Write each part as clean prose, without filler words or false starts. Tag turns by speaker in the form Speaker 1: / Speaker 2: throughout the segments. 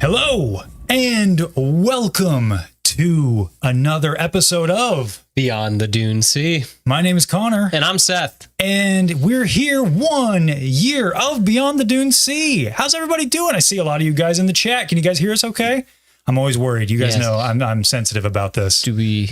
Speaker 1: Hello and welcome to another episode of
Speaker 2: Beyond the Dune Sea.
Speaker 1: My name is Konnor.
Speaker 2: And I'm Seth.
Speaker 1: And we're here 1 year of Beyond the Dune Sea. How's everybody doing? I see a lot of you guys in the chat. Can you guys hear us okay? I'm always worried. You guys know I'm sensitive about this.
Speaker 2: Do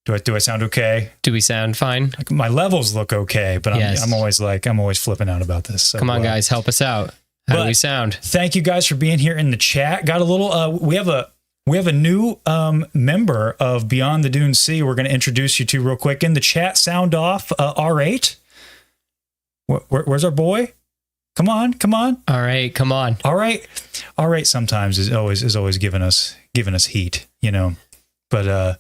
Speaker 1: I sound okay?
Speaker 2: we sound fine?
Speaker 1: Like, my levels look okay, but I'm always flipping out about this. So,
Speaker 2: come on, guys, help us out. How do we sound? Thank
Speaker 1: you guys for being here in the chat. Got a little we have a new member of Beyond the Dune Sea we're going to introduce you to real quick. In the chat, sound off, R8. Where's our boy? Come on.
Speaker 2: All right, come on.
Speaker 1: All right. Sometimes is always giving us heat, you know. But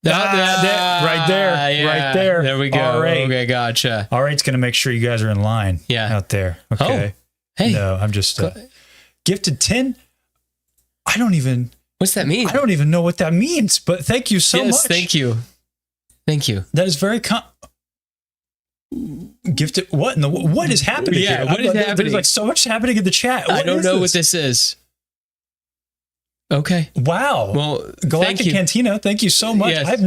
Speaker 1: right there.
Speaker 2: There we go.
Speaker 1: All right.
Speaker 2: Okay, gotcha.
Speaker 1: All right's going to make sure you guys are in line. Out there. Okay.
Speaker 2: Oh, hey.
Speaker 1: No, I'm just gifted 10.
Speaker 2: What's that mean?
Speaker 1: I don't even know what that means, but thank you so much.
Speaker 2: Thank you.
Speaker 1: That is very gifted. What is happening here?
Speaker 2: What is happening?
Speaker 1: There's like so much happening in the chat.
Speaker 2: I don't know what this is. Okay.
Speaker 1: Wow.
Speaker 2: Well,
Speaker 1: Galactic Cantina, thank you so much. Yes. I've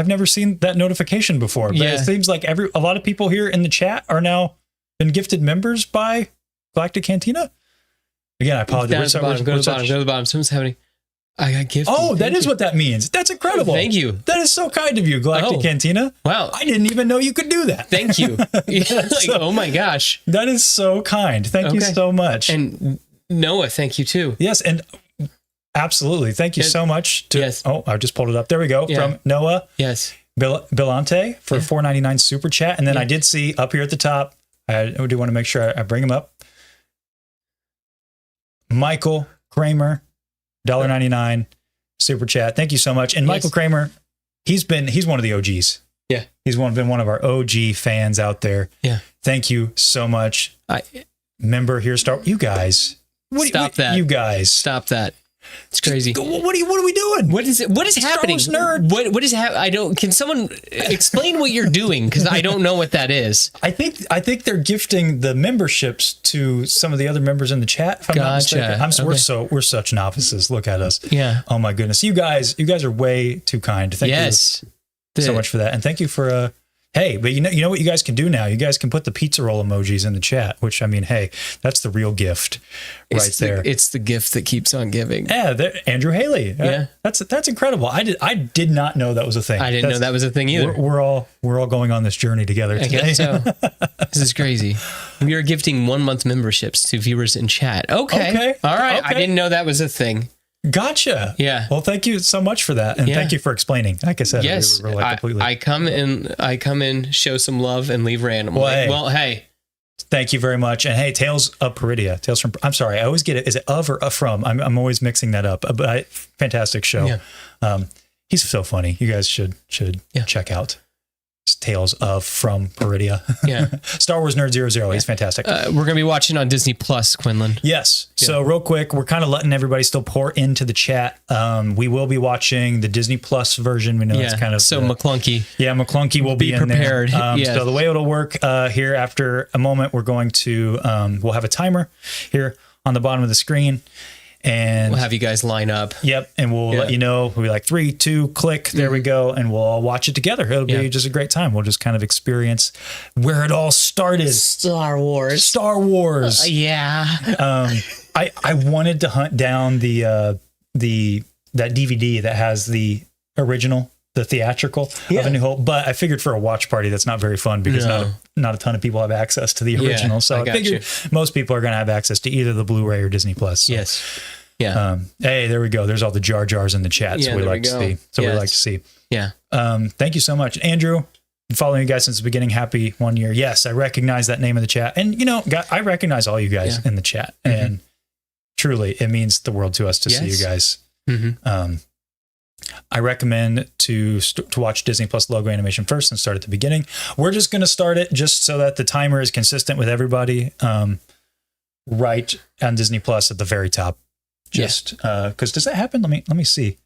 Speaker 1: never seen that notification before, but it seems like a lot of people here in the chat are now been gifted members by Galactic Cantina. Again, I apologize.
Speaker 2: Go to the bottom. Something's happening. I got gifted.
Speaker 1: Oh, that is what that means. That's incredible.
Speaker 2: Thank you.
Speaker 1: That is so kind of you, Galactic Cantina.
Speaker 2: Wow.
Speaker 1: I didn't even know you could do that.
Speaker 2: Thank you. Oh my gosh.
Speaker 1: That is so kind. Thank you so much.
Speaker 2: And Noah, thank you too.
Speaker 1: Yes, and absolutely. Thank you so much. Oh, I just pulled it up. There we go. From Noah.
Speaker 2: Yes.
Speaker 1: Billante for $4.99 super chat. And then I did see up here at the top, I do want to make sure I bring him up. Michael Kramer, $1.99 super chat. Thank you so much. And Michael Kramer, he's one of the OGs.
Speaker 2: Yeah.
Speaker 1: He's been one of our OG fans out there.
Speaker 2: Yeah.
Speaker 1: Thank you so much. Member here, you guys.
Speaker 2: Stop that.
Speaker 1: You guys.
Speaker 2: Stop that. It's crazy.
Speaker 1: What are we doing?
Speaker 2: What is happening?
Speaker 1: Star Wars nerd.
Speaker 2: What is happening? Can someone explain what you're doing? Because I don't know what that is.
Speaker 1: I think they're gifting the memberships to some of the other members in the chat. If I'm not mistaken. We're such novices. Look at us.
Speaker 2: Yeah.
Speaker 1: Oh my goodness. You guys are way too kind. Thank you so much for that, and thank you for Hey, but you know what you guys can do now? You guys can put the pizza roll emojis in the chat, which, I mean, hey, that's the real gift there.
Speaker 2: It's the gift that keeps on giving.
Speaker 1: Yeah, Andrew Haley.
Speaker 2: Yeah.
Speaker 1: That's incredible. I did not know that was a thing.
Speaker 2: I didn't know that was a thing either.
Speaker 1: We're all going on this journey together today.
Speaker 2: I guess so. This is crazy. We are gifting 1 month memberships to viewers in chat. Okay. All right. Okay. I didn't know that was a thing.
Speaker 1: Gotcha.
Speaker 2: Yeah.
Speaker 1: Well, thank you so much for that, and thank you for explaining. Like I said, we were completely.
Speaker 2: I come in, show some love, and leave randomly. Hey.
Speaker 1: Thank you very much, and hey, Tales of Peridia. I'm sorry, I always get it. Is it of or from? I'm always mixing that up. But fantastic show. Yeah. He's so funny. You guys should check out Tales of from Peridia. Yeah. Star Wars Nerd 00. He's fantastic.
Speaker 2: We're going to be watching on Disney Plus, Quinlan.
Speaker 1: Yes. Yeah. So real quick, we're kind of letting everybody still pour into the chat. We will be watching the Disney Plus version. We know it's kind of
Speaker 2: McClunky.
Speaker 1: Yeah, McClunky will be in
Speaker 2: prepared.
Speaker 1: There. So the way it'll work here, after a moment, we're going to we'll have a timer here on the bottom of the screen. And
Speaker 2: we'll have you guys line up.
Speaker 1: Yep. And we'll let you know. We'll be like 3, 2, click. There we go. And we'll all watch it together. It'll be just a great time. We'll just kind of experience where it all started.
Speaker 2: Star Wars.
Speaker 1: Yeah. I wanted to hunt down that DVD that has the original, the theatrical of A New Hope, but I figured for a watch party that's not very fun because not a ton of people have access to the original. So I figured most people are going to have access to either the Blu-ray or Disney Plus. So.
Speaker 2: Yes. Yeah.
Speaker 1: Hey, there we go. There's all the Jar Jars in the chat. So we like to see.
Speaker 2: Yeah.
Speaker 1: Thank you so much, Andrew. Been following you guys since the beginning. Happy 1 year. Yes, I recognize that name in the chat, and I recognize all you guys in the chat, and truly, it means the world to us to see you guys. Mm-hmm. I recommend to watch Disney Plus logo animation first and start at the beginning. We're just going to start it just so that the timer is consistent with everybody. Right on Disney Plus at the very top. Just because does that happen? Let me see.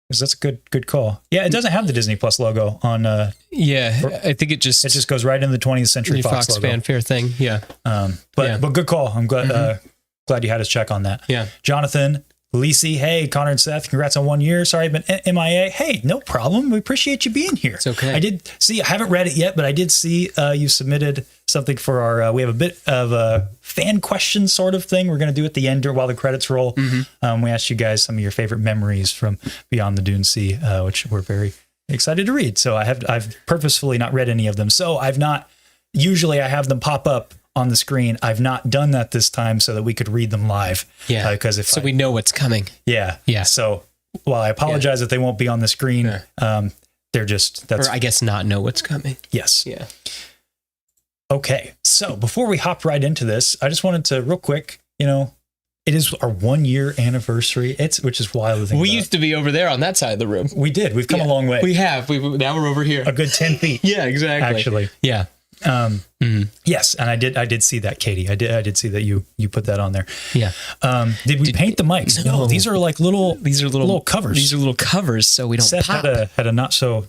Speaker 1: Because that's a good call. Yeah, it doesn't have the Disney Plus logo on. I think it just goes right in the 20th Century Fox logo.
Speaker 2: Fanfare thing. Yeah.
Speaker 1: But good call. I'm glad you had us check on that.
Speaker 2: Yeah.
Speaker 1: Jonathan, Lisi, hey, Konnor and Seth, congrats on 1 year. Sorry, I've been MIA. Hey, no problem. We appreciate you being here.
Speaker 2: It's okay.
Speaker 1: I did see, I haven't read it yet, but I did see you submitted something for our, we have a bit of a fan question sort of thing we're going to do at the end or while the credits roll. Mm-hmm. We asked you guys some of your favorite memories from Beyond the Dune Sea, which we're very excited to read. So I've purposefully not read any of them. So usually I have them pop up on the screen. I've not done that this time so that we could read them live.
Speaker 2: Yeah.
Speaker 1: Because
Speaker 2: we know what's coming.
Speaker 1: Yeah. Yeah. So while I apologize that they won't be on the screen, they're just,
Speaker 2: or I guess not know what's coming.
Speaker 1: Yes.
Speaker 2: Yeah.
Speaker 1: Okay. So before we hop right into this, I just wanted to real quick, it is our 1 year anniversary. Which is wild to think
Speaker 2: We
Speaker 1: about.
Speaker 2: used to be over there on that side of the room.
Speaker 1: We did. We've come a long way.
Speaker 2: We have. Now we're over here.
Speaker 1: A good 10 feet.
Speaker 2: Yeah, exactly.
Speaker 1: Actually.
Speaker 2: Yeah.
Speaker 1: Yes, and I did see that, Katie. I did see that you put that on there.
Speaker 2: Yeah.
Speaker 1: Did we paint the mics? No, these are like little covers.
Speaker 2: These are little covers, so we don't
Speaker 1: Seth
Speaker 2: pop.
Speaker 1: had a not so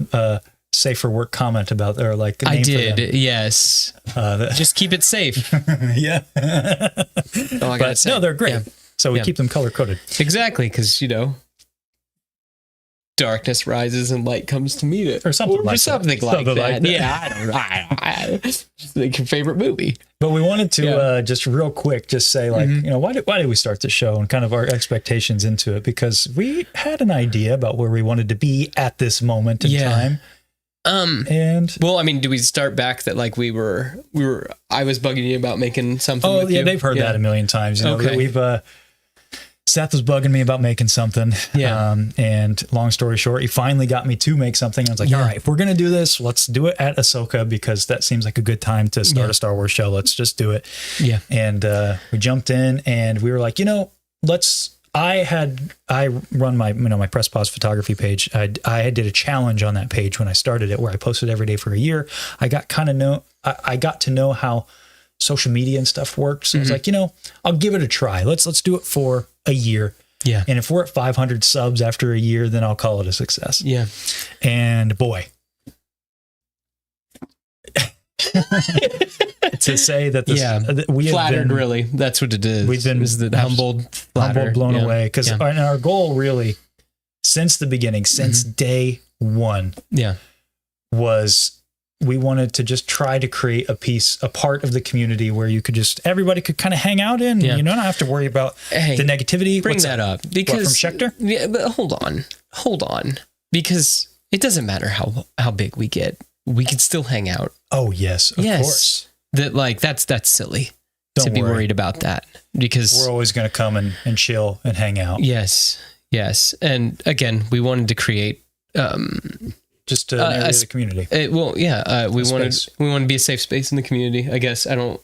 Speaker 1: safe for work comment about or like a name
Speaker 2: I did.
Speaker 1: for them.
Speaker 2: Yes. Just keep it safe.
Speaker 1: Yeah. But no, they're great. Yeah. So we keep them color coded.
Speaker 2: Exactly, because darkness rises and light comes to meet it,
Speaker 1: or something like that.
Speaker 2: Yeah, I don't know. Just like your favorite movie.
Speaker 1: But we wanted to just real quick just say like, why did we start the show and kind of our expectations into it, because we had an idea about where we wanted to be at this moment in time. And
Speaker 2: well, I mean, do we start back that like we were I was bugging you about making something?
Speaker 1: Oh yeah, they've heard that a million times. We've Seth was bugging me about making something.
Speaker 2: Yeah.
Speaker 1: And long story short, he finally got me to make something. I was like, all right, if we're going to do this, let's do it at Ahsoka, because that seems like a good time to start a Star Wars show. Let's just do it.
Speaker 2: Yeah.
Speaker 1: And we jumped in and we were like, I run my press pause photography page. I did a challenge on that page when I started it, where I posted every day for a year. I got to know how social media and stuff works. So I was like, I'll give it a try. Let's do it for a year.
Speaker 2: Yeah.
Speaker 1: And if we're at 500 subs after a year, then I'll call it a success.
Speaker 2: Yeah.
Speaker 1: And boy, to say that this, we have
Speaker 2: flattered,
Speaker 1: been,
Speaker 2: really. That's what it is.
Speaker 1: We've been
Speaker 2: humbled,
Speaker 1: blown away. Because our goal really, since the beginning, since day one, was we wanted to just try to create a part of the community where everybody could kind of hang out in. You don't have to worry about the negativity.
Speaker 2: Bring that up. Because
Speaker 1: from Schechter?
Speaker 2: Yeah, but hold on. Because it doesn't matter how big we get. We can still hang out.
Speaker 1: Oh yes, of course.
Speaker 2: That's silly to be worried about that, because
Speaker 1: we're always going to come and chill and hang out.
Speaker 2: Yes. And again, we wanted to create
Speaker 1: just an area of the community.
Speaker 2: We wanted to be a safe space in the community. I guess there's
Speaker 1: a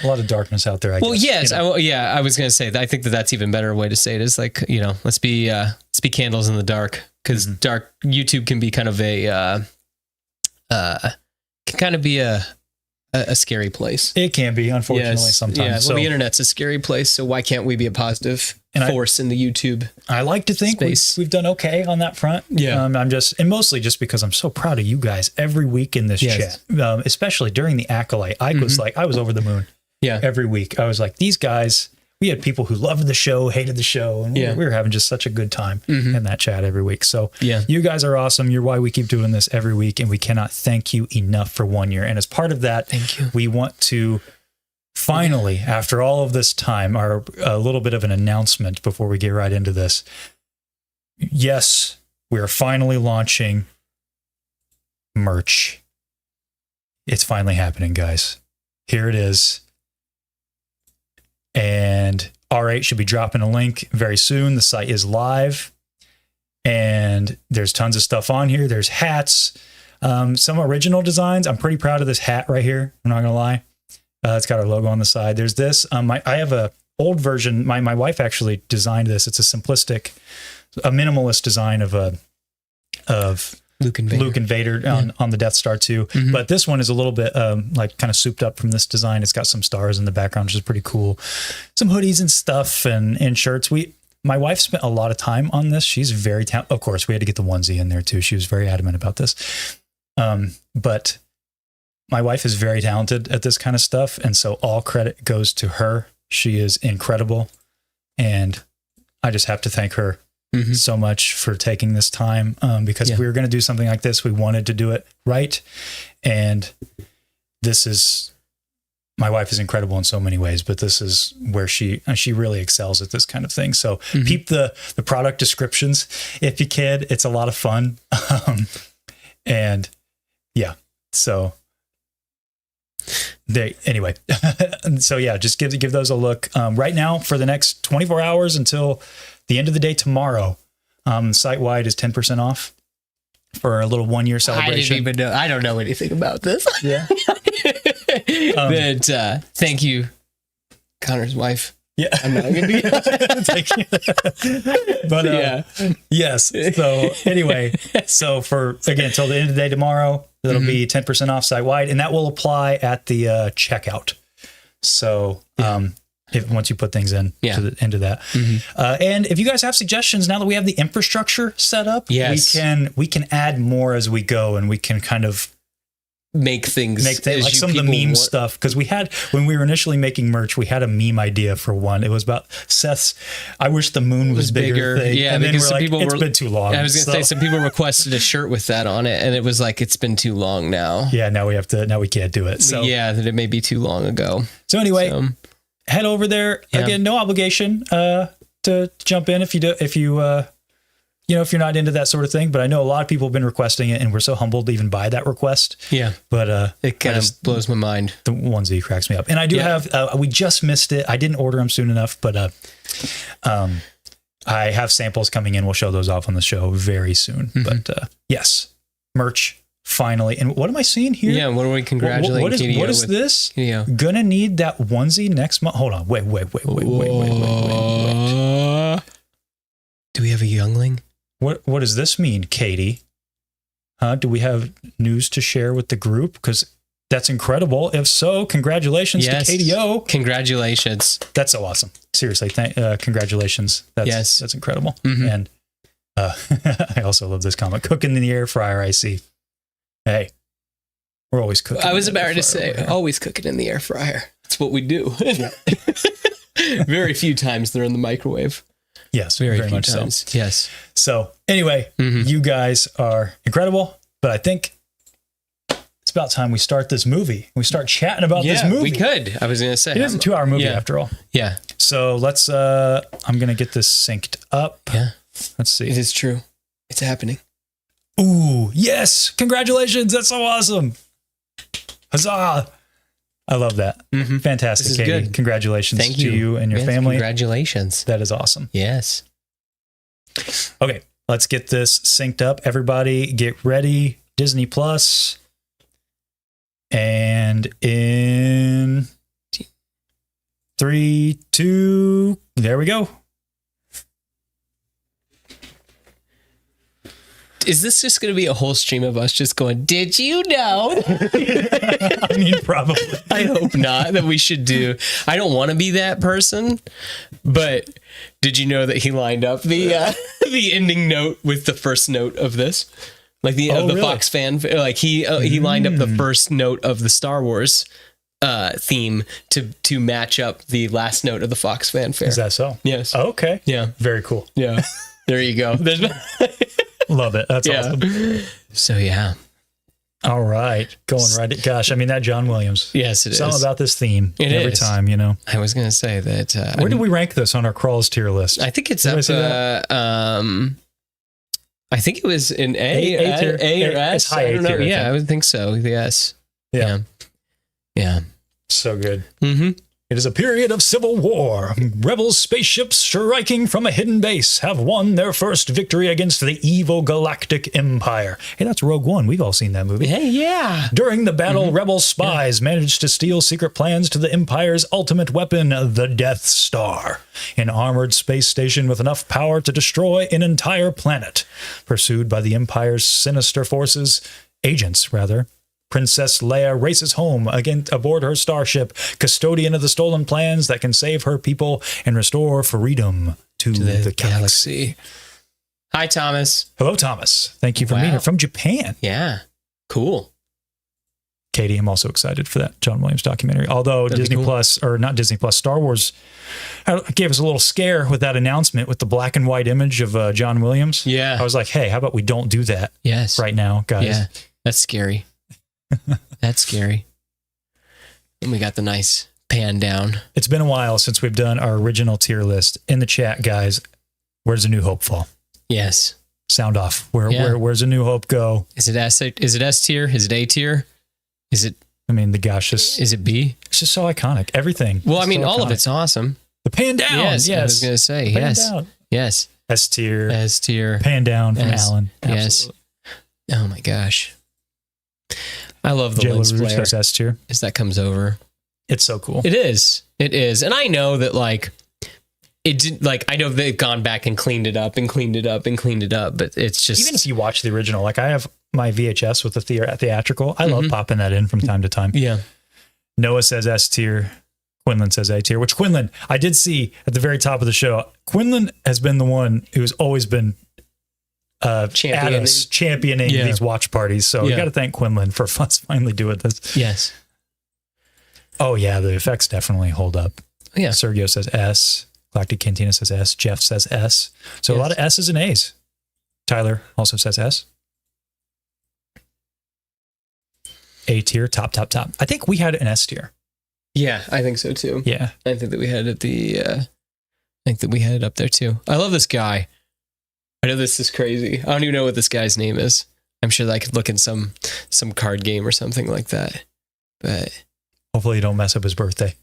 Speaker 1: lot of darkness out there. I guess.
Speaker 2: I was going to say that. I think that's even better way to say it is like, let's be candles in the dark, because dark YouTube can be kind of a scary place.
Speaker 1: It can be, unfortunately, sometimes.
Speaker 2: Yeah, well, the internet's a scary place, so why can't we be a positive force in the YouTube?
Speaker 1: I like to think we've done okay on that front.
Speaker 2: Yeah.
Speaker 1: And mostly just because I'm so proud of you guys every week in this chat, especially during the Acolyte. I was over the moon.
Speaker 2: Yeah.
Speaker 1: Every week. I was like, these guys, we had people who loved the show, hated the show, and we were having just such a good time in that chat every week. So you guys are awesome. You're why we keep doing this every week, and we cannot thank you enough for 1 year. And as part of that,
Speaker 2: thank you.
Speaker 1: We want to finally, after all of this time, a little bit of an announcement before we get right into this. Yes, we are finally launching merch. It's finally happening, guys. Here it is. And R8 should be dropping a link very soon. The site is live, and there's tons of stuff on here. There's hats, some original designs. I'm pretty proud of this hat right here. I'm not gonna lie. It's got our logo on the side. There's this. I have a old version. My wife actually designed this. It's a minimalist design of Luke and Vader on the Death Star 2. But this one is a little bit like kind of souped up from this design. It's got some stars in the background, which is pretty cool. Some hoodies and stuff and shirts. My wife spent a lot of time on this. She's very talented. Of course, we had to get the onesie in there too. She was very adamant about this. But my wife is very talented at this kind of stuff. And so all credit goes to her She is incredible. And I just have to thank her so much for taking this time, because if we were going to do something like this, we wanted to do it right. And my wife is incredible in so many ways, but this is where she really excels at this kind of thing. So peep the product descriptions if you can. It's a lot of fun. And yeah, so anyway, so yeah, just give those a look. Right now for the next 24 hours until the end of the day tomorrow, site-wide is 10% off for a little 1 year celebration.
Speaker 2: I didn't even know. I don't know anything about this.
Speaker 1: Yeah.
Speaker 2: But thank you, Konnor's wife.
Speaker 1: Yeah.
Speaker 2: I'm not going to do
Speaker 1: Thank you. But yes. So anyway, so for, again, till the end of the day tomorrow, that'll be 10% off site-wide, and that will apply at the checkout. So once you put things in to the end of that. And if you guys have suggestions, now that we have the infrastructure set up, we can add more as we go, and we can kind of
Speaker 2: make things
Speaker 1: like some of the meme stuff. Because when we were initially making merch, we had a meme idea for one. It was about Seth's "I wish the moon was bigger" thing.
Speaker 2: Yeah,
Speaker 1: and then
Speaker 2: because
Speaker 1: we're like, it's been too long.
Speaker 2: I was going to say, some people requested a shirt with that on it, and it was like, it's been too long now.
Speaker 1: Yeah, now we can't do it. So
Speaker 2: yeah, that it may be too long ago.
Speaker 1: So anyway, head over there. Again, no obligation to jump in if you're not into that sort of thing. But I know a lot of people have been requesting it, and we're so humbled to even buy that request. Yeah. But it kind of blows my mind. The onesie cracks me up. And I do have, we just missed it. I didn't order them soon enough, but I have samples coming in. We'll show those off on the show very soon. But yes, merch. Finally. And what am I seeing here? Yeah, what are we congratulating what is this? Yeah. Gonna need that onesie next month. Hold on. Wait. Do we have a youngling? What does this mean, Katie? Do we have news to share with the group? Because that's incredible. If so, congratulations to Katie O. Congratulations. That's so awesome. Seriously, congratulations. That's incredible. And I also love this comment. Cooking in the air fryer, I see. Hey, we're always cooking. I was about to say, always cooking in the air fryer. That's what we do. Yeah. Very few times they're in the microwave. Yes, very much times. So. Yes. So anyway, you guys are incredible, but I think it's about time we start this movie. We start chatting about this movie. We could. I was going to say. It is a 2-hour movie after all. Yeah. So let's, I'm going to get this synced up. Yeah. Let's see. It is true. It's happening. Ooh, yes. Congratulations. That's so awesome. Huzzah. I love that. Fantastic, Katie. Good. Congratulations to you and your family. Congratulations. That is awesome. Yes. Okay, let's get this synced up. Everybody get ready. Disney Plus. And in 3, 2, there we go. Is this just going to be a whole stream of us just going, did you know? I mean, probably. I hope not that we should do. I don't want to be that person, but did you know that he lined up the ending note with the first note of this? Like the really? Fox fan, like he lined up the first note of the Star Wars theme to match up the last note of the Fox fanfare. Is that so? Yes. Oh, okay. Yeah. Very cool. Yeah. There you go. Love it. That's awesome. So yeah. All right. Going right. Gosh, I mean, that John Williams. Yes, it is. Something about this theme every time, you know. I was going to say that. Where did we rank this on our Crawls tier list? I think it's up. I think it was in A tier. A or S. It's high A tier. Yeah, I would think so. Yes. Yeah. Yeah. So good. It is a period of civil war. Rebel spaceships striking from a hidden base have won their first victory against the evil galactic empire. Hey, that's Rogue One. We've all seen that movie. Hey, yeah. During the battle, rebel spies managed to steal secret plans to the empire's ultimate weapon, the Death Star, an armored space station with enough power to destroy an entire planet. Pursued by the empire's sinister agents. Princess Leia races home aboard her starship, custodian of the stolen plans that can save her people and restore freedom to the galaxy. Hi, Thomas. Hello, Thomas. Thank you for meeting her from Japan. Yeah. Cool. Katie, I'm also excited for that John Williams documentary. Although
Speaker 2: That'd be
Speaker 1: Disney
Speaker 2: cool.
Speaker 1: Plus, or not Disney Plus, Star Wars gave us a little scare with that announcement with the black and white image of John Williams.
Speaker 2: Yeah.
Speaker 1: I was like, hey, how about we don't do that right now, guys?
Speaker 2: Yeah, that's scary. That's scary. And we got the nice pan down.
Speaker 1: It's been a while since we've done our original tier list. In the chat, guys, where's A New Hope fall?
Speaker 2: Yes.
Speaker 1: Sound off. Where's A New Hope go?
Speaker 2: Is it S tier? Is it A tier? Is it?
Speaker 1: I mean, the gosh, is
Speaker 2: it B?
Speaker 1: It's just so iconic. Everything.
Speaker 2: Well, I mean,
Speaker 1: so
Speaker 2: all
Speaker 1: iconic.
Speaker 2: of it's awesome.
Speaker 1: The pan down.
Speaker 2: Yes. I was gonna say
Speaker 1: pan
Speaker 2: yes.
Speaker 1: Down.
Speaker 2: Yes.
Speaker 1: S tier.
Speaker 2: S tier.
Speaker 1: Pan down from Alan.
Speaker 2: Yes. Oh my gosh. I love the lens flare
Speaker 1: S tier
Speaker 2: as that comes over.
Speaker 1: It's so cool.
Speaker 2: It is. And I know that like it didn't like I know they've gone back and cleaned it up, but it's just
Speaker 1: even if you watch the original, like I have my VHS with the theatrical. I love popping that in from time to time.
Speaker 2: Yeah.
Speaker 1: Noah says S tier. Quinlan says A tier, which Quinlan, I did see at the very top of the show. Quinlan has been the one who's always been championing these watch parties. So we got to thank Quinlan for us finally doing this.
Speaker 2: Yes.
Speaker 1: Oh yeah, the effects definitely hold up.
Speaker 2: Yeah.
Speaker 1: Sergio says S. Galactic Cantina says S. Jeff says S. So a lot of S's and A's. Tyler also says S. A tier, top. I think we had an S tier.
Speaker 2: Yeah, I think so too.
Speaker 1: Yeah.
Speaker 2: I think that we had it up there too. I love this guy. I know this is crazy. I don't even know what this guy's name is. I'm sure that I could look in some card game or something like that. But
Speaker 1: hopefully you don't mess up his birthday.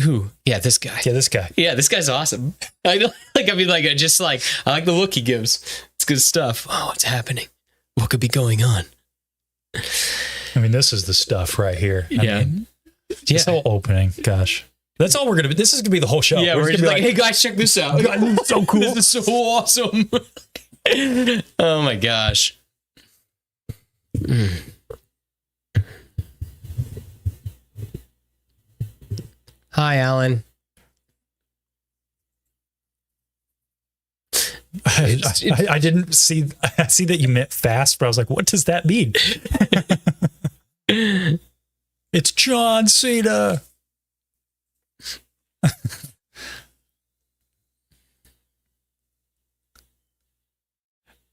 Speaker 2: Who? Yeah, this guy.
Speaker 1: Yeah, this guy.
Speaker 2: Yeah, this guy's awesome. I like the look he gives. It's good stuff. Oh, what's happening? What could be going on?
Speaker 1: I mean, this is the stuff right here. I mean, this whole opening, gosh. That's all we're going to be. This is going to be the whole show.
Speaker 2: Yeah, we're just like, hey guys, check this out.
Speaker 1: God, this is so cool.
Speaker 2: This is so awesome. Oh my gosh. Hi, Alan.
Speaker 1: I didn't see. I see that you meant fast, but I was like, what does that mean? It's John Cena.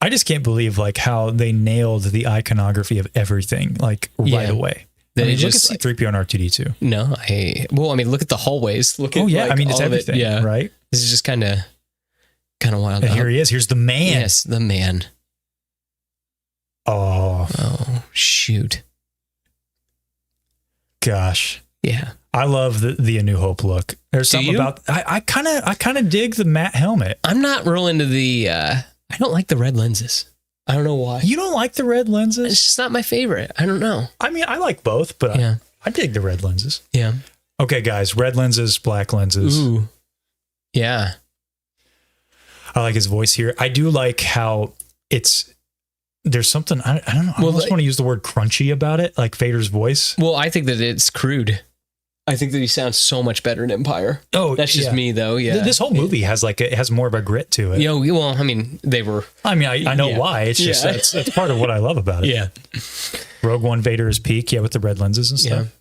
Speaker 1: I just can't believe like how they nailed the iconography of everything like right away. I mean, look at C-3PO and R2-D2.
Speaker 2: No, look at the hallways. Look at
Speaker 1: it's everything.
Speaker 2: Yeah,
Speaker 1: right.
Speaker 2: This is just kind of wild.
Speaker 1: And here he is. Here's the man.
Speaker 2: Yes, the man. Oh shoot.
Speaker 1: Gosh.
Speaker 2: Yeah.
Speaker 1: I love the A New Hope look. There's something about I kind of dig the matte helmet.
Speaker 2: I'm not real into the I don't like the red lenses. I don't know why.
Speaker 1: You don't like the red lenses?
Speaker 2: It's just not my favorite. I don't know.
Speaker 1: I mean, I like both, but I dig the red lenses.
Speaker 2: Yeah.
Speaker 1: Okay, guys, red lenses, black lenses.
Speaker 2: Ooh. Yeah.
Speaker 1: I like his voice here. I do like how there's something, I don't know. I almost want to use the word crunchy about it, like Vader's voice.
Speaker 2: Well, I think that it's crude. I think that he sounds so much better in Empire. Oh, that's just me though. Yeah.
Speaker 1: This whole movie has it has more of a grit to it.
Speaker 2: Yeah. Well, I mean,
Speaker 1: I know why. It's just, it's part of what I love about it.
Speaker 2: Yeah.
Speaker 1: Rogue One Vader is peak. Yeah. With the red lenses and stuff.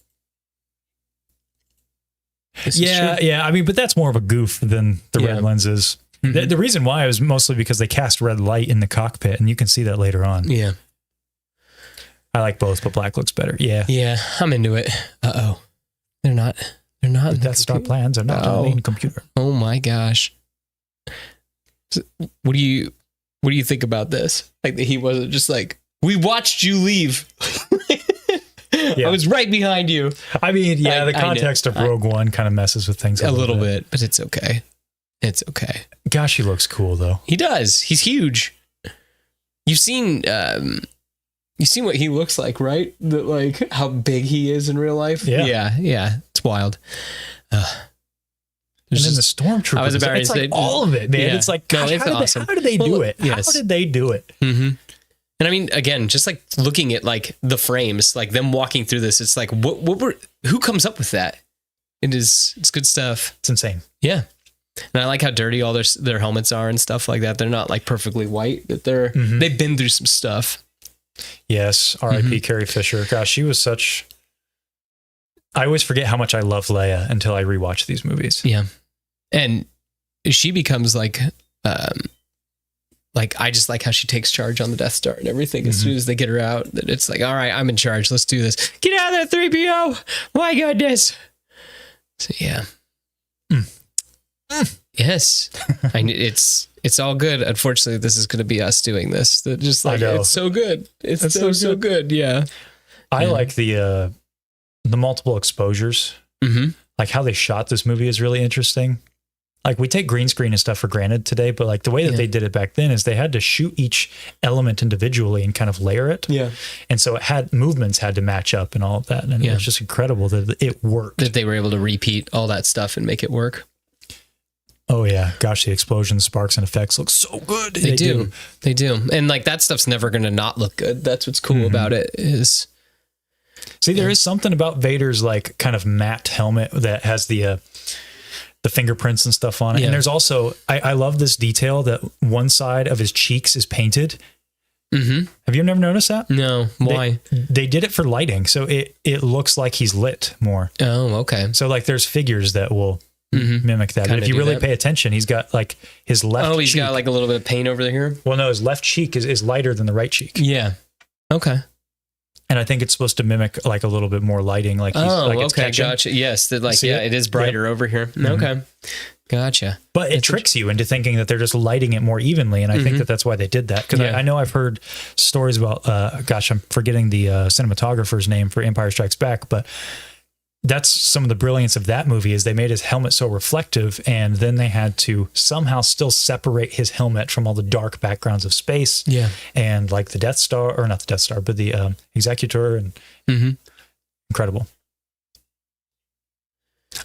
Speaker 1: Yeah. I mean, but that's more of a goof than the red lenses. Mm-hmm. The reason why was mostly because they cast red light in the cockpit, and you can see that later on.
Speaker 2: Yeah.
Speaker 1: I like both, but black looks better. Yeah.
Speaker 2: Yeah. I'm into it. Uh-oh. They're not.
Speaker 1: Death Star plans are not on the main computer.
Speaker 2: Oh my gosh. What do you think about this? Like he wasn't just like, we watched you leave. I was right behind you.
Speaker 1: I mean, the context of Rogue One kind of messes with things
Speaker 2: a little bit, but it's okay. It's okay.
Speaker 1: Gosh, he looks cool though.
Speaker 2: He does. He's huge. You've seen what he looks like, right? Like how big he is in real life. Yeah. It's wild.
Speaker 1: And then the stormtroopers. I was about to say all of it, man. Yeah. It's like, gosh, how did they do it?
Speaker 2: Yes.
Speaker 1: How did they do it?
Speaker 2: Mm-hmm. And I mean, again, just like looking at like the frames, like them walking through this, it's like, who comes up with that? It's good stuff.
Speaker 1: It's insane.
Speaker 2: Yeah. And I like how dirty all their helmets are and stuff like that. They're not like perfectly white, that they've been through some stuff.
Speaker 1: Yes. R.I.P. Carrie Fisher. Gosh, she was such I always forget how much I love Leia until I rewatch these movies.
Speaker 2: Yeah. And she becomes like I just like how she takes charge on the Death Star and everything. As soon as they get her out, it's like, all right, I'm in charge. Let's do this. Get out of there, 3PO. My goodness. So yeah. Yes. It's all good. Unfortunately, this is going to be us doing this. Just like, it's so good. It's so good. Yeah.
Speaker 1: I like the multiple exposures. Like how they shot this movie is really interesting. Like we take green screen and stuff for granted today, but like the way that they did it back then is they had to shoot each element individually and kind of layer it. Yeah. And so movements had to match up and all of that. And it was just incredible that it worked.
Speaker 2: That they were able to repeat all that stuff and make it work.
Speaker 1: Oh yeah. Gosh, the explosions, sparks, and effects look so good.
Speaker 2: They do. They do. And like that stuff's never going to not look good. That's what's cool about it is.
Speaker 1: See, there is something about Vader's like kind of matte helmet that has the fingerprints and stuff on it. And there's also, I love this detail that one side of his cheeks is painted. Have you never noticed that?
Speaker 2: No. Why?
Speaker 1: They did it for lighting. So it looks like he's lit more.
Speaker 2: Oh, okay.
Speaker 1: So like there's figures that will mimic that. But if you really pay attention, he's got like his left cheek.
Speaker 2: Oh, he's got like a little bit of paint over here?
Speaker 1: Well, no, his left cheek is lighter than the right cheek.
Speaker 2: Yeah. Okay.
Speaker 1: And I think it's supposed to mimic like a little bit more lighting. Like it's
Speaker 2: okay, gotcha. Yes, it is brighter over here. Okay, gotcha.
Speaker 1: But it tricks you into thinking that they're just lighting it more evenly, and I think that's why they did that. Because I know I've heard stories about, I'm forgetting the cinematographer's name for Empire Strikes Back, but that's some of the brilliance of that movie is they made his helmet so reflective, and then they had to somehow still separate his helmet from all the dark backgrounds of space. Yeah. And like the Death Star, or not the Death Star, but the Executor, and incredible.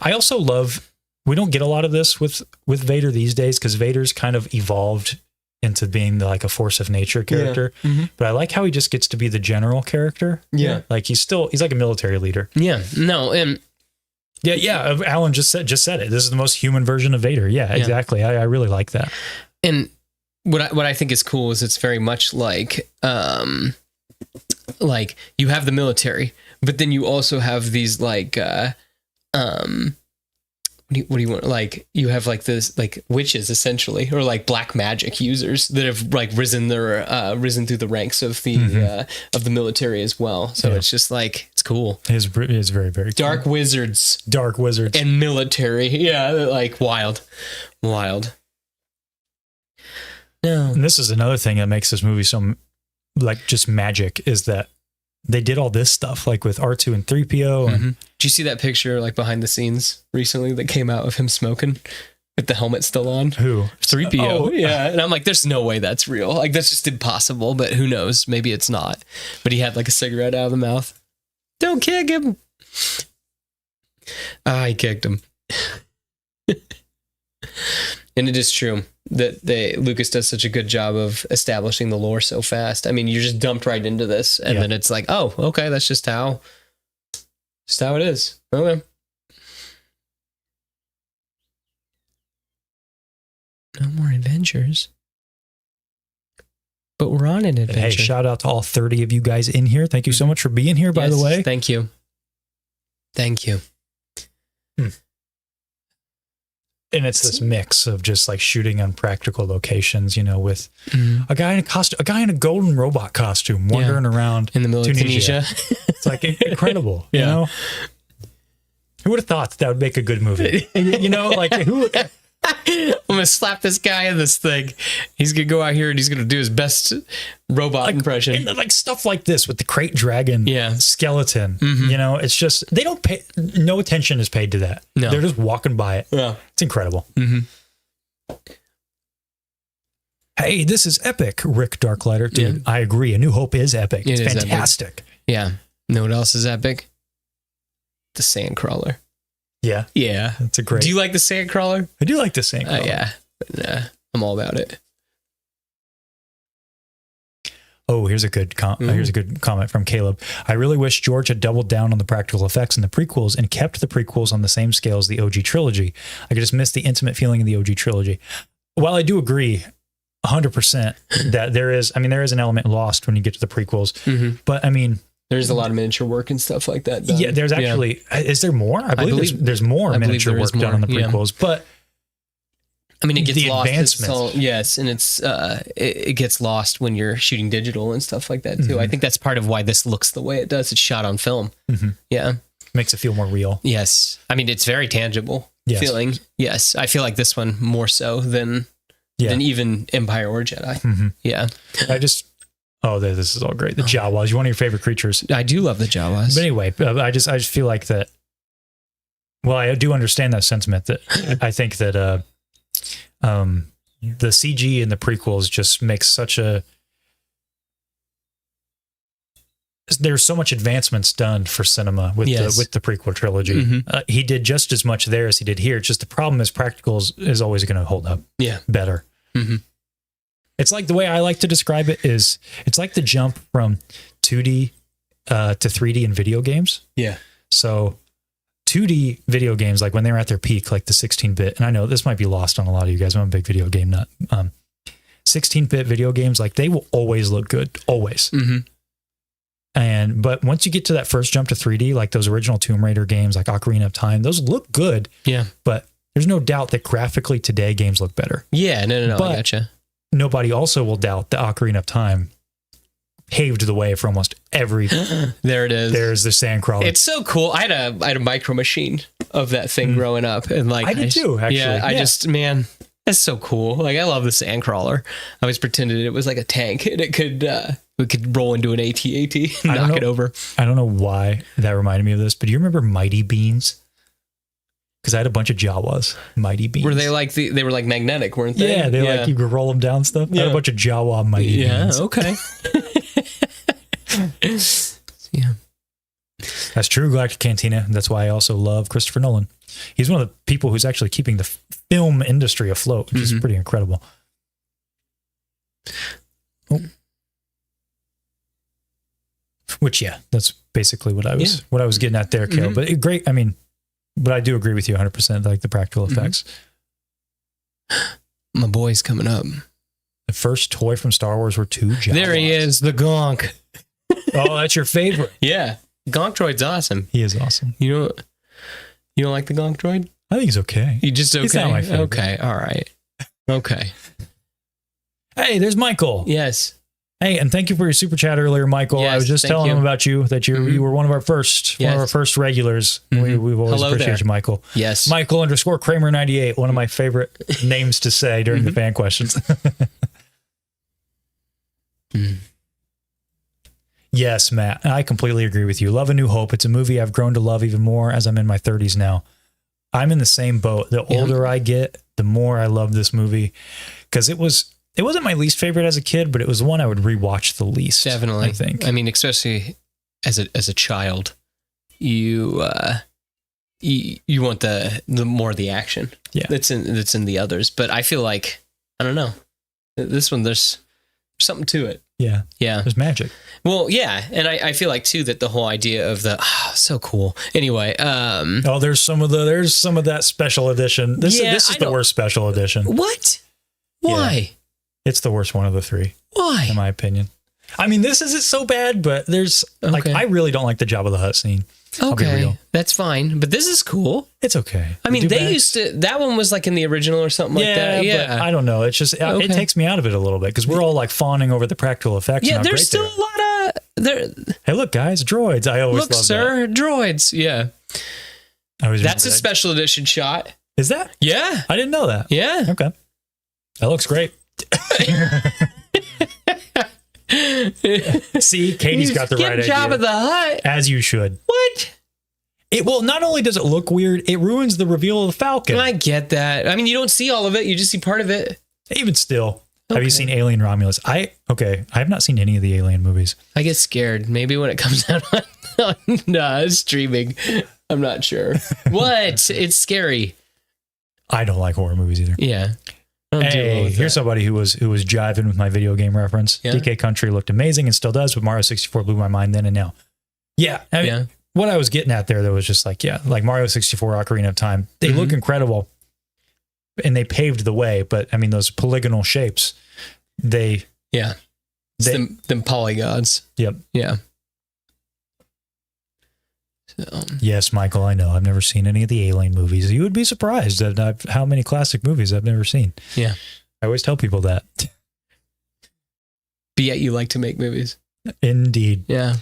Speaker 1: I also love, we don't get a lot of this with Vader these days because Vader's kind of evolved into being like a force of nature character. But I like how he just gets to be the general character. Yeah. Like he's like a military leader.
Speaker 2: Yeah. No. And
Speaker 1: yeah. Alan just said it. This is the most human version of Vader. Yeah, exactly. I really like that.
Speaker 2: And what I think is cool is it's very much like you have the military, but then you also have these like, what do you want? Like you have like this, like witches essentially, or like black magic users that have like risen through the ranks of the military as well. So it's just like, it's cool.
Speaker 1: It is very, very
Speaker 2: dark
Speaker 1: cool. Dark wizards
Speaker 2: and military. Yeah. Like wild. No.
Speaker 1: And this is another thing that makes this movie so like just magic is that they did all this stuff like with R2 and 3PO. And
Speaker 2: did you see that picture like behind the scenes recently that came out of him smoking with the helmet still on?
Speaker 1: Who?
Speaker 2: 3PO. Oh. Yeah. And I'm like, there's no way that's real. Like that's just impossible, but who knows? Maybe it's not. But he had like a cigarette out of the mouth. Don't kick him. He kicked him. And it is true that Lucas does such a good job of establishing the lore so fast. I mean, you're just dumped right into this, and then it's like, oh, okay, that's just how it is. Okay. No more adventures. But we're on an adventure.
Speaker 1: Hey, shout out to all 30 of you guys in here. Thank you so much for being here, by the way.
Speaker 2: Thank you.
Speaker 1: And it's this mix of just like shooting on practical locations, with a guy in a golden robot costume wandering around
Speaker 2: in the middle of Tunisia.
Speaker 1: It's like incredible, you know? Who would have thought that would make a good movie? Like who?
Speaker 2: I'm going to slap this guy in this thing. He's going to go out here and he's going to do his best robot impression.
Speaker 1: And like stuff like this with the crate dragon skeleton. It's just, they don't pay, no attention is paid to that. No. They're just walking by it. Yeah. It's incredible. Hey, this is epic, Rick Darklighter. Dude, I agree. A New Hope is epic. It's fantastic.
Speaker 2: Epic. Yeah. Know what else is epic? The Sandcrawler.
Speaker 1: Yeah.
Speaker 2: Yeah.
Speaker 1: That's a great.
Speaker 2: Do you like the Sandcrawler?
Speaker 1: I do like the Sandcrawler.
Speaker 2: Yeah. I'm all about it.
Speaker 1: Oh, here's a good comment from Caleb. I really wish George had doubled down on the practical effects in the prequels and kept the prequels on the same scale as the OG trilogy. I could just miss the intimate feeling of the OG trilogy. While I do agree 100% that there is an element lost when you get to the prequels, but I mean,
Speaker 2: There's a lot of miniature work and stuff like that done.
Speaker 1: Yeah, there's actually, is there more? I believe there's more miniature work done on the prequels, but
Speaker 2: I mean, it gets
Speaker 1: the
Speaker 2: lost.
Speaker 1: advancements.
Speaker 2: Yes, and it gets lost when you're shooting digital and stuff like that too. I think that's part of why this looks the way it does. It's shot on film. Yeah.
Speaker 1: Makes it feel more real.
Speaker 2: Yes. I mean, it's very tangible feeling. Yes. I feel like this one more so than even Empire or Jedi. Yeah.
Speaker 1: This is all great. The Jawas, you're one of your favorite creatures.
Speaker 2: I do love the Jawas.
Speaker 1: But anyway, I just feel like that. Well, I do understand that sentiment. That I think that the CG in the prequels just makes such a. There's so much advancements done for cinema with the prequel trilogy. He did just as much there as he did here. It's just the problem is practicals is always going to hold up better. It's like the way I like to describe it is it's like the jump from 2D to 3D in video games. Yeah. So 2D video games, like when they're at their peak, like the 16-bit, and I know this might be lost on a lot of you guys. I'm a big video game nut. 16-bit video games, like they will always look good, always. But once you get to that first jump to 3D, like those original Tomb Raider games, like Ocarina of Time, those look good. Yeah. But there's no doubt that graphically today games look better.
Speaker 2: Yeah, no,
Speaker 1: but
Speaker 2: I gotcha.
Speaker 1: Nobody also will doubt that Ocarina of Time paved the way for almost every.
Speaker 2: There it is.
Speaker 1: There's the Sandcrawler.
Speaker 2: It's so cool. I had a micro machine of that thing growing up, and like
Speaker 1: I did too. Actually,
Speaker 2: I just that's so cool. Like I love the Sandcrawler. I always pretended it was like a tank, and it could roll into an AT-AT and knock it over.
Speaker 1: I don't know why that reminded me of this, but do you remember Mighty Beans? Because I had a bunch of Jawas, Mighty Beans.
Speaker 2: Were they like they were like magnetic, weren't they?
Speaker 1: Yeah, like you could roll them down stuff. I had a bunch of Jawa Mighty Beans.
Speaker 2: Yeah, okay.
Speaker 1: That's true, Galactic Cantina. That's why I also love Christopher Nolan. He's one of the people who's actually keeping the film industry afloat, which is pretty incredible. Which, that's basically what I was getting at there, Kale. But great. I mean, but I do agree with you 100%. Like the practical effects.
Speaker 2: My boy's coming up.
Speaker 1: The first toy from Star Wars were 2 Jawas.
Speaker 2: There he is, the Gonk.
Speaker 1: Oh, that's your favorite.
Speaker 2: Yeah, Gonk Droid's awesome.
Speaker 1: He is awesome.
Speaker 2: You don't like the Gonk Droid?
Speaker 1: I think he's okay.
Speaker 2: You just okay?
Speaker 1: He's not my favorite.
Speaker 2: Okay, all right. Okay.
Speaker 1: Hey, there's Michael.
Speaker 2: Yes.
Speaker 1: Hey, and thank you for your super chat earlier, Michael.
Speaker 2: Yes,
Speaker 1: I was just telling him about you, that you were one of our first regulars. We've always appreciated you, Michael.
Speaker 2: Yes.
Speaker 1: Michael _ Kramer 98, one of my favorite names to say during the fan questions. Yes, Matt, I completely agree with you. Love A New Hope. It's a movie I've grown to love even more as I'm in my 30s now. I'm in the same boat. The older I get, the more I love this movie, because it wasn't my least favorite as a kid, but it was the one I would rewatch the least.
Speaker 2: Definitely.
Speaker 1: I think.
Speaker 2: I mean, especially as a child, you want the more of the action. Yeah. That's in the others. But I feel like, I don't know, this one, there's something to it.
Speaker 1: Yeah.
Speaker 2: Yeah.
Speaker 1: There's magic.
Speaker 2: Well, yeah. And I feel like too, that the whole idea of so cool. Anyway.
Speaker 1: There's some of that special edition. This is the worst special edition.
Speaker 2: What? Why?
Speaker 1: Yeah. It's the worst one of the 3.
Speaker 2: Why?
Speaker 1: In my opinion. I mean, this isn't so bad, but there's I really don't like the Jabba the Hutt scene.
Speaker 2: Okay, that's fine. But this is cool.
Speaker 1: It's okay.
Speaker 2: I mean, they used to, that one was like in the original or something like that. Yeah.
Speaker 1: But I don't know. It's just, it takes me out of it a little bit because we're all like fawning over the practical effects.
Speaker 2: Yeah, there's still a lot of,
Speaker 1: hey, look, guys, droids. I always love that. Look,
Speaker 2: sir, droids. Yeah. That's a special edition shot.
Speaker 1: Is that?
Speaker 2: Yeah.
Speaker 1: I didn't know that.
Speaker 2: Yeah.
Speaker 1: Okay. That looks great. See, Katie's got the right idea.
Speaker 2: Jabba the Hutt.
Speaker 1: As you should.
Speaker 2: What?
Speaker 1: Not only does it look weird, it ruins the reveal of the Falcon.
Speaker 2: I get that. I mean, you don't see all of it. You just see part of it.
Speaker 1: Even still. Okay. Have you seen Alien Romulus? I have not seen any of the Alien movies.
Speaker 2: I get scared. Maybe when it comes out on streaming. I'm not sure. What? It's scary.
Speaker 1: I don't like horror movies either.
Speaker 2: Yeah.
Speaker 1: Hey, here's somebody who was jiving with my video game reference. Yeah. DK Country looked amazing and still does, but Mario 64 blew my mind then and now. Yeah. I mean, what I was getting at there, was just like Mario 64, Ocarina of Time. They look incredible and they paved the way, but I mean, those polygonal shapes, them polygons.
Speaker 2: Yep. Yeah. So.
Speaker 1: Yes, Michael, I know. I've never seen any of the Alien movies. You would be surprised at how many classic movies I've never seen.
Speaker 2: Yeah.
Speaker 1: I always tell people that.
Speaker 2: But yet you like to make movies.
Speaker 1: Indeed.
Speaker 2: Yeah.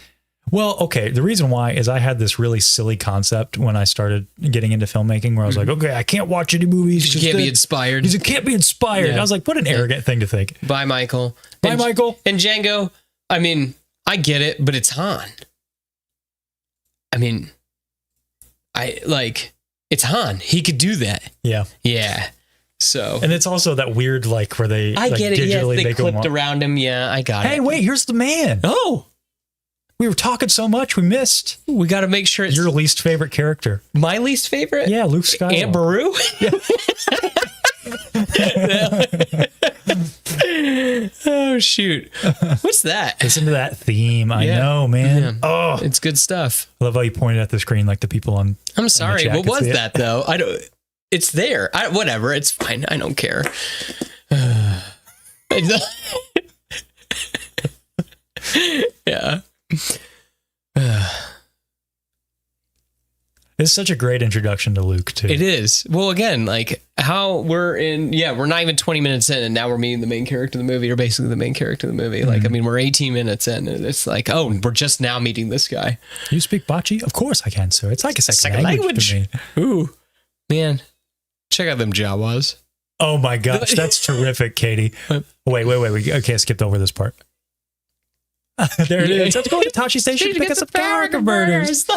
Speaker 1: Well, okay. The reason why is I had this really silly concept when I started getting into filmmaking where I was like, okay, I can't watch any movies.
Speaker 2: You can't be inspired.
Speaker 1: Because it can't be inspired.
Speaker 2: Yeah.
Speaker 1: I was like, what an arrogant thing to think.
Speaker 2: Bye, Michael.
Speaker 1: Bye, Michael.
Speaker 2: And Django, I mean, I get it, but it's Han. I mean, it's Han. He could do that.
Speaker 1: Yeah.
Speaker 2: Yeah. So.
Speaker 1: And it's also that weird, like, where they
Speaker 2: I get it. Yes, they
Speaker 1: make
Speaker 2: clipped around him. Yeah, I got it.
Speaker 1: Hey, wait, here's the man.
Speaker 2: Oh.
Speaker 1: We were talking so much, we missed.
Speaker 2: We got to make sure it's
Speaker 1: your least favorite character.
Speaker 2: My least favorite?
Speaker 1: Yeah, Luke Skywalker.
Speaker 2: Aunt Beru? Oh, shoot. What's that?
Speaker 1: Listen to that theme. I know, man.
Speaker 2: Yeah.
Speaker 1: Oh,
Speaker 2: it's good stuff.
Speaker 1: I love how you pointed at the screen like the people on.
Speaker 2: I'm sorry. What was that, though? I don't. It's there. Whatever. It's fine. I don't care. Yeah.
Speaker 1: It's such a great introduction to Luke, too.
Speaker 2: It is. Well, again, like how we're not even 20 minutes in, and now we're meeting the main character of the movie, or basically the main character of the movie. Like, I mean, we're 18 minutes in, and it's like, oh, we're just now meeting this guy.
Speaker 1: You speak Bocce? Of course I can, sir. It's like a second language to me.
Speaker 2: Ooh, man. Check out them Jawas.
Speaker 1: Oh, my gosh. That's terrific, Katie. Wait. Okay, I skipped over this part. There it is. Let's go to Tashi Station to pick up some power converters.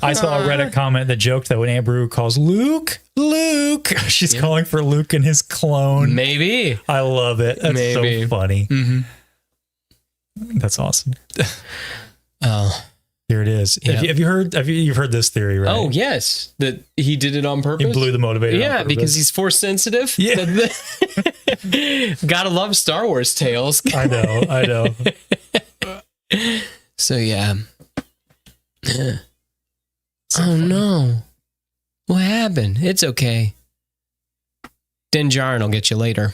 Speaker 1: I saw a Reddit comment that joked that when Aunt Beru calls Luke, she's calling for Luke and his clone.
Speaker 2: Maybe.
Speaker 1: I love it. That's so funny. Mm-hmm. That's awesome.
Speaker 2: Oh,
Speaker 1: here it is. Yep. Have you heard? You've heard this theory, right?
Speaker 2: Oh yes, that he did it on purpose.
Speaker 1: He blew the motivator.
Speaker 2: Yeah, because he's force sensitive.
Speaker 1: Yeah.
Speaker 2: Gotta love Star Wars tales.
Speaker 1: I know.
Speaker 2: So yeah. Oh no. What happened? It's okay. Din Djarin will get you later.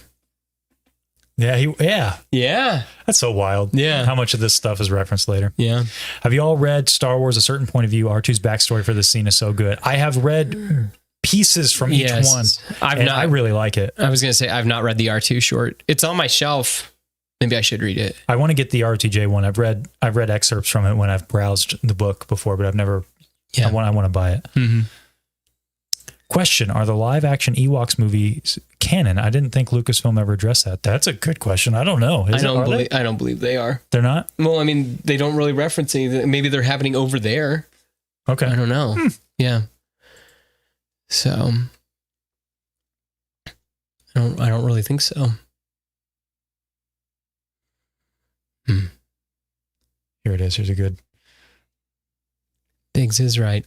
Speaker 1: Yeah. That's so wild.
Speaker 2: Yeah.
Speaker 1: How much of this stuff is referenced later.
Speaker 2: Yeah.
Speaker 1: Have you all read Star Wars, A Certain Point of View? R2's backstory for this scene is so good. I have read pieces from each one. I really like it.
Speaker 2: I was going to say, I've not read the R2 short. It's on my shelf. Maybe I should read it.
Speaker 1: I want to get the RTJ one. I've read excerpts from it when I've browsed the book before, but I've never. Yeah. I want to buy it. Mm-hmm. Question: are the live action Ewoks movies canon? I didn't think Lucasfilm ever addressed that. That's a good question. I don't know.
Speaker 2: I don't believe they are.
Speaker 1: They're not?
Speaker 2: Well, I mean, they don't really reference anything. Maybe they're happening over there.
Speaker 1: Okay.
Speaker 2: I don't know. Yeah. So I don't really think so.
Speaker 1: Here it is. Here's a good.
Speaker 2: Diggs is right.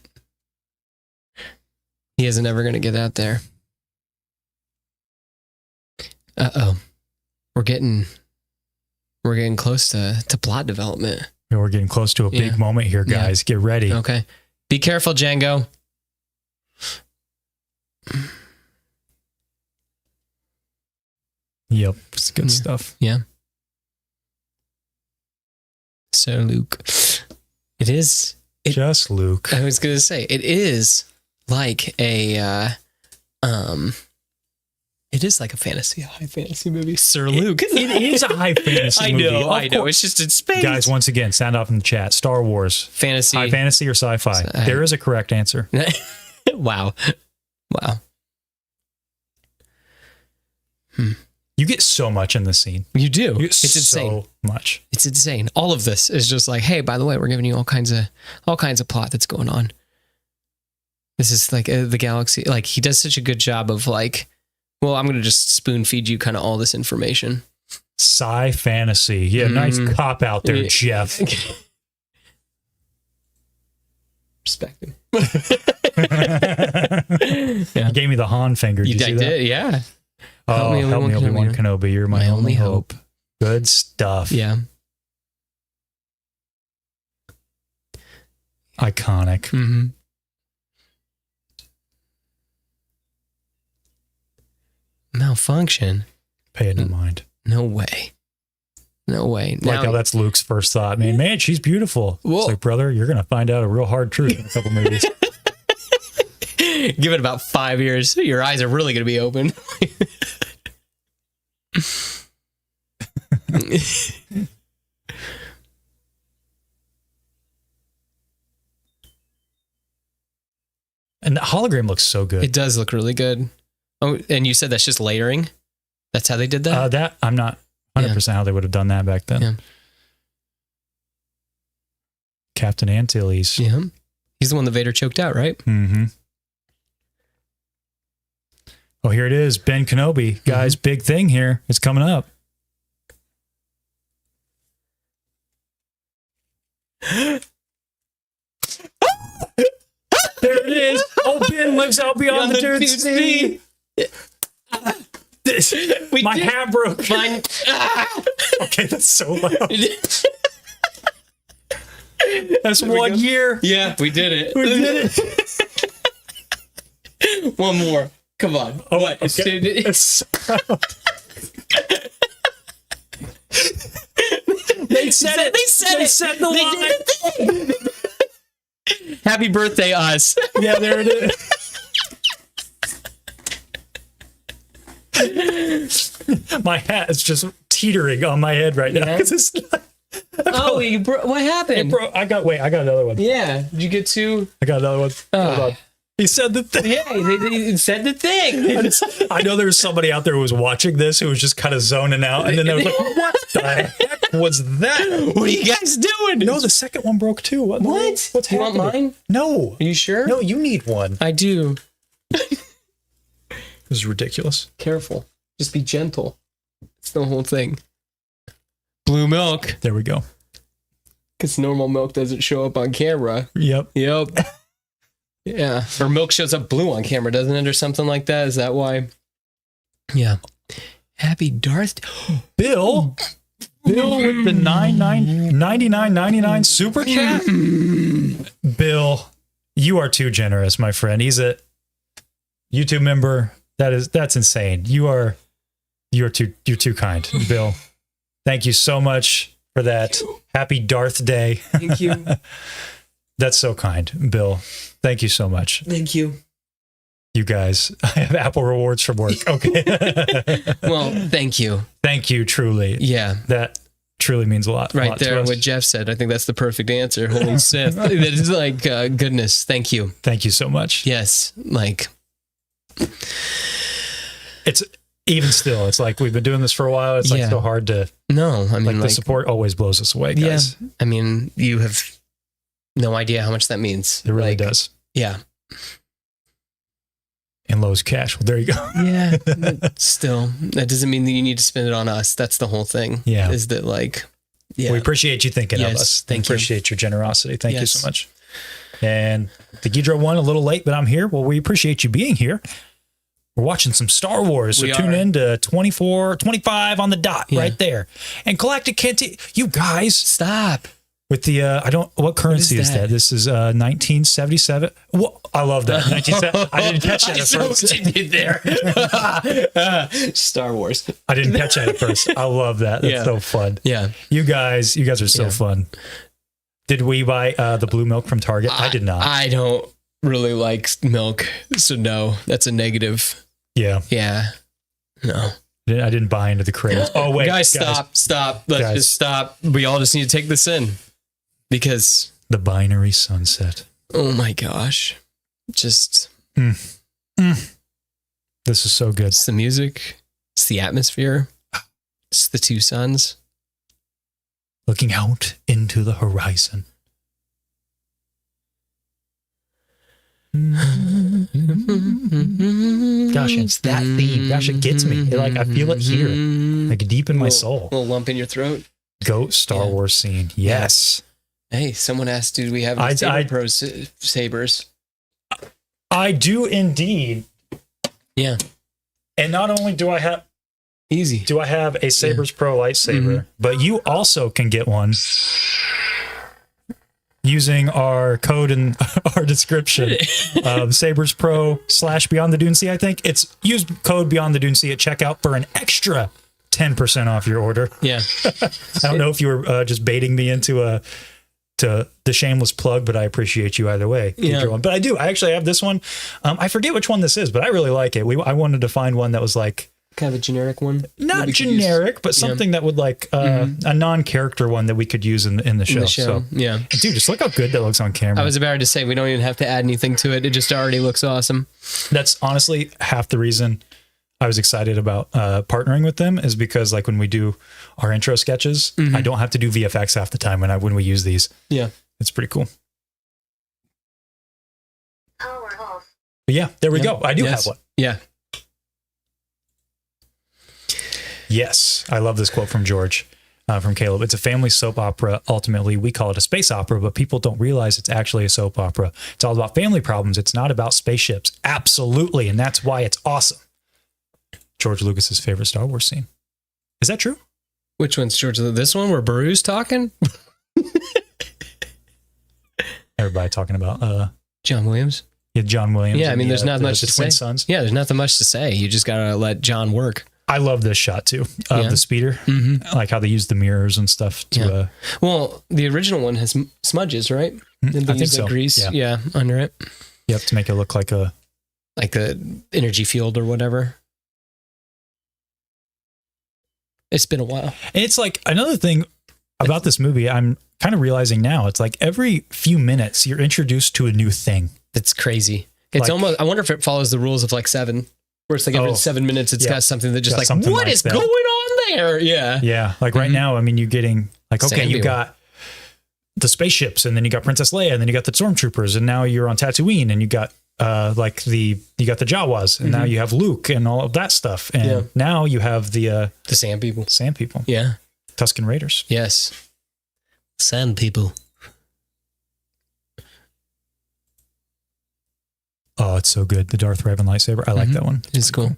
Speaker 2: He isn't ever going to get out there. Uh-oh. We're getting close to plot development.
Speaker 1: Yeah, we're getting close to a big moment here, guys. Yeah. Get ready.
Speaker 2: Okay. Be careful, Django.
Speaker 1: Yep. It's good stuff.
Speaker 2: Yeah. So, Luke. It is...
Speaker 1: just Luke.
Speaker 2: I was going to say, it is like a... it is like a high fantasy movie. Sir Luke.
Speaker 1: It is a high fantasy movie.
Speaker 2: I know. It's just in space.
Speaker 1: Guys, once again, sound off in the chat. Star Wars.
Speaker 2: Fantasy.
Speaker 1: High fantasy or sci-fi? There is a correct answer.
Speaker 2: Wow.
Speaker 1: You get so much in this scene.
Speaker 2: You do.
Speaker 1: It's insane. So much.
Speaker 2: It's insane. All of this is just like, hey, by the way, we're giving you all kinds of plot that's going on. This is like the galaxy. Like he does such a good job of like, well, I'm going to just spoon feed you kind of all this information.
Speaker 1: Sci fantasy. Yeah, nice cop out there, Jeff.
Speaker 2: Respect him.
Speaker 1: You gave me the Han finger. Did you see that?
Speaker 2: Did, yeah.
Speaker 1: Oh, help me, Obi-Wan Kenobi. You're my only hope. Good stuff.
Speaker 2: Yeah.
Speaker 1: Iconic.
Speaker 2: Mm-hmm. Malfunction.
Speaker 1: Pay it no mind.
Speaker 2: No way. No way.
Speaker 1: Like how that's Luke's first thought. Man, she's beautiful. Whoa. It's like, brother, you're going to find out a real hard truth in a couple movies.
Speaker 2: Give it about 5 years. Your eyes are really going to be open.
Speaker 1: And the hologram looks so good.
Speaker 2: It does look really good. Oh, and you said that's just layering? That's how they did that?
Speaker 1: That I'm not 100% how they would have done that back then.
Speaker 2: Yeah.
Speaker 1: Captain Antilles.
Speaker 2: Yeah. He's the one that Vader choked out, right?
Speaker 1: Mm-hmm. Oh, here it is. Ben Kenobi. Guys, big thing here. It's coming up. There it is. Oh, Ben lives out beyond the Dune Sea. My hat broke.
Speaker 2: Mine.
Speaker 1: Okay, that's so loud. That's 1 year.
Speaker 2: Yeah, we did it.
Speaker 1: We did
Speaker 2: it. One more. Come on.
Speaker 1: Oh,
Speaker 2: what?
Speaker 1: Okay. It's so loud. They said it.
Speaker 2: They said the line. Happy birthday, us.
Speaker 1: Yeah, there it is. My hat is just teetering on my head right now. It's not,
Speaker 2: what happened?
Speaker 1: I got another one.
Speaker 2: Yeah. Did you get two?
Speaker 1: I got another one. Hold on. He said the thing.
Speaker 2: Yeah, they said the thing.
Speaker 1: I know there was somebody out there who was watching this who was just kind of zoning out, and then they was like, "What the heck was that?
Speaker 2: What are you guys doing?"
Speaker 1: No, the second one broke too. What? What's
Speaker 2: you
Speaker 1: happening?
Speaker 2: want mine?
Speaker 1: No.
Speaker 2: Are you sure?
Speaker 1: No, you need one.
Speaker 2: I do.
Speaker 1: This is ridiculous.
Speaker 2: Careful. Just be gentle. It's the whole thing. Blue milk.
Speaker 1: There we go.
Speaker 2: Because normal milk doesn't show up on camera.
Speaker 1: Yep.
Speaker 2: Yeah. Or milk shows up blue on camera, doesn't it? Or something like that. Is that why? Yeah. Happy Darth.
Speaker 1: Bill with the $99.99 super chat. Bill, you are too generous, my friend. He's a YouTube member. That's insane. You're too kind, Bill. Thank you so much for that. Happy Darth Day.
Speaker 2: Thank you.
Speaker 1: That's so kind, Bill. Thank you so much.
Speaker 2: Thank you.
Speaker 1: You guys, I have Apple rewards from work. Okay.
Speaker 2: Well, thank you.
Speaker 1: Thank you, truly.
Speaker 2: Yeah.
Speaker 1: That truly means a lot.
Speaker 2: Right there, what Jeff said. I think that's the perfect answer. Holy Seth. That is like, goodness. Thank you.
Speaker 1: Thank you so much.
Speaker 2: Yes. Like.
Speaker 1: It's even still, it's like we've been doing this for a while. It's like so hard to.
Speaker 2: No, I mean,
Speaker 1: the support always blows us away, guys.
Speaker 2: Yeah. I mean, you have no idea how much that means.
Speaker 1: It really does.
Speaker 2: Yeah.
Speaker 1: And Lowe's cash. Well, there you go.
Speaker 2: Yeah. Still, that doesn't mean that you need to spend it on us. That's the whole thing.
Speaker 1: Yeah.
Speaker 2: Is that like, yeah.
Speaker 1: We appreciate you thinking of us.
Speaker 2: Thank you.
Speaker 1: Appreciate your generosity. Thank you so much. And the Ghidra one, a little late, but I'm here. Well, we appreciate you being here. We're watching some Star Wars, so tune in to 25 on the dot right there. And Galactic Canteen, you guys.
Speaker 2: Stop.
Speaker 1: With the, what currency is that? This is 1977. Well, I love that. 1970. I didn't catch that at first.
Speaker 2: What you did there. Star Wars.
Speaker 1: I didn't catch that at first. I love that. That's so fun.
Speaker 2: Yeah.
Speaker 1: You guys are so fun. Did we buy the blue milk from Target? I did not.
Speaker 2: I don't really like milk, so no, that's a negative.
Speaker 1: Yeah.
Speaker 2: Yeah. No.
Speaker 1: I didn't buy into the craze. Oh, wait.
Speaker 2: Guys, stop. Let's just stop. We all just need to take this in. Because
Speaker 1: the binary sunset.
Speaker 2: Oh my gosh. Just
Speaker 1: this is so good.
Speaker 2: It's the music. It's the atmosphere. It's the two suns.
Speaker 1: Looking out into the horizon. Gosh, it's that theme. Gosh, it gets me. I feel it here. Like deep in my soul.
Speaker 2: A little lump in your throat.
Speaker 1: Goat Star Wars scene. Yes.
Speaker 2: Hey, someone asked, do we have any Saber Pro sabers?
Speaker 1: I do indeed.
Speaker 2: Yeah.
Speaker 1: And not only do I have a Sabers Pro lightsaber, but you also can get one using our code in our description of Sabers Pro /BeyondtheDuneSea. I think it's use code BeyondtheDuneSea at checkout for an extra 10% off your order.
Speaker 2: Yeah.
Speaker 1: I don't know if you were just baiting me into the shameless plug, but I appreciate you either way.
Speaker 2: Yeah.
Speaker 1: But I do. I actually have this one. I forget which one this is, but I really like it. I wanted to find one that was like
Speaker 2: kind of a generic one.
Speaker 1: Not generic, but something that would like a non-character one that we could use in the show. So,
Speaker 2: yeah.
Speaker 1: Dude, just look how good that looks on camera.
Speaker 2: I was about to say, we don't even have to add anything to it. It just already looks awesome.
Speaker 1: That's honestly half the reason I was excited about partnering with them, is because like when we do our intro sketches, I don't have to do VFX half the time when we use these.
Speaker 2: Yeah.
Speaker 1: It's pretty cool. But yeah, there we go. I do have one.
Speaker 2: Yeah.
Speaker 1: Yes, I love this quote from George, from Caleb. It's a family soap opera. Ultimately, we call it a space opera, but people don't realize it's actually a soap opera. It's all about family problems. It's not about spaceships. Absolutely. And that's why it's awesome. George Lucas's favorite Star Wars scene. Is that true?
Speaker 2: Which one's George? This one where Baru's talking?
Speaker 1: Everybody talking about
Speaker 2: John Williams.
Speaker 1: Yeah, John Williams.
Speaker 2: Yeah, I mean, there's not much to say.
Speaker 1: Twin sons.
Speaker 2: Yeah, there's nothing much to say. You just gotta let John work.
Speaker 1: I love this shot too of the speeder, like how they use the mirrors and stuff to.
Speaker 2: Well, the original one has smudges, right?
Speaker 1: I think so.
Speaker 2: Grease, yeah, under it.
Speaker 1: Yep, to make it look like a
Speaker 2: energy field or whatever. It's been a while.
Speaker 1: And it's like another thing about this movie, I'm kind of realizing now, it's like every few minutes you're introduced to a new thing.
Speaker 2: That's crazy. It's
Speaker 1: like,
Speaker 2: almost, I wonder if it follows the rules of like Seven, where it's like every 7 minutes it's got something that just like, what is going on there? Yeah.
Speaker 1: Yeah. Like right now, I mean, you're getting like, okay,
Speaker 2: Sand
Speaker 1: you got the spaceships, and then you got Princess Leia, and then you got the stormtroopers, and now you're on Tatooine, and you got you got the Jawas, and now you have Luke and all of that stuff. And now you have the
Speaker 2: Sand People.
Speaker 1: Sand People.
Speaker 2: Yeah.
Speaker 1: Tusken Raiders.
Speaker 2: Yes. Sand People.
Speaker 1: Oh, it's so good. The Darth Revan lightsaber. I like that one.
Speaker 2: It's cool.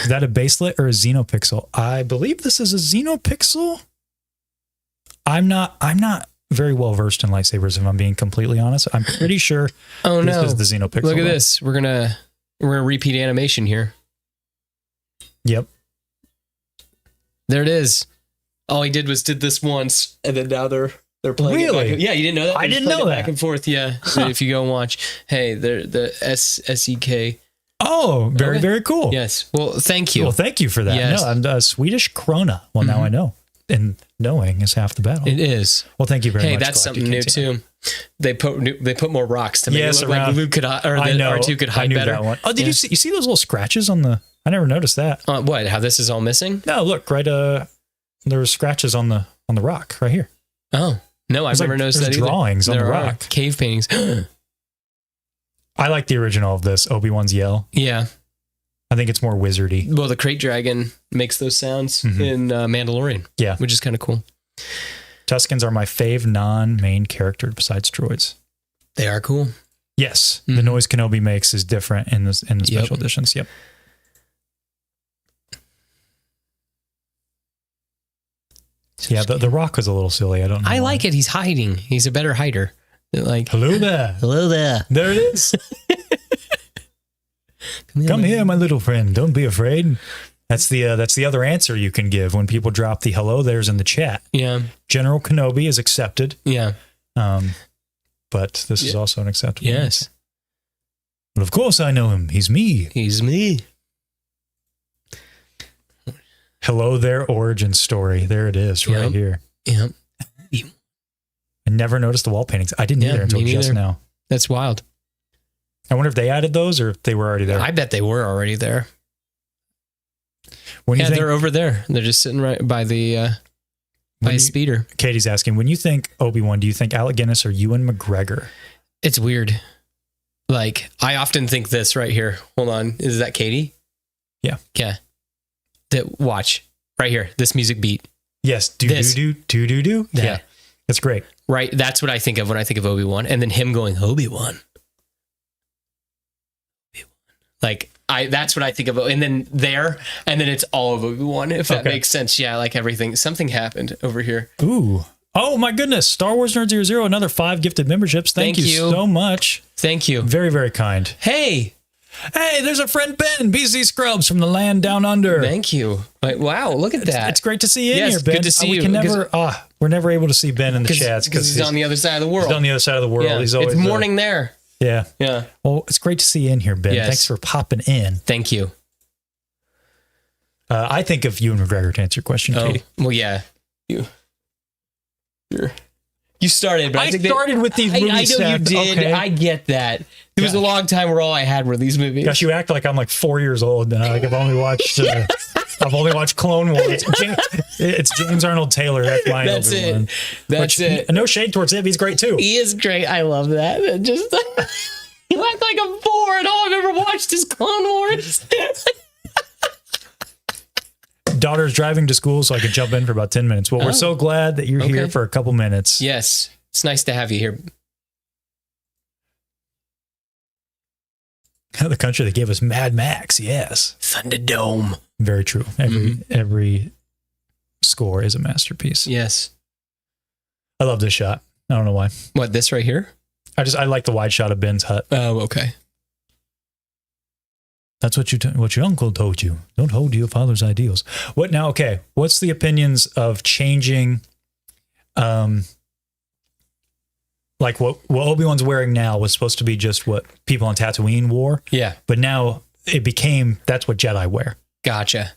Speaker 1: Is that a baselit or a xenopixel? I believe this is a xenopixel. I'm not very well versed in lightsabers, if I'm being completely honest. I'm pretty sure this is the xenopixel.
Speaker 2: Look at this. We're gonna repeat animation here.
Speaker 1: Yep.
Speaker 2: There it is. All he did was did this once, and then now they're playing it back. Yeah, you didn't know that?
Speaker 1: I didn't know that.
Speaker 2: Back and forth, yeah. So if you go and watch, hey, they're the SEK.
Speaker 1: Oh, very, very cool.
Speaker 2: Yes. Well, thank you.
Speaker 1: Well, thank you for that.
Speaker 2: Yes.
Speaker 1: No, I'm Swedish krona. Well, now I know. And knowing is half the battle.
Speaker 2: It is.
Speaker 1: Well, thank you very much.
Speaker 2: Hey, that's something new too. They put more rocks to make it look like Luke could or R2 could hide better.
Speaker 1: That one. Oh, did you see those little scratches on the? I never noticed that.
Speaker 2: What? How this is all missing?
Speaker 1: No, look right. There were scratches on the rock right here.
Speaker 2: Oh no, I've never noticed that either.
Speaker 1: Drawings on the rock,
Speaker 2: cave paintings.
Speaker 1: I like the original of this, Obi-Wan's yell.
Speaker 2: Yeah.
Speaker 1: I think it's more wizardy.
Speaker 2: Well, the crate dragon makes those sounds in Mandalorian. Yeah. Which is kind of cool.
Speaker 1: Tuskens are my fave non-main character besides droids.
Speaker 2: They are cool.
Speaker 1: Yes. The noise Kenobi makes is different in the special editions. Yep. Yeah, the rock was a little silly. I don't know.
Speaker 2: I like it. He's hiding. He's a better hider. Like,
Speaker 1: hello there.
Speaker 2: Hello there.
Speaker 1: There it is. Come here, my little friend. Don't be afraid. That's the other answer you can give when people drop the hello there's in the chat. Yeah. General Kenobi is accepted. Yeah. But this is also an acceptable answer. But of course I know him. He's me. He's me. Hello there, origin story. There it is, right here. Yep. I never noticed the wall paintings. I didn't either until just now. That's wild. I wonder if they added those or if they were already there. I bet they were already there. They're over there. They're just sitting right by the by speeder. Katie's asking, when you think Obi-Wan, do you think Alec Guinness or Ewan McGregor? It's weird. Like, I often think this right here. Hold on. Is that Katie? Yeah. Yeah. Watch. Right here. This music beat. Yes. Do. Yeah. That's great. Right. That's what I think of when I think of Obi-Wan. And then him going, Obi-Wan. Like, that's what I think of. And then it's all of Obi-Wan, if that makes sense. Yeah, like everything. Something happened over here. Ooh. Oh, my goodness. Star Wars Nerd 00, another 5 gifted memberships. Thank you so much. Thank you. Very, very kind. Hey. Hey, there's a friend Ben, BC Scrubs from the land down under.
Speaker 2: Thank you. Like, wow, look at that.
Speaker 1: It's great to see you in here, Ben.
Speaker 2: Good to see
Speaker 1: we
Speaker 2: you.
Speaker 1: can never, we're never able to see Ben in the chats because
Speaker 2: he's on the other side of the world.
Speaker 1: He's on the other side of the world.
Speaker 2: Yeah.
Speaker 1: He's always
Speaker 2: it's morning there.
Speaker 1: Yeah.
Speaker 2: Yeah.
Speaker 1: Well, it's great to see you in here, Ben.
Speaker 2: Yes.
Speaker 1: Thanks for popping in.
Speaker 2: Thank you.
Speaker 1: I think of Ewan McGregor to answer your question, Katie.
Speaker 2: Well, yeah. You started, but I think
Speaker 1: started with these movies.
Speaker 2: I know you
Speaker 1: Seth.
Speaker 2: did.
Speaker 1: Okay.
Speaker 2: I get that. There was a long time where all I had were these movies.
Speaker 1: Gosh, you act like I'm like 4 years old and I've only watched Clone Wars. It's James Arnold Taylor. That's my Obi-Wan.
Speaker 2: That's it.
Speaker 1: No shade towards him. He's great too.
Speaker 2: He is great. I love that. Just you act like I'm 4 and all I've ever watched is Clone Wars.
Speaker 1: Daughter's driving to school, so I can jump in for about 10 minutes. Well, we're so glad that you're here for a couple minutes.
Speaker 2: Yes. It's nice to have you here.
Speaker 1: The country that gave us Mad Max, yes.
Speaker 2: Thunderdome.
Speaker 1: Very true. Every score is a masterpiece.
Speaker 2: Yes.
Speaker 1: I love this shot. I don't know why.
Speaker 2: What, this right here?
Speaker 1: I like the wide shot of Ben's hut.
Speaker 2: Oh, okay.
Speaker 1: That's what your uncle told you. Don't hold to your father's ideals. What now? Okay. What's the opinions of changing, like what Obi-Wan's wearing now was supposed to be just what people on Tatooine wore.
Speaker 2: Yeah.
Speaker 1: But now it became, that's what Jedi wear.
Speaker 2: Gotcha.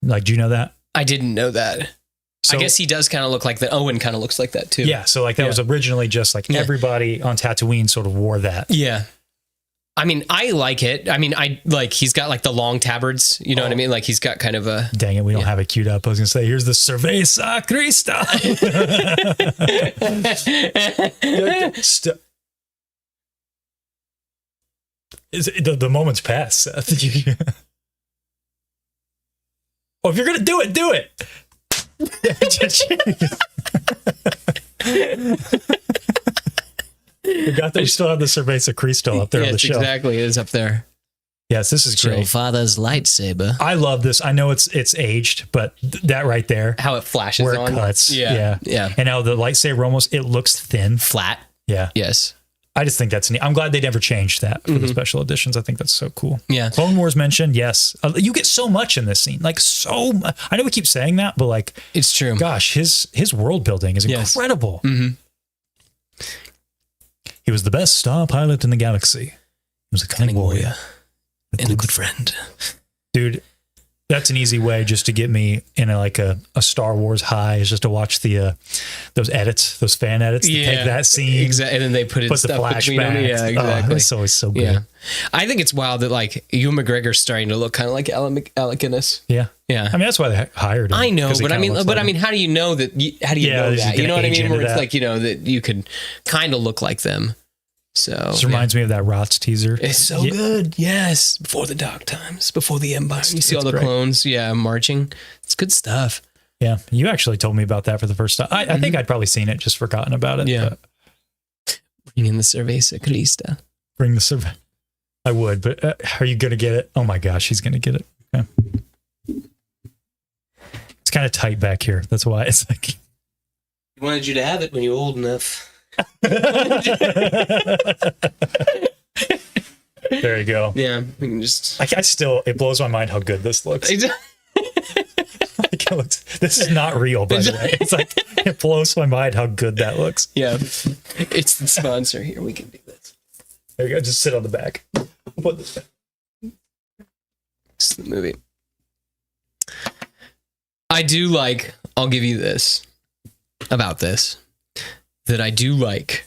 Speaker 1: Like, do you know that?
Speaker 2: I didn't know that.
Speaker 1: So,
Speaker 2: I guess he does kind of look like that. Owen kind of looks like that too.
Speaker 1: Yeah. So like that was originally just like everybody on Tatooine sort of wore that.
Speaker 2: Yeah. I mean, I like it. I mean, he's got like the long tabards, you know what I mean? Like he's got kind of a... Dang
Speaker 1: it, we don't have it queued up. I was going to say, here's the Cerveza Crista. The moment's passed, Seth. If you're going to do it, do it. We still have the Cerveza Cristo up there on the shelf.
Speaker 2: Exactly. It is up there.
Speaker 1: Yes, this is great.
Speaker 2: Your father's lightsaber.
Speaker 1: I love this. I know it's aged, but that right there.
Speaker 2: How it flashes
Speaker 1: where
Speaker 2: on.
Speaker 1: It cuts.
Speaker 2: Yeah.
Speaker 1: And how the lightsaber it looks thin.
Speaker 2: Flat.
Speaker 1: Yeah.
Speaker 2: Yes.
Speaker 1: I just think that's neat. I'm glad they never changed that for the special editions. I think that's so cool.
Speaker 2: Yeah.
Speaker 1: Clone Wars mentioned, yes. You get so much in this scene. Like so much. I know we keep saying that, but like.
Speaker 2: It's true.
Speaker 1: Gosh, his world building is incredible.
Speaker 2: Mm-hmm.
Speaker 1: He was the best star pilot in the galaxy. He was a cunning warrior.
Speaker 2: And a good friend.
Speaker 1: Dude, that's an easy way just to get me in a Star Wars high, is just to watch those fan edits, to take that scene.
Speaker 2: Exactly. And then they put
Speaker 1: the flashbacks.
Speaker 2: Yeah, exactly.
Speaker 1: It's always so good.
Speaker 2: Yeah. I think it's wild that like Ewan McGregor's starting to look kind of like Alec Guinness.
Speaker 1: Yeah.
Speaker 2: Yeah.
Speaker 1: I mean, that's why they hired him.
Speaker 2: I know, but I mean, how do you know that? How do you know that? You know what I mean? Where it's like, that you could kind of look like them. So
Speaker 1: this reminds me of that Rots teaser.
Speaker 2: It's so good. Yes. Before the dark times, before the Empire. You see all the clones, marching. It's good stuff.
Speaker 1: Yeah. You actually told me about that for the first time. I think I'd probably seen it, just forgotten about it.
Speaker 2: Yeah. Bring in the Cerveza Crista.
Speaker 1: Bring the Cerveza. I would, but are you going to get it? Oh my gosh, he's going to get it. Okay. It's kind of tight back here. That's why it's like.
Speaker 2: He wanted you to have it when you were old enough.
Speaker 1: There you go.
Speaker 2: Yeah, we can just.
Speaker 1: It blows my mind how good this looks. This is not real, by the way. It's like it blows my mind how good that looks.
Speaker 2: Yeah, it's the sponsor here. We can do this.
Speaker 1: There you go. Just sit on the back. We'll put this back.
Speaker 2: It's the movie. I do like. I'll give you this about this. That I do like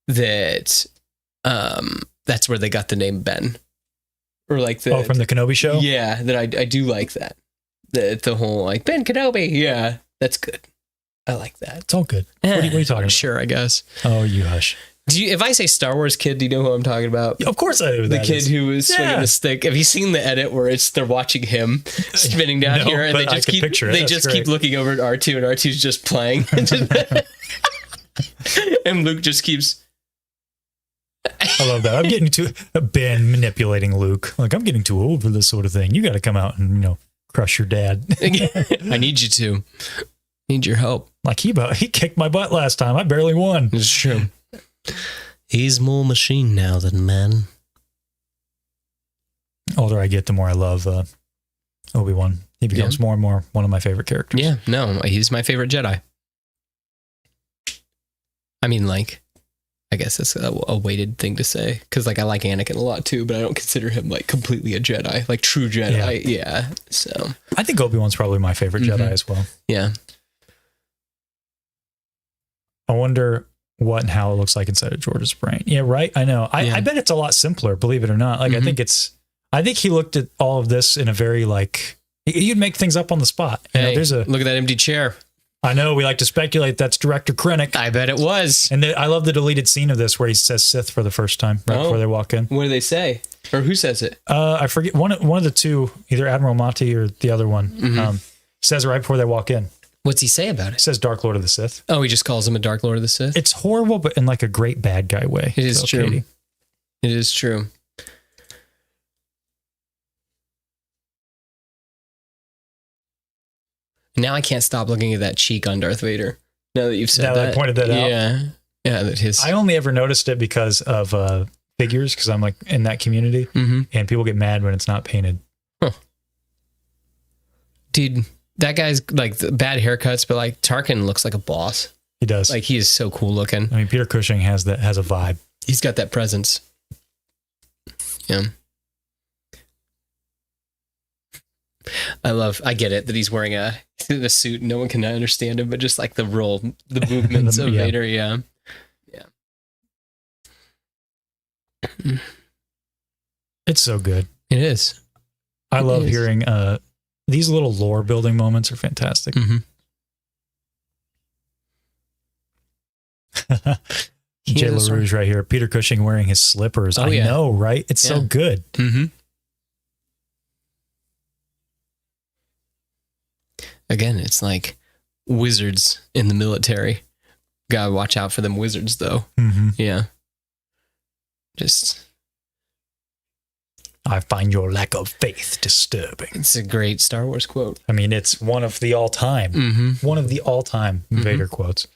Speaker 2: that that's where they got the name Ben. Or like
Speaker 1: from the Kenobi show?
Speaker 2: Yeah, that I do like that. The whole like Ben Kenobi. Yeah, that's good. I like that.
Speaker 1: It's all good. What are you talking about?
Speaker 2: Sure, I guess.
Speaker 1: Oh, you hush.
Speaker 2: If I say Star Wars kid, do you know who I'm talking about?
Speaker 1: Of course I do.
Speaker 2: The kid who was swinging the stick. Have you seen the edit where they're watching him spinning down here and they just keep looking over at R2 and R2's just playing. And Luke just keeps.
Speaker 1: I love that. I'm getting too Ben manipulating Luke. Like, I'm getting too old for this sort of thing. You got to come out and crush your dad.
Speaker 2: I need you to. Need your help.
Speaker 1: Like he kicked my butt last time. I barely won.
Speaker 2: It's true. He's more machine now than man.
Speaker 1: older I get, the more I love Obi-Wan. He becomes more and more one of my favorite characters.
Speaker 2: Yeah, no, he's my favorite Jedi. I mean, like, I guess that's a weighted thing to say, because like I like Anakin a lot too, but I don't consider him like completely a Jedi, like true Jedi. Yeah. So
Speaker 1: I think Obi-Wan's probably my favorite Jedi as well.
Speaker 2: Yeah.
Speaker 1: I wonder what and how it looks like inside of George's brain. Yeah, right. I know. I bet it's a lot simpler, believe it or not. Like I think he looked at all of this in a very like he'd make things up on the spot. You know, there's
Speaker 2: look at that empty chair.
Speaker 1: I know we like to speculate that's Director Krennic.
Speaker 2: I bet it was.
Speaker 1: And I love the deleted scene of this where he says Sith for the first time right before they walk in.
Speaker 2: What do they say? Or who says it?
Speaker 1: I forget. One of the two, either Admiral Mati or the other one, says it right before they walk in.
Speaker 2: What's he say about it?
Speaker 1: It says Dark Lord of the Sith.
Speaker 2: Oh, he just calls him a Dark Lord of the Sith?
Speaker 1: It's horrible, but in like a great bad guy way.
Speaker 2: It is true.
Speaker 1: Katie.
Speaker 2: It is true. Now I can't stop looking at that cheek on Darth Vader. Now that you've said that.
Speaker 1: I pointed that out.
Speaker 2: Yeah. Yeah. That his.
Speaker 1: I only ever noticed it because of figures, because I'm like in that community, and people get mad when it's not painted.
Speaker 2: Huh. Dude, that guy's like bad haircuts, but like Tarkin looks like a boss.
Speaker 1: He does.
Speaker 2: Like he is so cool looking.
Speaker 1: I mean, Peter Cushing has a vibe.
Speaker 2: He's got that presence. Yeah. I get it that he's wearing a suit. No one can understand him, but just like the movements of Vader. Yeah. Yeah.
Speaker 1: It's so good.
Speaker 2: It is.
Speaker 1: I love hearing, these little lore building moments are fantastic. Jay LaRouge right here. Peter Cushing wearing his slippers. I know, right? It's so good.
Speaker 2: Again, it's like wizards in the military. Gotta watch out for them wizards, though. Yeah.
Speaker 1: I find your lack of faith disturbing.
Speaker 2: It's a great Star Wars quote.
Speaker 1: I mean, it's one of the all-time. One of the all-time Vader quotes.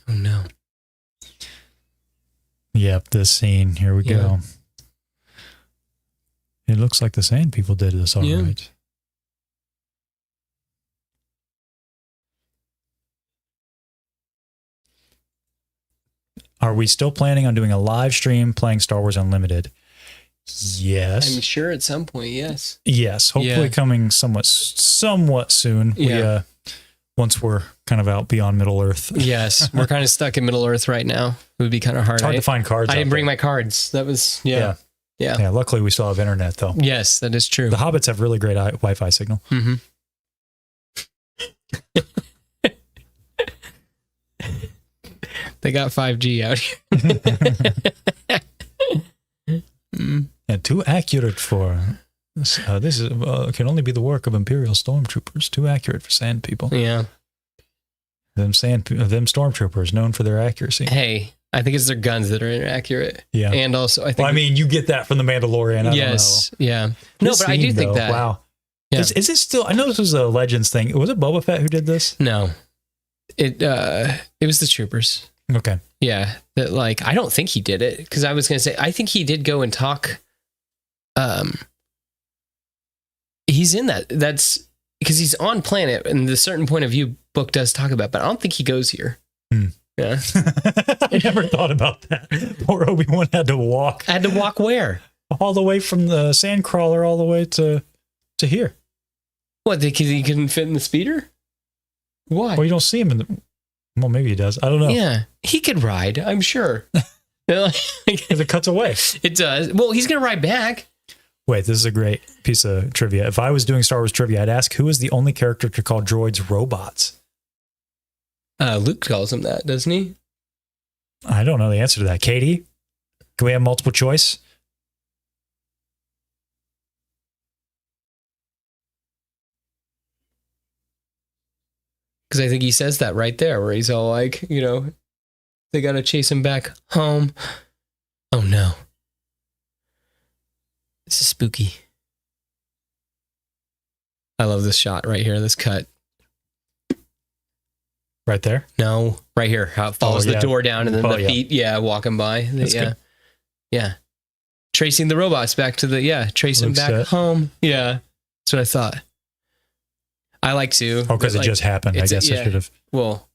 Speaker 2: Oh no.
Speaker 1: Yep, this scene. Here we go. It looks like the Sand People did this all right. Are we still planning on doing a live stream playing Star Wars Unlimited? Yes.
Speaker 2: I'm sure at some point, yes.
Speaker 1: Yes. Hopefully coming somewhat soon.
Speaker 2: Yeah.
Speaker 1: Once we're kind of out beyond Middle Earth.
Speaker 2: Yes. We're kind of stuck in Middle Earth right now. It would be kind of hard.
Speaker 1: It's hard to find cards.
Speaker 2: I didn't bring my cards. That was,
Speaker 1: Yeah. Luckily we still have internet though.
Speaker 2: Yes, that is true.
Speaker 1: The Hobbits have really great Wi-Fi signal.
Speaker 2: They got 5G out here.
Speaker 1: And too accurate for this. This is can only be the work of Imperial stormtroopers. Too accurate for Sand People.
Speaker 2: Yeah.
Speaker 1: Them stormtroopers known for their accuracy.
Speaker 2: Hey, I think it's their guns that are inaccurate.
Speaker 1: Yeah.
Speaker 2: And also, I think.
Speaker 1: Well, I mean, you get that from the Mandalorian. I don't know.
Speaker 2: Yeah.
Speaker 1: This
Speaker 2: but I do think
Speaker 1: though,
Speaker 2: that.
Speaker 1: Wow.
Speaker 2: Yeah.
Speaker 1: Is this still? I know this was a Legends thing. Was it Boba Fett who did this?
Speaker 2: No. It was the troopers.
Speaker 1: Okay.
Speaker 2: Yeah. That like I don't think he did it, because I was gonna say I think he did go and talk. He's in that. That's because he's on planet, and the certain point of view book does talk about, but I don't think he goes here. Yeah.
Speaker 1: I never thought about that. Poor Obi-Wan had to walk.
Speaker 2: I had to walk where?
Speaker 1: All the way from the Sandcrawler all the way to here.
Speaker 2: What, because he couldn't fit in the speeder? Why?
Speaker 1: Well, you don't see him in the... Well, maybe he does. I don't know.
Speaker 2: Yeah. He could ride, I'm sure.
Speaker 1: Because it cuts away.
Speaker 2: It does. Well, he's going to ride back.
Speaker 1: Wait, this is a great piece of trivia. If I was doing Star Wars trivia, I'd ask who is the only character to call droids robots?
Speaker 2: Luke calls him that, doesn't he?
Speaker 1: I don't know the answer to that. Katie, can we have multiple choice?
Speaker 2: Because I think he says that right there, where he's all like, you know, they got to chase him back home. Oh no. This is spooky. I love this shot right here. This cut.
Speaker 1: Right there?
Speaker 2: No, right here. How it follows the door down and then the feet, walking by.
Speaker 1: That's good.
Speaker 2: Yeah. Tracing the robots back to tracing
Speaker 1: Luke's
Speaker 2: back
Speaker 1: set.
Speaker 2: home. Yeah. That's what I thought. I like to.
Speaker 1: Oh, because it just happened. I guess I should have.
Speaker 2: Well,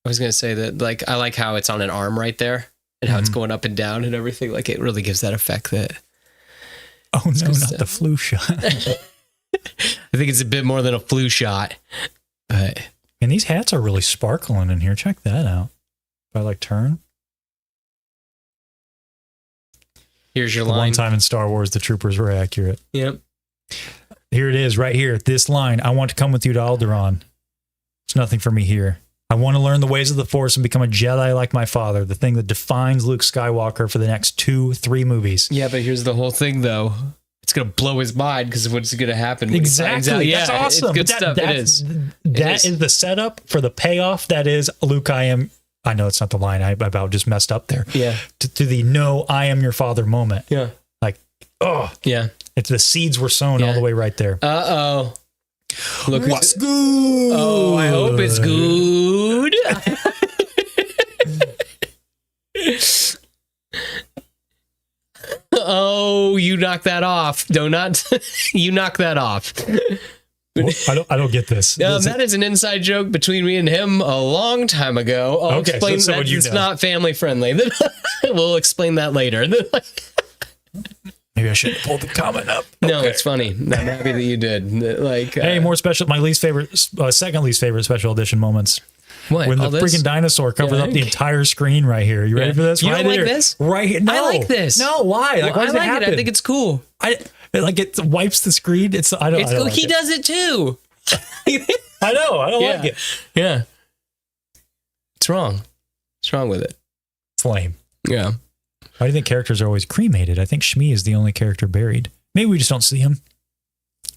Speaker 2: I was going to say that, like, I like how it's on an arm right there and how it's going up and down and everything. Like, it really gives that effect that.
Speaker 1: Oh, no, not the flu shot.
Speaker 2: I think it's a bit more than a flu shot. But.
Speaker 1: And these hats are really sparkling in here. Check that out. If I like turn.
Speaker 2: Here's your line.
Speaker 1: One time in Star Wars, the troopers were accurate.
Speaker 2: Yep.
Speaker 1: Here it is, right here. This line. I want to come with you to Alderaan. There's nothing for me here. I want to learn the ways of the Force and become a Jedi like my father, the thing that defines Luke Skywalker for the next 2-3 movies.
Speaker 2: Yeah, but here's the whole thing, though. It's going to blow his mind because of what's going to happen.
Speaker 1: Exactly.
Speaker 2: Yeah,
Speaker 1: that's awesome.
Speaker 2: It's good stuff.
Speaker 1: That is the setup for the payoff. That is, Luke, I know it's not the line. I about just messed up there.
Speaker 2: Yeah.
Speaker 1: To the no, I am your father moment.
Speaker 2: Yeah.
Speaker 1: Like, oh.
Speaker 2: Yeah.
Speaker 1: It's the seeds were sown all the way right there.
Speaker 2: Uh-oh. Look
Speaker 1: what's good.
Speaker 2: Oh, I hope it's good. Oh, you knocked that off. You knocked that off.
Speaker 1: Well, I don't get this.
Speaker 2: That is an inside joke between me and him a long time ago. I'll explain that it's not family friendly. We'll explain that later.
Speaker 1: Maybe I should have pulled the comment up.
Speaker 2: No, it's funny. I'm happy that you did. Like,
Speaker 1: hey, more special. My second least favorite special edition moments.
Speaker 2: What?
Speaker 1: When the freaking dinosaur covered up the entire screen right here. You ready for this?
Speaker 2: You don't like this?
Speaker 1: Right here. No.
Speaker 2: I like this.
Speaker 1: No, why? Like, why does it happen?
Speaker 2: I think it's cool.
Speaker 1: It wipes the screen. He
Speaker 2: does it too.
Speaker 1: I know. I don't like it.
Speaker 2: Yeah. It's wrong. What's wrong with it?
Speaker 1: It's lame.
Speaker 2: Yeah.
Speaker 1: Why do you think characters are always cremated? I think Shmi is the only character buried. Maybe we just don't see him.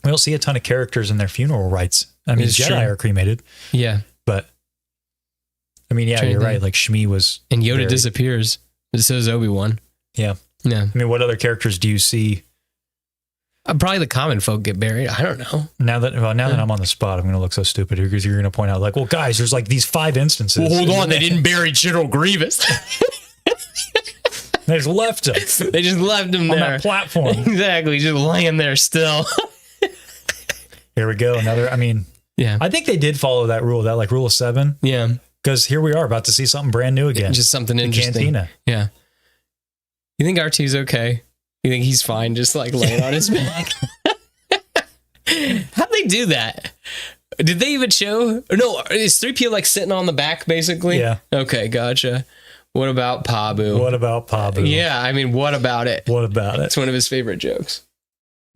Speaker 1: We don't see a ton of characters in their funeral rites. I mean, Jedi are cremated.
Speaker 2: Yeah.
Speaker 1: But, I mean, yeah, you're right. Like, Shmi was
Speaker 2: and Yoda
Speaker 1: buried.
Speaker 2: disappears. So does Obi-Wan.
Speaker 1: Yeah.
Speaker 2: Yeah.
Speaker 1: I mean, what other characters do you see?
Speaker 2: Probably the common folk get buried. I don't know.
Speaker 1: Now that I'm on the spot, I'm going to look so stupid here because you're going to point out, like, well, guys, there's like these 5 instances.
Speaker 2: Well, hold on. They didn't bury General Grievous.
Speaker 1: They just left him.
Speaker 2: They just left him
Speaker 1: on
Speaker 2: there.
Speaker 1: that platform.
Speaker 2: Exactly. Just laying there still.
Speaker 1: Here we go. I think they did follow that rule, that rule of 7.
Speaker 2: Yeah.
Speaker 1: Because here we are about to see something brand new again.
Speaker 2: Just something interesting.
Speaker 1: Cantina.
Speaker 2: Yeah. You think R2's okay? You think he's fine just laying on his back? How'd they do that? Did they even show? No, is 3PO sitting on the back basically?
Speaker 1: Yeah.
Speaker 2: Okay, gotcha. What about Pabu? Yeah, I mean, what about it? It's one of his favorite jokes.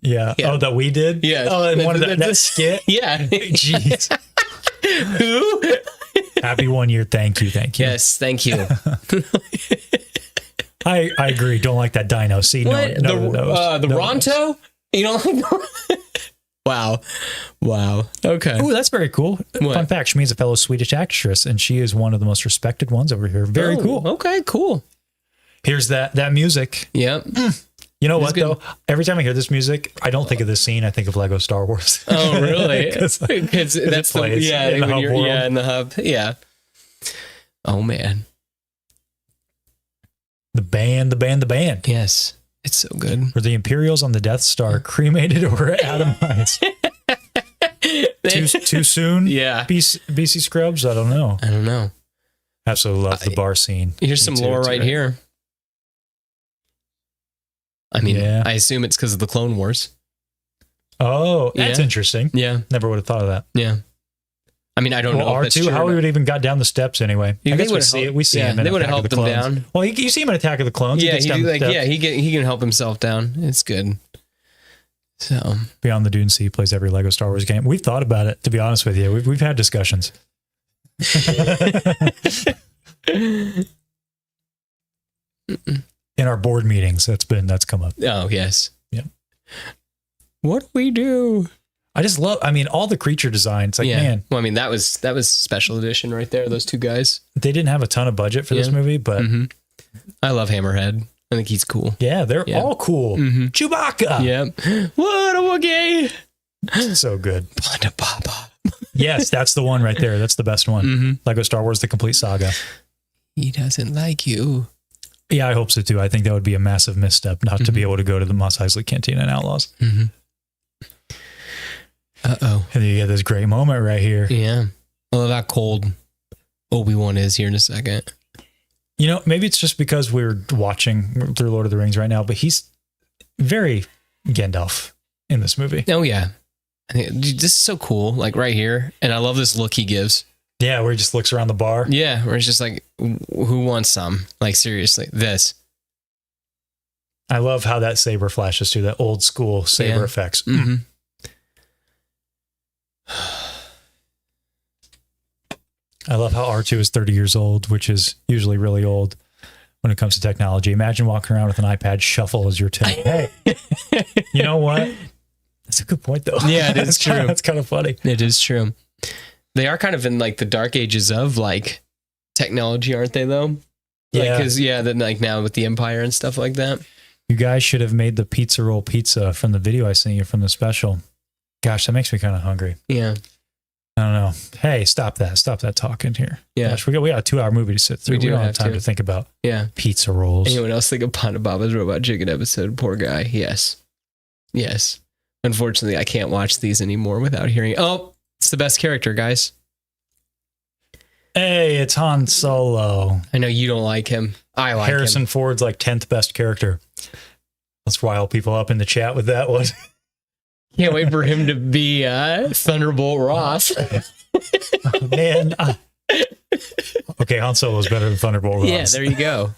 Speaker 1: Yeah. Oh, that we did?
Speaker 2: Yeah.
Speaker 1: Oh, and one of that skit?
Speaker 2: Yeah.
Speaker 1: Jeez.
Speaker 2: Who?
Speaker 1: Happy 1 year. Thank you.
Speaker 2: Yes, thank you.
Speaker 1: I agree. Don't like that dino. See,
Speaker 2: what?
Speaker 1: no.
Speaker 2: The Ronto? You don't like Wow. Okay.
Speaker 1: Oh, that's very cool.
Speaker 2: What?
Speaker 1: Fun fact, Shmi's a fellow Swedish actress, and she is one of the most respected ones over here. Very cool.
Speaker 2: Okay, cool.
Speaker 1: Here's that music.
Speaker 2: Yep.
Speaker 1: You know what, though? Every time I hear this music, I don't think of this scene. I think of Lego Star Wars.
Speaker 2: Oh, really? Because that's
Speaker 1: in
Speaker 2: the hub. Yeah. Oh, man.
Speaker 1: The band.
Speaker 2: Yes. It's so good.
Speaker 1: Were the Imperials on the Death Star cremated or atomized? Too soon?
Speaker 2: Yeah.
Speaker 1: BC Scrubs? I don't know. Absolutely love the bar scene.
Speaker 2: Here's some lore right here. I mean, I assume it's because of the Clone Wars.
Speaker 1: Oh, that's interesting.
Speaker 2: Yeah.
Speaker 1: Never would have thought of that.
Speaker 2: Yeah. I mean, I don't know if that's
Speaker 1: R2,
Speaker 2: true.
Speaker 1: how we would even got down the steps anyway. I guess we see him in
Speaker 2: they would have
Speaker 1: Attack of
Speaker 2: helped
Speaker 1: the
Speaker 2: him
Speaker 1: Clones.
Speaker 2: down.
Speaker 1: Well, you see him in Attack of the Clones.
Speaker 2: Yeah,
Speaker 1: he
Speaker 2: can help himself down. It's good. So
Speaker 1: Beyond the Dune Sea plays every Lego Star Wars game. We've thought about it, to be honest with you. We've had discussions. In our board meetings, that's come up.
Speaker 2: Oh, yes.
Speaker 1: Yep.
Speaker 2: What do we do?
Speaker 1: I just love, all the creature designs. Man.
Speaker 2: Well, that was special edition right there. Those two guys.
Speaker 1: They didn't have a ton of budget for this movie, but
Speaker 2: I love Hammerhead. I think he's cool.
Speaker 1: Yeah, they're all cool.
Speaker 2: Mm-hmm.
Speaker 1: Chewbacca.
Speaker 2: Yep. What a Wookiee.
Speaker 1: So good.
Speaker 2: Panda Papa.
Speaker 1: Yes, that's the one right there. That's the best one.
Speaker 2: Mm-hmm.
Speaker 1: Lego Star Wars: The Complete Saga.
Speaker 2: He doesn't like you.
Speaker 1: Yeah, I hope so too. I think that would be a massive misstep not to be able to go to the Mos Eisley Cantina and Outlaws.
Speaker 2: Mm-hmm. Uh-oh.
Speaker 1: And then you get this great moment right here.
Speaker 2: Yeah. I love how cold Obi-Wan is here in a second.
Speaker 1: You know, maybe it's just because we're watching through Lord of the Rings right now, but he's very Gandalf in this movie.
Speaker 2: Oh, yeah. I think, dude, this is so cool, like right here. And I love this look he gives.
Speaker 1: Yeah, where he just looks around the bar.
Speaker 2: Yeah, where it's just like, who wants some? Like, seriously, this.
Speaker 1: I love how that saber flashes through, that old school saber effects.
Speaker 2: Mm-hmm.
Speaker 1: I love how R2 is 30 years old, which is usually really old when it comes to technology. Imagine walking around with an iPad shuffle as your tip. Hey, you know what? That's a good point, though.
Speaker 2: Yeah, it is true.
Speaker 1: That's kind of funny.
Speaker 2: It is true. They are kind of in like the dark ages of like technology, aren't they, though?
Speaker 1: Yeah.
Speaker 2: Because, then like now with the Empire and stuff like that.
Speaker 1: You guys should have made the pizza roll pizza from the video I sent you from the special. Gosh, that makes me kind of hungry.
Speaker 2: Yeah.
Speaker 1: I don't know. Hey, stop that. Stop that talking here.
Speaker 2: Yeah.
Speaker 1: Gosh, we got a 2-hour movie to sit through. We don't have time to think about pizza rolls.
Speaker 2: Anyone else think of Panda Baba's Robot Chicken episode? Poor guy. Yes. Yes. Unfortunately, I can't watch these anymore without hearing, oh, it's the best character, guys.
Speaker 1: Hey, it's Han Solo.
Speaker 2: I know you don't like him. I like
Speaker 1: Harrison
Speaker 2: him.
Speaker 1: Ford's like 10th best character. Let's rile people up in the chat with that one.
Speaker 2: Can't wait for him to be Thunderbolt Ross.
Speaker 1: Oh, man. Okay, Han Solo's better than Thunderbolt Ross.
Speaker 2: Yeah, there you go.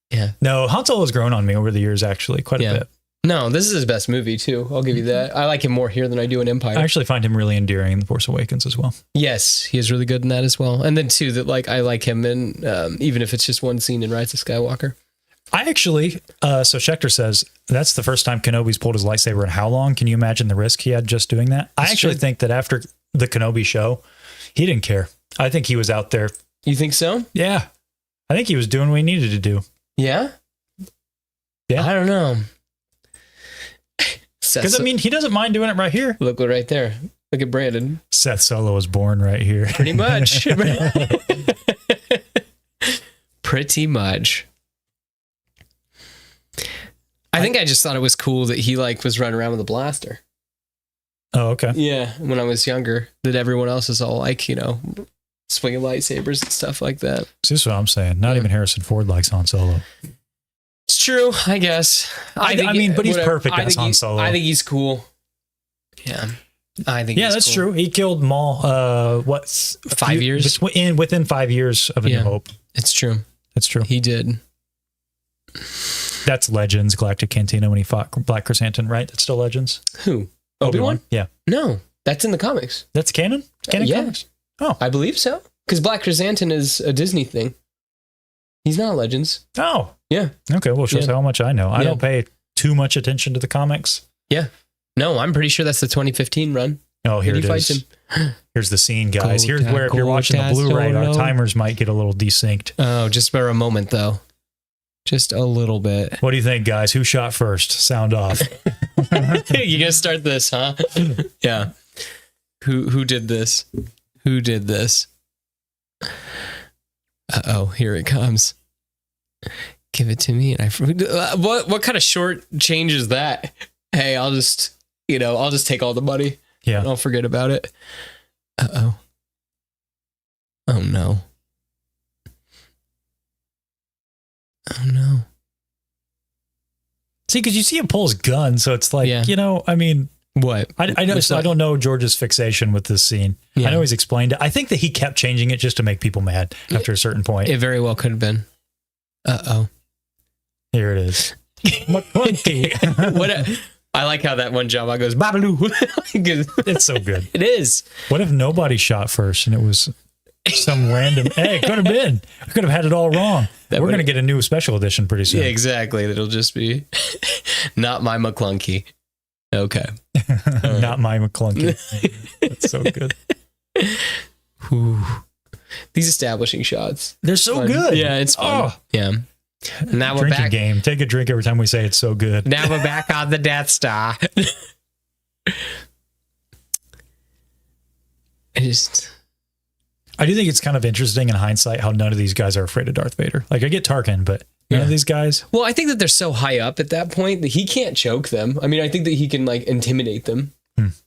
Speaker 2: Yeah.
Speaker 1: No, Han Solo's grown on me over the years, actually, quite a bit.
Speaker 2: No, this is his best movie, too. I'll give you that. I like him more here than I do in Empire.
Speaker 1: I actually find him really endearing in The Force Awakens as well.
Speaker 2: Yes, he is really good in that as well. And then, too, that like I like him in, even if it's just one scene in Rise of Skywalker.
Speaker 1: I actually, so Schechter says, that's the first time Kenobi's pulled his lightsaber in how long? Can you imagine the risk he had just doing that? I actually think that after the Kenobi show, he didn't care. I think he was out there.
Speaker 2: You think so?
Speaker 1: Yeah. I think he was doing what he needed to do.
Speaker 2: Yeah?
Speaker 1: Yeah.
Speaker 2: I don't know.
Speaker 1: Because, I mean, he doesn't mind doing it right here.
Speaker 2: Look right there. Look at Brandon.
Speaker 1: Seth Solo was born right here.
Speaker 2: Pretty much. Pretty much. I think I just thought it was cool that he like was running around with a blaster.
Speaker 1: Oh, okay.
Speaker 2: Yeah, when I was younger, that everyone else is all like, swinging lightsabers and stuff like that.
Speaker 1: See, this is what I'm saying. Not even Harrison Ford likes Han Solo.
Speaker 2: It's true, I guess.
Speaker 1: I mean, but he's perfect as Han Solo.
Speaker 2: I think he's cool. Yeah. I think
Speaker 1: that's cool. True. He killed Maul,
Speaker 2: 5 years?
Speaker 1: Within 5 years of A New Hope.
Speaker 2: It's true.
Speaker 1: That's true.
Speaker 2: He did.
Speaker 1: That's Legends, Galactic Cantina when he fought Black Chrysanthemum, right? That's still Legends.
Speaker 2: Who? Obi-Wan?
Speaker 1: Yeah.
Speaker 2: No, that's in the comics.
Speaker 1: That's canon? Canon comics? Oh.
Speaker 2: I believe so. Because Black Chrysanthemum is a Disney thing. He's not Legends.
Speaker 1: Oh.
Speaker 2: Yeah.
Speaker 1: Okay, well, shows how much I know. I don't pay too much attention to the comics.
Speaker 2: Yeah. No, I'm pretty sure that's the 2015 run.
Speaker 1: Oh, here it is. Here's the scene, guys. Here's where if you're watching the Blu-ray, our timers might get a little desynced.
Speaker 2: Oh, just for a moment, though. Just a little bit.
Speaker 1: What do you think, guys? Who shot first? Sound off.
Speaker 2: You gonna start this, huh? Yeah. Who did this? Who did this? Uh-oh, here it comes. Give it to me. And what kind of short change is that? Hey, I'll just take all the money.
Speaker 1: Yeah.
Speaker 2: Don't forget about it. Uh-oh. Oh no. Oh no.
Speaker 1: See, because you see him pull his gun, so it's like, I mean,
Speaker 2: what?
Speaker 1: I don't know George's fixation with this scene. Yeah. I know he's explained it. I think that he kept changing it just to make people mad after a certain point.
Speaker 2: It very well could have been. Uh-oh.
Speaker 1: Here it is. McClunky.
Speaker 2: I like how that one Jabba goes, Babaloo.
Speaker 1: It's so good.
Speaker 2: It is.
Speaker 1: What if nobody shot first and it was some random, hey, it could have been. I could have had it all wrong. We're going to get a new special edition pretty soon.
Speaker 2: Yeah, exactly. It'll just be not my McClunky. Okay.
Speaker 1: Not my McClunky. That's so good.
Speaker 2: Whew. These establishing shots.
Speaker 1: They're so good.
Speaker 2: Yeah, it's fun. Oh. Yeah. Now we're back.
Speaker 1: Game. Take a drink every time we say it's so good.
Speaker 2: Now we're back on the Death Star.
Speaker 1: I do think it's kind of interesting in hindsight how none of these guys are afraid of Darth Vader. Like I get Tarkin, but none of these guys.
Speaker 2: Well, I think that they're so high up at that point that he can't choke them. I mean, I think that he can like intimidate them,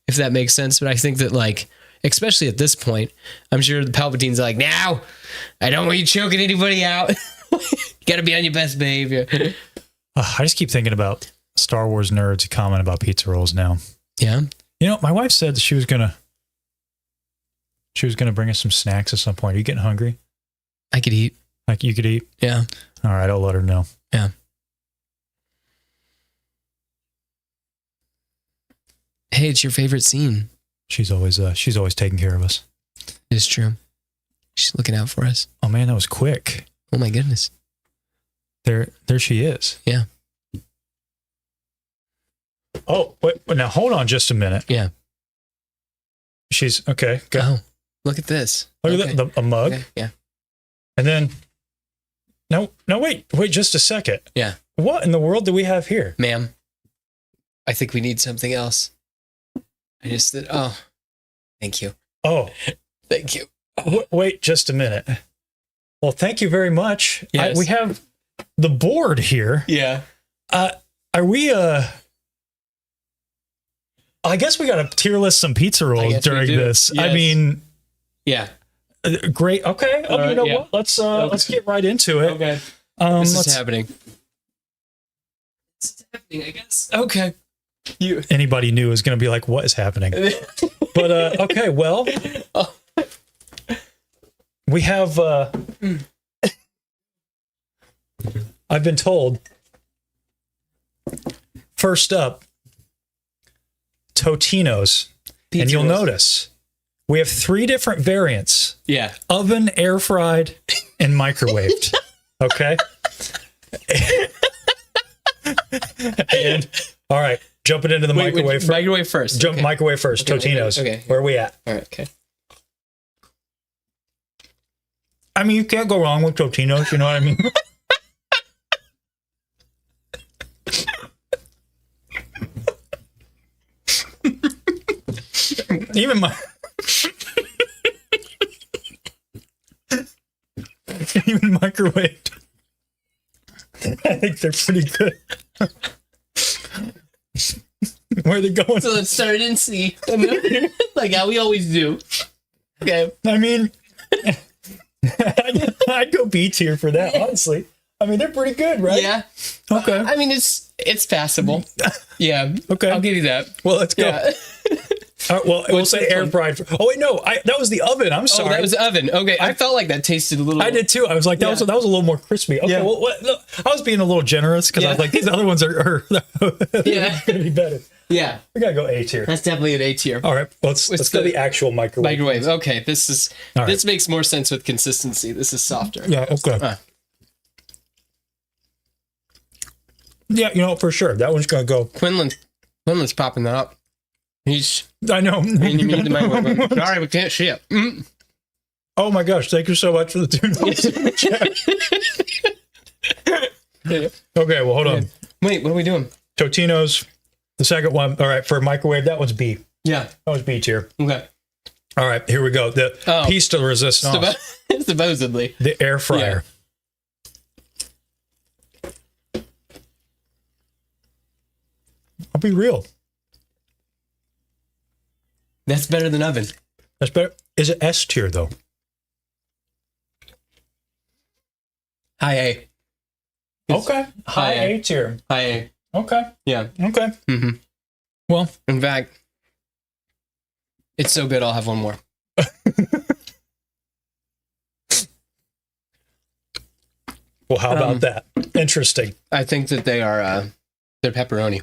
Speaker 2: if that makes sense. But I think that like, especially at this point, I'm sure the Palpatine's like, now, I don't want you choking anybody out. You got to be on your best behavior.
Speaker 1: I just keep thinking about Star Wars nerds comment about pizza rolls now.
Speaker 2: Yeah.
Speaker 1: You know, my wife said she was gonna bring us some snacks at some point. Are you getting hungry?
Speaker 2: I could eat.
Speaker 1: Like you could eat?
Speaker 2: Yeah.
Speaker 1: All right, I'll let her know.
Speaker 2: Yeah. Hey, it's your favorite scene.
Speaker 1: She's always taking care of us.
Speaker 2: It's true. She's looking out for us.
Speaker 1: Oh man, that was quick.
Speaker 2: Oh my goodness.
Speaker 1: There she is.
Speaker 2: Yeah.
Speaker 1: Oh, wait, now hold on just a minute.
Speaker 2: Yeah.
Speaker 1: She's okay. Go.
Speaker 2: Oh, look at this.
Speaker 1: Look at that, a mug.
Speaker 2: Okay. Yeah.
Speaker 1: And then, no, wait just a second.
Speaker 2: Yeah.
Speaker 1: What in the world do we have here?
Speaker 2: Ma'am, I think we need something else. Oh, thank you.
Speaker 1: Oh,
Speaker 2: thank you.
Speaker 1: Wait just a minute. Well, thank you very much.
Speaker 2: Yes.
Speaker 1: We have the board here.
Speaker 2: Yeah.
Speaker 1: Are we, I guess we got to tier list some pizza rolls during this. Yes. I mean,
Speaker 2: yeah.
Speaker 1: Great. Okay. Oh, you know what? Let's get right into it.
Speaker 2: Okay. This is happening. This is happening, I guess. Okay.
Speaker 1: Anybody new is going to be like, what is happening? But, okay. Well, we have, I've been told, first up, Totino's. Pizza and you'll notice we have 3 different variants.
Speaker 2: Yeah.
Speaker 1: Oven, air fried, and microwaved. Okay. And all right, jumping into the microwave first.
Speaker 2: Microwave first.
Speaker 1: Microwave first. Okay, Totino's.
Speaker 2: Okay.
Speaker 1: Where are we at?
Speaker 2: All right. Okay.
Speaker 1: I mean, you can't go wrong with Totino's. You know what I mean? Even microwaved. I think they're pretty good. Where are they going?
Speaker 2: So let's start in C. Like how we always do. Okay.
Speaker 1: I mean, I'd go B tier for that, honestly. I mean, they're pretty good, right?
Speaker 2: Yeah.
Speaker 1: Okay.
Speaker 2: I mean, it's passable. Yeah.
Speaker 1: Okay.
Speaker 2: I'll give you that.
Speaker 1: Well, let's go.
Speaker 2: Yeah.
Speaker 1: Well, we'll say air fried. Oh wait, no, that was the oven. I'm sorry.
Speaker 2: Oh, that was the oven. Okay, I felt like that tasted a little.
Speaker 1: I did too. I was like, that was a little more crispy. Okay, well, look, I was being a little generous because I was like, these other ones are gonna be better.
Speaker 2: Yeah,
Speaker 1: we gotta go A tier.
Speaker 2: That's definitely an A tier.
Speaker 1: All right, let's go the actual microwave.
Speaker 2: Microwave. Okay, this makes more sense with consistency. This is softer.
Speaker 1: Yeah. Okay. Yeah, you know for sure that one's gonna go.
Speaker 2: Quinlan's popping that up.
Speaker 1: I know.
Speaker 2: Sorry, we can't ship.
Speaker 1: Oh my gosh! Thank you so much for the $2. Okay, well, hold on.
Speaker 2: Wait, what are we doing?
Speaker 1: Totino's, the second one. All right, for microwave, that one's B.
Speaker 2: Yeah,
Speaker 1: that was B tier.
Speaker 2: Okay.
Speaker 1: All right, here we go. The piece de resistance.
Speaker 2: Supposedly.
Speaker 1: The air fryer. Yeah. I'll be real.
Speaker 2: That's better than oven.
Speaker 1: That's better. Is it S tier though?
Speaker 2: High A.
Speaker 1: Okay. High A tier.
Speaker 2: High A.
Speaker 1: Okay.
Speaker 2: Yeah.
Speaker 1: Okay.
Speaker 2: Mm-hmm.
Speaker 1: Well,
Speaker 2: in fact, it's so good. I'll have one more.
Speaker 1: Well, how about that? Interesting.
Speaker 2: I think that they're pepperoni.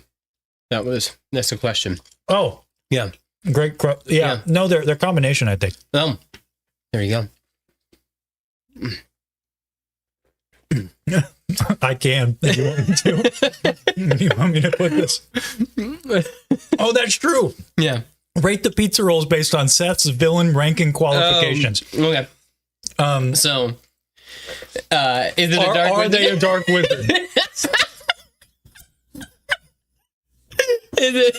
Speaker 2: That's the question.
Speaker 1: Oh,
Speaker 2: yeah.
Speaker 1: Great. Yeah. No, they're combination, I think.
Speaker 2: Oh, there you
Speaker 1: go. I can. If you want me to. You want me to put this? Oh, that's true.
Speaker 2: Yeah.
Speaker 1: Rate the pizza rolls based on Seth's villain ranking qualifications.
Speaker 2: Okay. So, is it a dark wizard?
Speaker 1: Are they a dark wizard?
Speaker 2: Is it?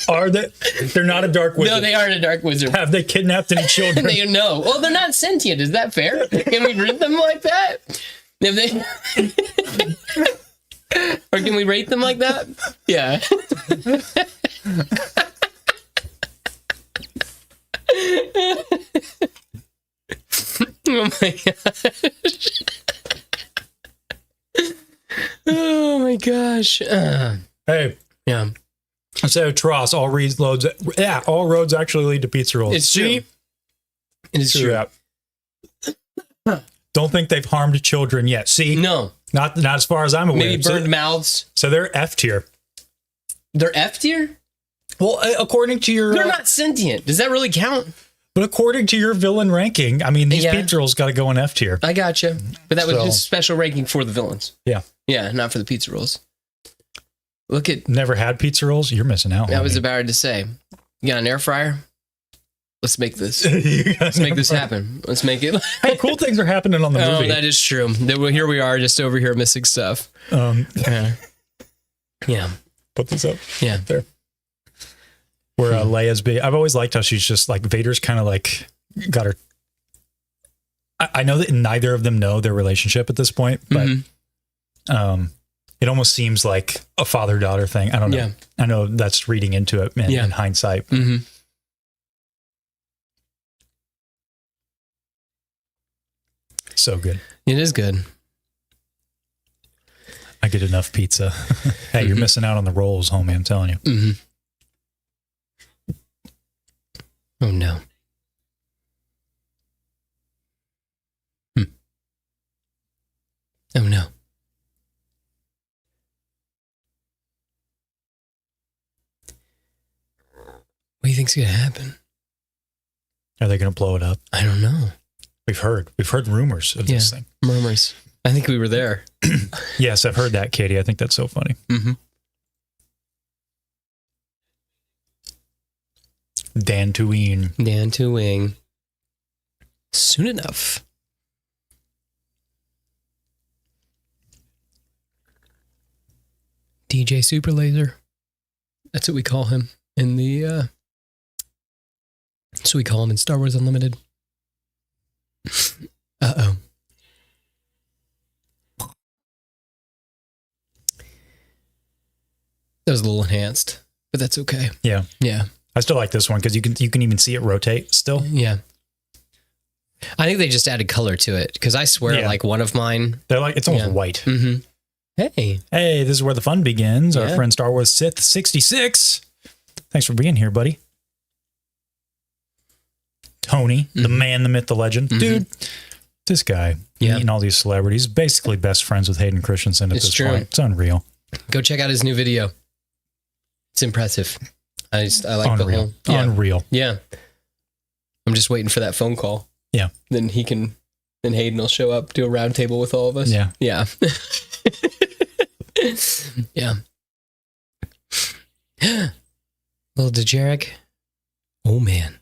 Speaker 1: Are they? They're not a dark wizard.
Speaker 2: No, they aren't a dark wizard.
Speaker 1: Have they kidnapped any children?
Speaker 2: They know. Well, they're not sentient. Is that fair? Can we rate them like that? If they, or can we rate them like that? Yeah. Oh my gosh. Oh my gosh.
Speaker 1: Hey.
Speaker 2: Yeah.
Speaker 1: Instead of Tross, all roads actually lead to pizza rolls.
Speaker 2: It's true. It is true.
Speaker 1: Don't think they've harmed children yet. See?
Speaker 2: No.
Speaker 1: Not as far as I'm aware.
Speaker 2: Maybe burned mouths.
Speaker 1: So they're F tier.
Speaker 2: They're F tier?
Speaker 1: Well, according to your...
Speaker 2: They're not sentient. Does that really count?
Speaker 1: But according to your villain ranking, I mean, these pizza rolls got to go in F tier.
Speaker 2: I gotcha. But that was just special ranking for the villains.
Speaker 1: Yeah.
Speaker 2: Yeah, not for the pizza rolls. Look at...
Speaker 1: Never had pizza rolls? You're missing out.
Speaker 2: I was about to say. You got an air fryer? Let's make this. Let's make this happen. Let's make it.
Speaker 1: Hey, cool things are happening on the movie.
Speaker 2: Oh, that is true. Here we are, just over here missing stuff. Yeah.
Speaker 1: Put this up.
Speaker 2: Yeah.
Speaker 1: There. Where Leia's big. I've always liked how she's just like, Vader's kind of like got her. I know that neither of them know their relationship at this point, but it almost seems like a father-daughter thing. I don't know.
Speaker 2: Yeah.
Speaker 1: I know that's reading into it in hindsight.
Speaker 2: Mm-hmm.
Speaker 1: So good.
Speaker 2: It is good.
Speaker 1: I get enough pizza. Hey, you're missing out on the rolls, homie. I'm telling you.
Speaker 2: Mm-hmm. Oh, no. Oh, no. What do you think's going to happen?
Speaker 1: Are they going to blow it up?
Speaker 2: I don't know.
Speaker 1: We've heard rumors of this thing.
Speaker 2: Murmurs. I think we were there.
Speaker 1: Yes, I've heard that, Katie. I think that's so funny.
Speaker 2: Mm-hmm. Dantooine. Soon enough. DJ Super Laser. That's what we call him in the... So we call him in Star Wars Unlimited. Uh-oh. That was a little enhanced, but that's okay.
Speaker 1: Yeah.
Speaker 2: Yeah.
Speaker 1: I still like this one because you can even see it rotate still.
Speaker 2: Yeah. I think they just added color to it because I swear like one of mine...
Speaker 1: They're like, it's almost white.
Speaker 2: Mm-hmm. Hey,
Speaker 1: this is where the fun begins. Our friend Star Wars Sith 66. Thanks for being here, buddy. Tony, the man, the myth, the legend. Dude, this guy, meeting all these celebrities, basically best friends with Hayden Christensen at this point. It's unreal.
Speaker 2: Go check out his new video. It's impressive. I like the whole...
Speaker 1: Yeah. Unreal.
Speaker 2: Yeah. I'm just waiting for that phone call.
Speaker 1: Yeah.
Speaker 2: Then Hayden will show up, do a round table with all of us.
Speaker 1: Yeah.
Speaker 2: Yeah. Yeah. Little Dejeric. Oh, man.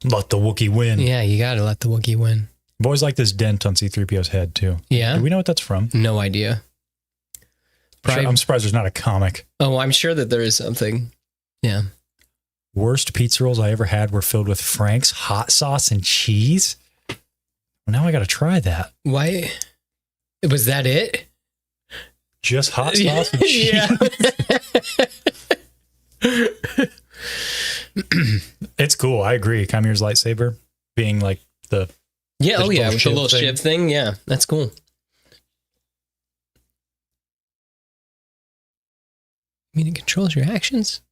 Speaker 1: Let the Wookiee win.
Speaker 2: Yeah, you gotta let the Wookiee win.
Speaker 1: I've always liked this dent on C-3PO's head, too.
Speaker 2: Yeah?
Speaker 1: Do we know what that's from?
Speaker 2: No idea.
Speaker 1: I'm surprised there's not a comic.
Speaker 2: Oh, I'm sure that there is something. Yeah.
Speaker 1: Worst pizza rolls I ever had were filled with Frank's hot sauce and cheese. Well, now I got to try that.
Speaker 2: Why? Was that it?
Speaker 1: Just hot sauce and cheese?
Speaker 2: Yeah.
Speaker 1: It's cool. I agree. Chimere's lightsaber being like the...
Speaker 2: Yeah, with the little ship thing. Yeah, that's cool. I mean, it controls your actions?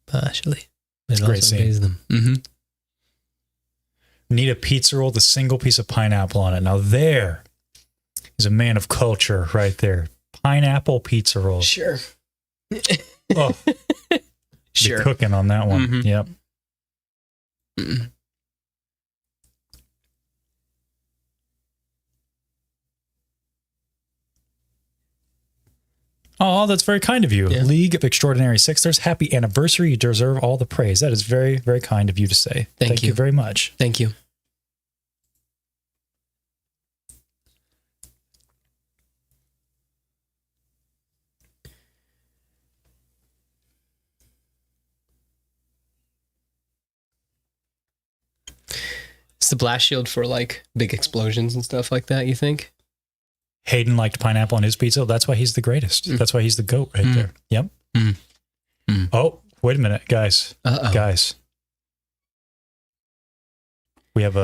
Speaker 2: Partially. It
Speaker 1: great
Speaker 2: also
Speaker 1: scene.
Speaker 2: obeys them. Mm-hmm.
Speaker 1: Need a pizza roll with a single piece of pineapple on it. Now there is a man of culture right there. Pineapple pizza rolls.
Speaker 2: Sure.
Speaker 1: Oh,
Speaker 2: sure.
Speaker 1: Cooking on that one.
Speaker 2: Mm-hmm.
Speaker 1: Yep.
Speaker 2: Mm-mm.
Speaker 1: Oh, that's very kind of you.
Speaker 2: Yeah.
Speaker 1: League of Extraordinary Sixers, happy anniversary. You deserve all the praise. That is very, very kind of you to say. Thank you very much.
Speaker 2: Thank you. It's the blast shield for like big explosions and stuff like that, you think?
Speaker 1: Hayden liked pineapple on his pizza. That's why he's the greatest. That's why he's the GOAT right there. Yep. Oh, wait a minute, guys.
Speaker 2: Uh-oh.
Speaker 1: Guys. We have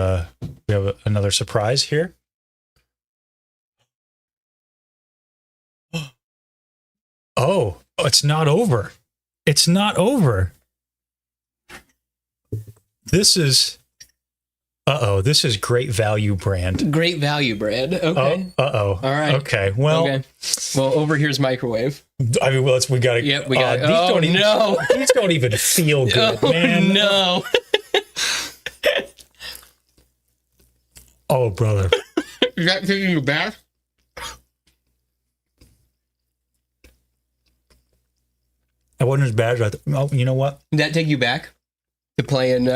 Speaker 1: another surprise here. Oh, it's not over. It's not over. This is this is Great Value brand.
Speaker 2: Great Value brand. Okay.
Speaker 1: All right. Okay. Well,
Speaker 2: Well, over here's microwave.
Speaker 1: I mean, we got to.
Speaker 2: Yep, we got it.
Speaker 1: These don't even feel good, man.
Speaker 2: No.
Speaker 1: Oh, brother.
Speaker 2: Is that taking you back?
Speaker 1: I wasn't as bad as I thought. Oh, you know what?
Speaker 2: Did that take you back to play in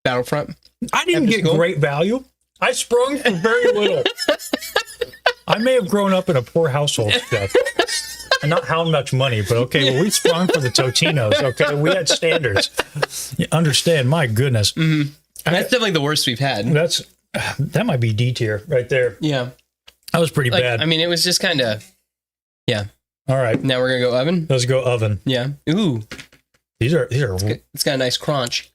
Speaker 2: Battlefront?
Speaker 1: I didn't get Great Value. I sprung for very little. I may have grown up in a poor household, Seth. And not how much money, but okay, well, we sprung for the Totinos. Okay, we had standards. You understand? My goodness.
Speaker 2: Mm-hmm. That's definitely the worst we've had.
Speaker 1: That might be D tier right there.
Speaker 2: Yeah.
Speaker 1: That was pretty bad.
Speaker 2: I mean, it was just kind of, yeah.
Speaker 1: All right.
Speaker 2: Now we're going to go oven?
Speaker 1: Let's go oven.
Speaker 2: Yeah. Ooh.
Speaker 1: These are.
Speaker 2: It's got a nice crunch.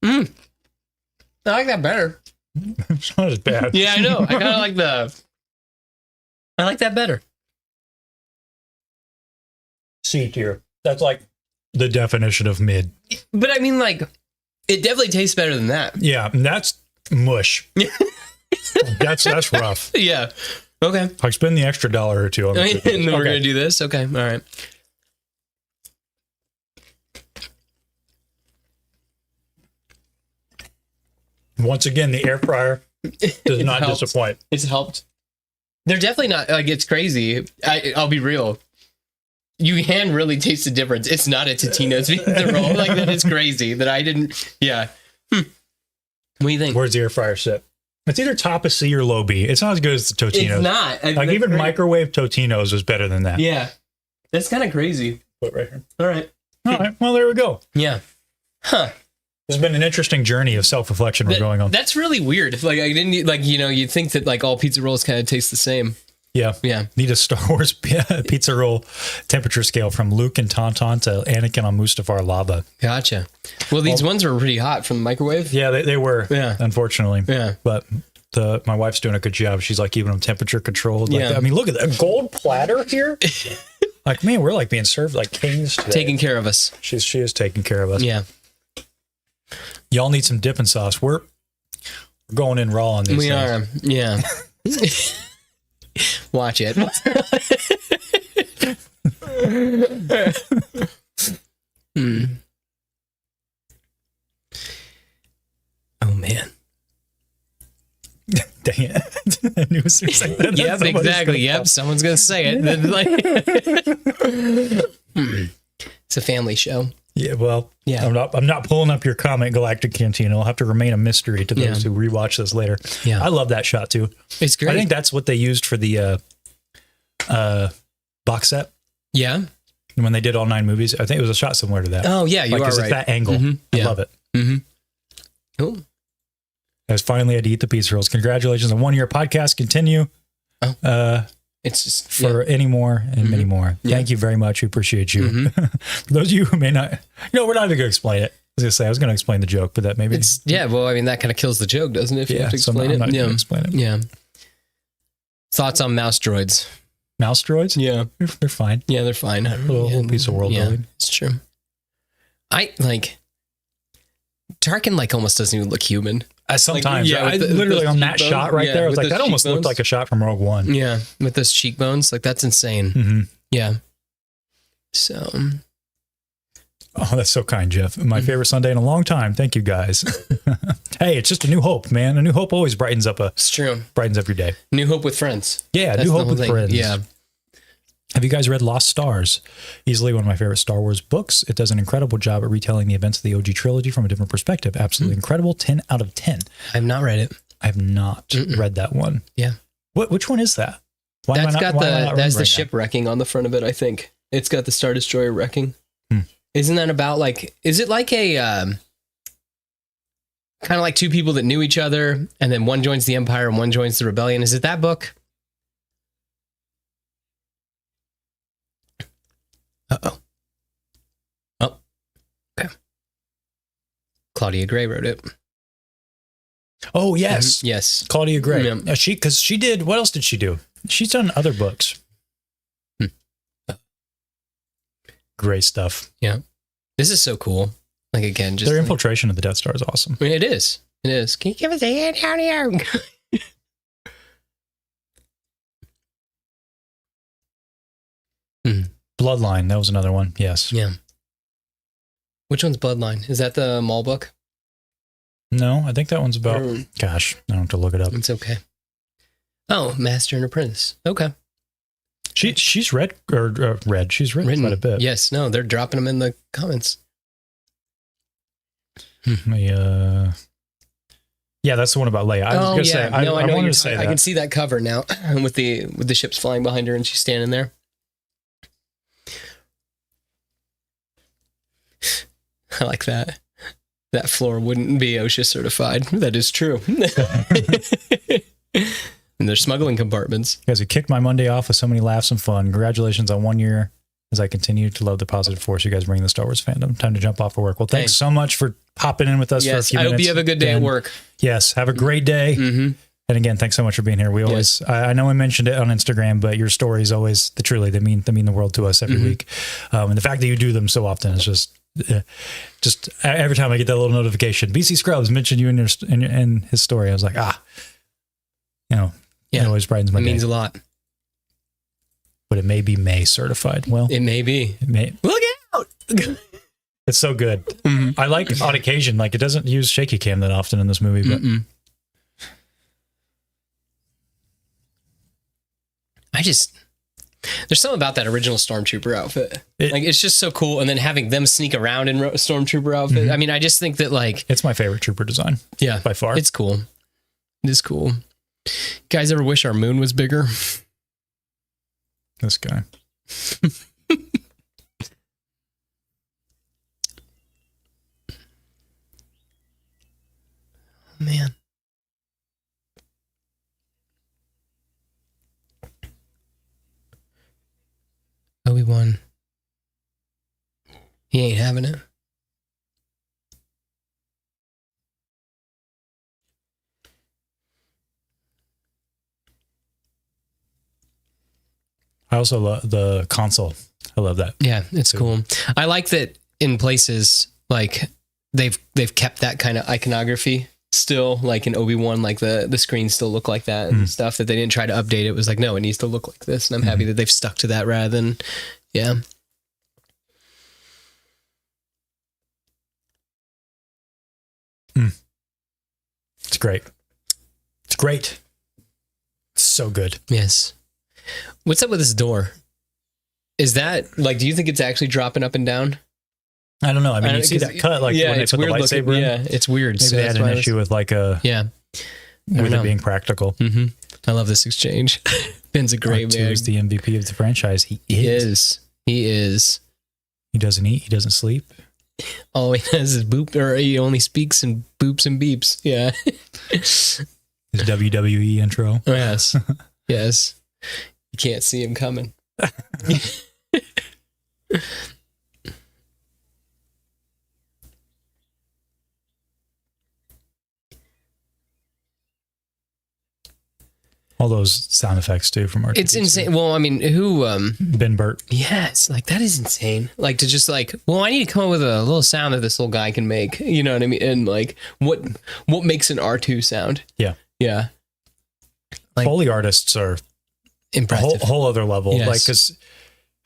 Speaker 2: I like that better.
Speaker 1: It's not as bad.
Speaker 2: Yeah, I know. I kind of like I like that better.
Speaker 1: C tier. That's like the definition of mid.
Speaker 2: But I mean, like, it definitely tastes better than that.
Speaker 1: Yeah, and that's mush. that's rough.
Speaker 2: Yeah. Okay.
Speaker 1: Like spend the extra $1 or $2 on
Speaker 2: And then we're going to do this? Okay. All right.
Speaker 1: Once again, the air fryer does not disappoint.
Speaker 2: It's helped. They're definitely not, like, it's crazy. I'll be real. You can really taste the difference. It's not a Totino's pizza roll. Like, that is crazy that I didn't. Yeah. What do you think?
Speaker 1: Where's the air fryer sit? It's either top of C or low B. It's not as good as the Totino's.
Speaker 2: It's not.
Speaker 1: Like even microwave Totino's was better than that.
Speaker 2: Yeah. That's kind of crazy.
Speaker 1: Put it right here.
Speaker 2: All right.
Speaker 1: All right. Well, there we go.
Speaker 2: Yeah. Huh.
Speaker 1: There's been an interesting journey of self-reflection we're going on.
Speaker 2: That's really weird. Like, I didn't, like, you know, you'd think that, like, all pizza rolls kind of taste the same.
Speaker 1: Yeah.
Speaker 2: Yeah.
Speaker 1: Need a Star Wars pizza roll temperature scale from Luke and Tauntaun to Anakin on Mustafar Lava.
Speaker 2: Gotcha. Well, these ones were pretty hot from the microwave.
Speaker 1: Yeah, they were.
Speaker 2: Yeah.
Speaker 1: Unfortunately.
Speaker 2: Yeah.
Speaker 1: But my wife's doing a good job. She's like keeping them temperature controlled. Like
Speaker 2: Yeah.
Speaker 1: I mean, look at that gold platter here. Like, man, we're like being served like kings today.
Speaker 2: Taking care of us.
Speaker 1: She is taking care of us.
Speaker 2: Yeah.
Speaker 1: Y'all need some dipping sauce. We're going in raw on these
Speaker 2: We
Speaker 1: things.
Speaker 2: are. Yeah. Watch it. Oh, man.
Speaker 1: Dang it. I knew as soon as I said that,
Speaker 2: Yep,
Speaker 1: somebody's
Speaker 2: exactly.
Speaker 1: gonna
Speaker 2: Yep,
Speaker 1: pop.
Speaker 2: someone's going to say it. It's a family show.
Speaker 1: Yeah, well,
Speaker 2: Yeah.
Speaker 1: I'm not pulling up your comment, Galactic Canteen. It'll have to remain a mystery to those who rewatch this later.
Speaker 2: Yeah.
Speaker 1: I love that shot too.
Speaker 2: It's great.
Speaker 1: I think that's what they used for the box set
Speaker 2: Yeah.
Speaker 1: when they did all 9 movies. I think it was a shot similar to that.
Speaker 2: Oh, yeah, you
Speaker 1: like,
Speaker 2: are
Speaker 1: 'cause
Speaker 2: right.
Speaker 1: it's that angle.
Speaker 2: Mhm.
Speaker 1: I
Speaker 2: Yeah.
Speaker 1: love it.
Speaker 2: Mm-hmm. Cool.
Speaker 1: I was finally had to eat the pizza rolls. Congratulations on 1 year podcast. Continue.
Speaker 2: It's just
Speaker 1: For any more and many more.
Speaker 2: Yeah.
Speaker 1: Thank you very much. We appreciate you. For those of you who may not, we're not even going to explain it. I was going to explain the joke, but that maybe
Speaker 2: well, I mean, that kind of kills the joke, doesn't it? If you have to
Speaker 1: so
Speaker 2: explain
Speaker 1: I'm not
Speaker 2: it.
Speaker 1: going to explain it.
Speaker 2: Yeah. Thoughts on mouse droids?
Speaker 1: Mouse droids?
Speaker 2: Yeah.
Speaker 1: They're fine.
Speaker 2: Yeah, they're fine.
Speaker 1: Little piece of world building.
Speaker 2: It's true. Tarkin almost doesn't even look human.
Speaker 1: Sometimes,
Speaker 2: with
Speaker 1: literally
Speaker 2: those
Speaker 1: on that
Speaker 2: cheekbones.
Speaker 1: shot right there, I was
Speaker 2: with
Speaker 1: like,
Speaker 2: those
Speaker 1: that almost looked
Speaker 2: cheekbones.
Speaker 1: like a shot from Rogue One.
Speaker 2: Yeah, with those cheekbones, that's insane.
Speaker 1: Mm-hmm.
Speaker 2: Yeah. So,
Speaker 1: Oh, that's so kind, Jeff. My favorite Sunday in a long time. Thank you, guys. Hey, it's just a new hope, man. A new hope always brightens up
Speaker 2: It's true.
Speaker 1: Brightens up your day.
Speaker 2: New hope with friends.
Speaker 1: Yeah,
Speaker 2: That's
Speaker 1: new
Speaker 2: the
Speaker 1: hope
Speaker 2: whole
Speaker 1: with
Speaker 2: thing.
Speaker 1: friends.
Speaker 2: Yeah.
Speaker 1: Have you guys read Lost Stars? Easily one of my favorite Star Wars books. It does an incredible job at retelling the events of the OG trilogy from a different perspective. Absolutely incredible. 10 out of 10.
Speaker 2: I've not read it.
Speaker 1: I have not read that one.
Speaker 2: Yeah.
Speaker 1: Which one is that?
Speaker 2: That's the ship wrecking on the front of it, I think. It's got the Star Destroyer wrecking. Isn't that about like, is it like a, kind of like two people that knew each other and then one joins the Empire and one joins the Rebellion? Is it that book? Uh-oh. Oh, okay. Claudia Gray wrote it.
Speaker 1: Oh, yes.
Speaker 2: Yes.
Speaker 1: Claudia Gray.
Speaker 2: Yeah.
Speaker 1: Because she did, what else did she do? She's done other books. Great stuff.
Speaker 2: Yeah. This is so cool. Like, again, just
Speaker 1: their infiltration of the Death Star is awesome.
Speaker 2: I mean, it is. It is. Can you give us a hand down here?
Speaker 1: Bloodline. That was another one. Yes.
Speaker 2: Yeah. Which one's Bloodline? Is that the Maul book?
Speaker 1: No, I think that one's about, gosh, I don't have to look it up.
Speaker 2: It's okay. Oh, Master and Apprentice. Okay.
Speaker 1: She's read, she's written quite a bit.
Speaker 2: Yes. No, they're dropping them in the comments.
Speaker 1: Yeah, that's the one about Leia. I was going to say,
Speaker 2: I
Speaker 1: wanted to say that.
Speaker 2: I can see that cover now with the ships flying behind her and she's standing there. I like that. That floor wouldn't be OSHA certified. That is true. And there's smuggling compartments.
Speaker 1: You guys have kicked my Monday off with so many laughs and fun. Congratulations on 1 year as I continue to love the positive force you guys bring in the Star Wars fandom. Time to jump off for work. Well, thanks so much for hopping in with us for a few minutes.
Speaker 2: I hope you have a good day at work.
Speaker 1: Yes, have a great day.
Speaker 2: Mm-hmm.
Speaker 1: And again, thanks so much for being here. We always, I know I mentioned it on Instagram, but your stories always, they mean the world to us every week. And the fact that you do them so often is just every time I get that little notification, BC Scrubs mentioned you in his story. I was like, it always brightens my day.
Speaker 2: It means a lot.
Speaker 1: But it may be May certified. Well,
Speaker 2: it may be. Look out!
Speaker 1: It's so good. I like on occasion, like it doesn't use shaky cam that often in this movie, but
Speaker 2: there's something about that original Stormtrooper outfit. It's just so cool. And then having them sneak around in Stormtrooper outfit. I mean, I just think that
Speaker 1: it's my favorite trooper design.
Speaker 2: Yeah.
Speaker 1: By far.
Speaker 2: It's cool. It is cool. Guys ever wish our moon was bigger?
Speaker 1: This guy.
Speaker 2: Man. Obi-Wan. He ain't having it.
Speaker 1: I also love the console. I love that.
Speaker 2: Yeah, it's cool. I like that in places like they've kept that kind of iconography still, like in Obi-Wan, like the screens still look like that and stuff, that they didn't try to update it. It was like, no, it needs to look like this. And I'm happy that they've stuck to that rather than,
Speaker 1: It's great. It's great. It's so good.
Speaker 2: Yes. What's up with this door? Is that do you think it's actually dropping up and down?
Speaker 1: I don't know. I mean, you see that cut when they put the lightsaber in.
Speaker 2: Yeah, it's weird.
Speaker 1: Maybe they had an issue with with it being practical.
Speaker 2: Mm-hmm. I love this exchange. Ben's a great man.
Speaker 1: He's the MVP of the franchise. He is.
Speaker 2: He is.
Speaker 1: He doesn't eat. He doesn't sleep.
Speaker 2: All he does is boop, or he only speaks in boops and beeps. Yeah.
Speaker 1: His WWE intro.
Speaker 2: Yes. Yes. You can't see him coming.
Speaker 1: All those sound effects too from R2D2.
Speaker 2: It's insane. Well, I mean, who?
Speaker 1: Ben Burt.
Speaker 2: Yes, that is insane. To just I need to come up with a little sound that this little guy can make. You know what I mean? And what makes an R2 sound?
Speaker 1: Yeah.
Speaker 2: Yeah.
Speaker 1: Foley artists are
Speaker 2: impressive.
Speaker 1: A whole other level.
Speaker 2: Yes.
Speaker 1: Because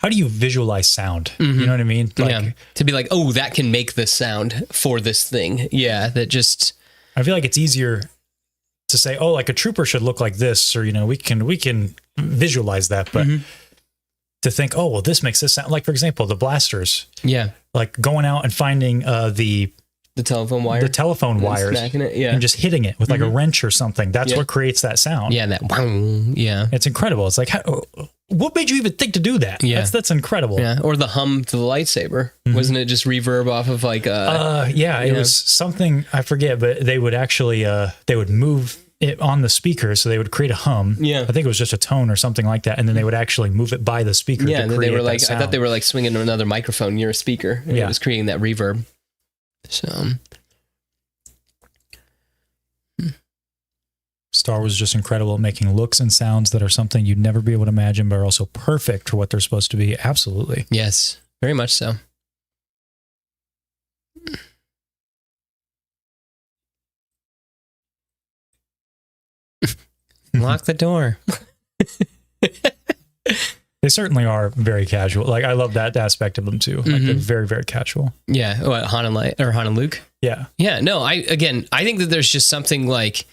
Speaker 1: how do you visualize sound? You know what I mean? Like,
Speaker 2: to be like, oh, that can make this sound for this thing. Yeah, that just.
Speaker 1: I feel like it's easier to say, oh, like a trooper should look like this, or we can visualize that, but to think, oh, well, this makes this sound, like for example, the blasters.
Speaker 2: Yeah,
Speaker 1: like going out and finding the
Speaker 2: telephone wire,
Speaker 1: wires,
Speaker 2: smacking it,
Speaker 1: and just hitting it with like a wrench or something. That's what creates that sound.
Speaker 2: Yeah, that yeah.
Speaker 1: It's incredible. It's like, what made you even think to do that?
Speaker 2: Yeah,
Speaker 1: that's incredible.
Speaker 2: Yeah, or the hum to the lightsaber. Wasn't it just reverb off of like
Speaker 1: it was something I forget, but they would actually they would move it on the speaker, so they would create a hum. Yeah, I think it was just a tone or something like that, and then they would actually move it by the speaker.
Speaker 2: Yeah,
Speaker 1: to
Speaker 2: and
Speaker 1: create
Speaker 2: they were like,
Speaker 1: that sound.
Speaker 2: I thought they were like swinging to another microphone near a speaker, and it was creating that reverb. So,
Speaker 1: Star Wars is just incredible at making looks and sounds that are something you'd never be able to imagine, but are also perfect for what they're supposed to be. Absolutely,
Speaker 2: yes, very much so. Lock the door.
Speaker 1: They certainly are very casual. Like I love that aspect of them too. Like they're very, very casual.
Speaker 2: Yeah. What, Han and Luke?
Speaker 1: Yeah.
Speaker 2: Yeah. No, I think that there's just something like,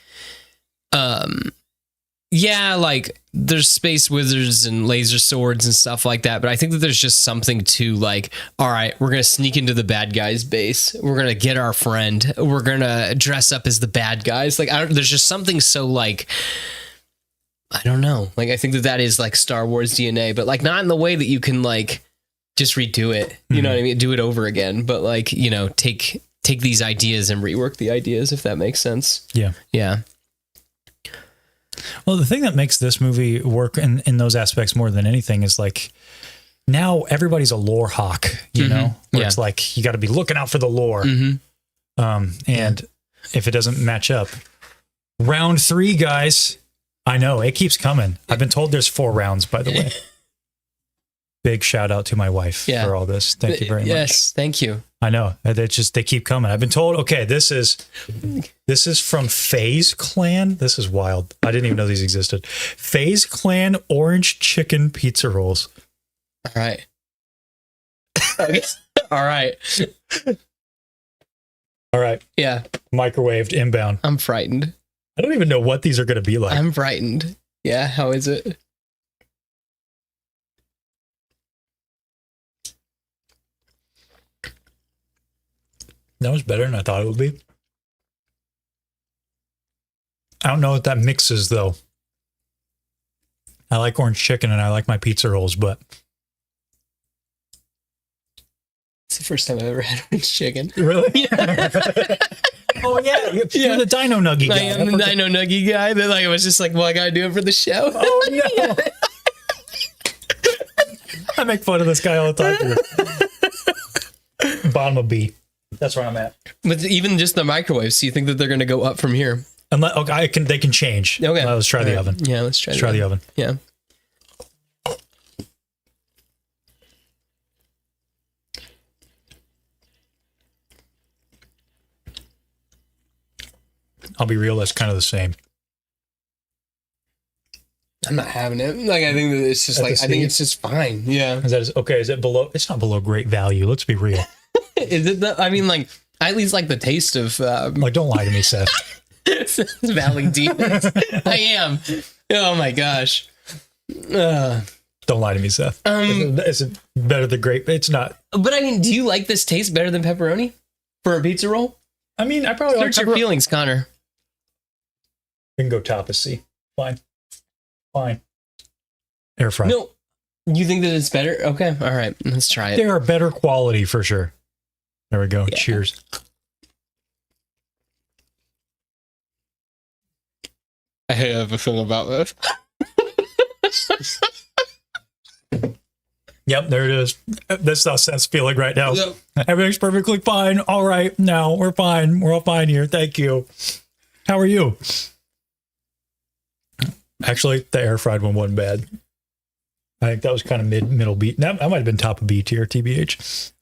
Speaker 2: like there's space wizards and laser swords and stuff like that. But I think that there's just something to like, all right, we're going to sneak into the bad guy's base. We're going to get our friend. We're going to dress up as the bad guys. Like, there's just something so like, I don't know. Like, I think that is like Star Wars DNA, but like not in the way that you can like just redo it. You know what I mean? Do it over again, but like, take these ideas and rework the ideas, if that makes sense.
Speaker 1: Yeah.
Speaker 2: Yeah.
Speaker 1: Well, the thing that makes this movie work in those aspects more than anything is like now everybody's a lore hawk, you know, where it's like you got to be looking out for the lore. And if it doesn't match up, round 3, guys. I know it keeps coming. I've been told there's 4 rounds, by the way. Big shout out to my wife for all this. Thank you very much.
Speaker 2: Yes, thank you.
Speaker 1: I know. They keep coming. I've been told, okay, this is from FaZe Clan. This is wild. I didn't even know these existed. FaZe Clan orange chicken pizza rolls.
Speaker 2: All right. Okay. All right.
Speaker 1: All right.
Speaker 2: Yeah.
Speaker 1: Microwaved inbound.
Speaker 2: I'm frightened.
Speaker 1: I don't even know what these are going to be like.
Speaker 2: I'm frightened. Yeah. How is it?
Speaker 1: That was better than I thought it would be. I don't know what that mix is, though. I like orange chicken and I like my pizza rolls, but
Speaker 2: it's the first time I've ever had orange chicken.
Speaker 1: Really? Yeah. Oh, yeah. You're the Dino Nugget guy.
Speaker 2: I am the Dino Nugget guy. That like I was just like, well, I got to do it for the show.
Speaker 1: Oh, no. I make fun of this guy all the time. Bottom of B. That's where I'm at.
Speaker 2: But even just the microwave, so you think that they're going to go up from here?
Speaker 1: Okay, they can change.
Speaker 2: Okay.
Speaker 1: Let's try the oven.
Speaker 2: Yeah, let's try
Speaker 1: the oven.
Speaker 2: Yeah.
Speaker 1: I'll be real, that's kind of the same.
Speaker 2: I'm not having it. Like, I think that it's just like, I think it's just fine. Yeah.
Speaker 1: Is it below? It's not below great value. Let's be real.
Speaker 2: Is it? I mean, like, I at least like the taste of.
Speaker 1: Like, don't lie to me, Seth.
Speaker 2: Valley demons. I am. Oh my gosh.
Speaker 1: Don't lie to me, Seth. Is it better than grape? It's not.
Speaker 2: But I mean, do you like this taste better than pepperoni for a pizza roll?
Speaker 1: I mean, I probably
Speaker 2: Search your feelings, Konnor.
Speaker 1: We can go top of C. Fine. Air fry.
Speaker 2: No, you think that it's better? Okay, all right, let's try it.
Speaker 1: They are better quality for sure. There we go. Yeah. Cheers.
Speaker 2: I have a feeling about this.
Speaker 1: Yep, there it is. That's how Seth's feeling right now.
Speaker 2: Yep.
Speaker 1: Everything's perfectly fine. All right, now we're fine. We're all fine here. Thank you. How are you? Actually, the air fried one wasn't bad. I think that was kind of middle B. That might have been top of B tier, TBH.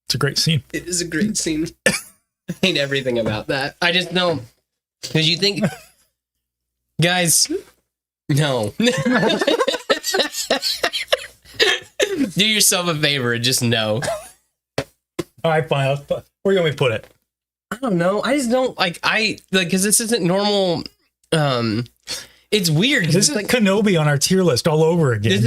Speaker 1: It's a great scene.
Speaker 2: It is a great scene. I hate everything about that. I just know. Because you think, guys, No. Do yourself a favor and just no.
Speaker 1: All right, fine. Where you want me to put it?
Speaker 2: I don't know. I just don't because this isn't normal. It's weird.
Speaker 1: This is like Kenobi on our tier list all over again.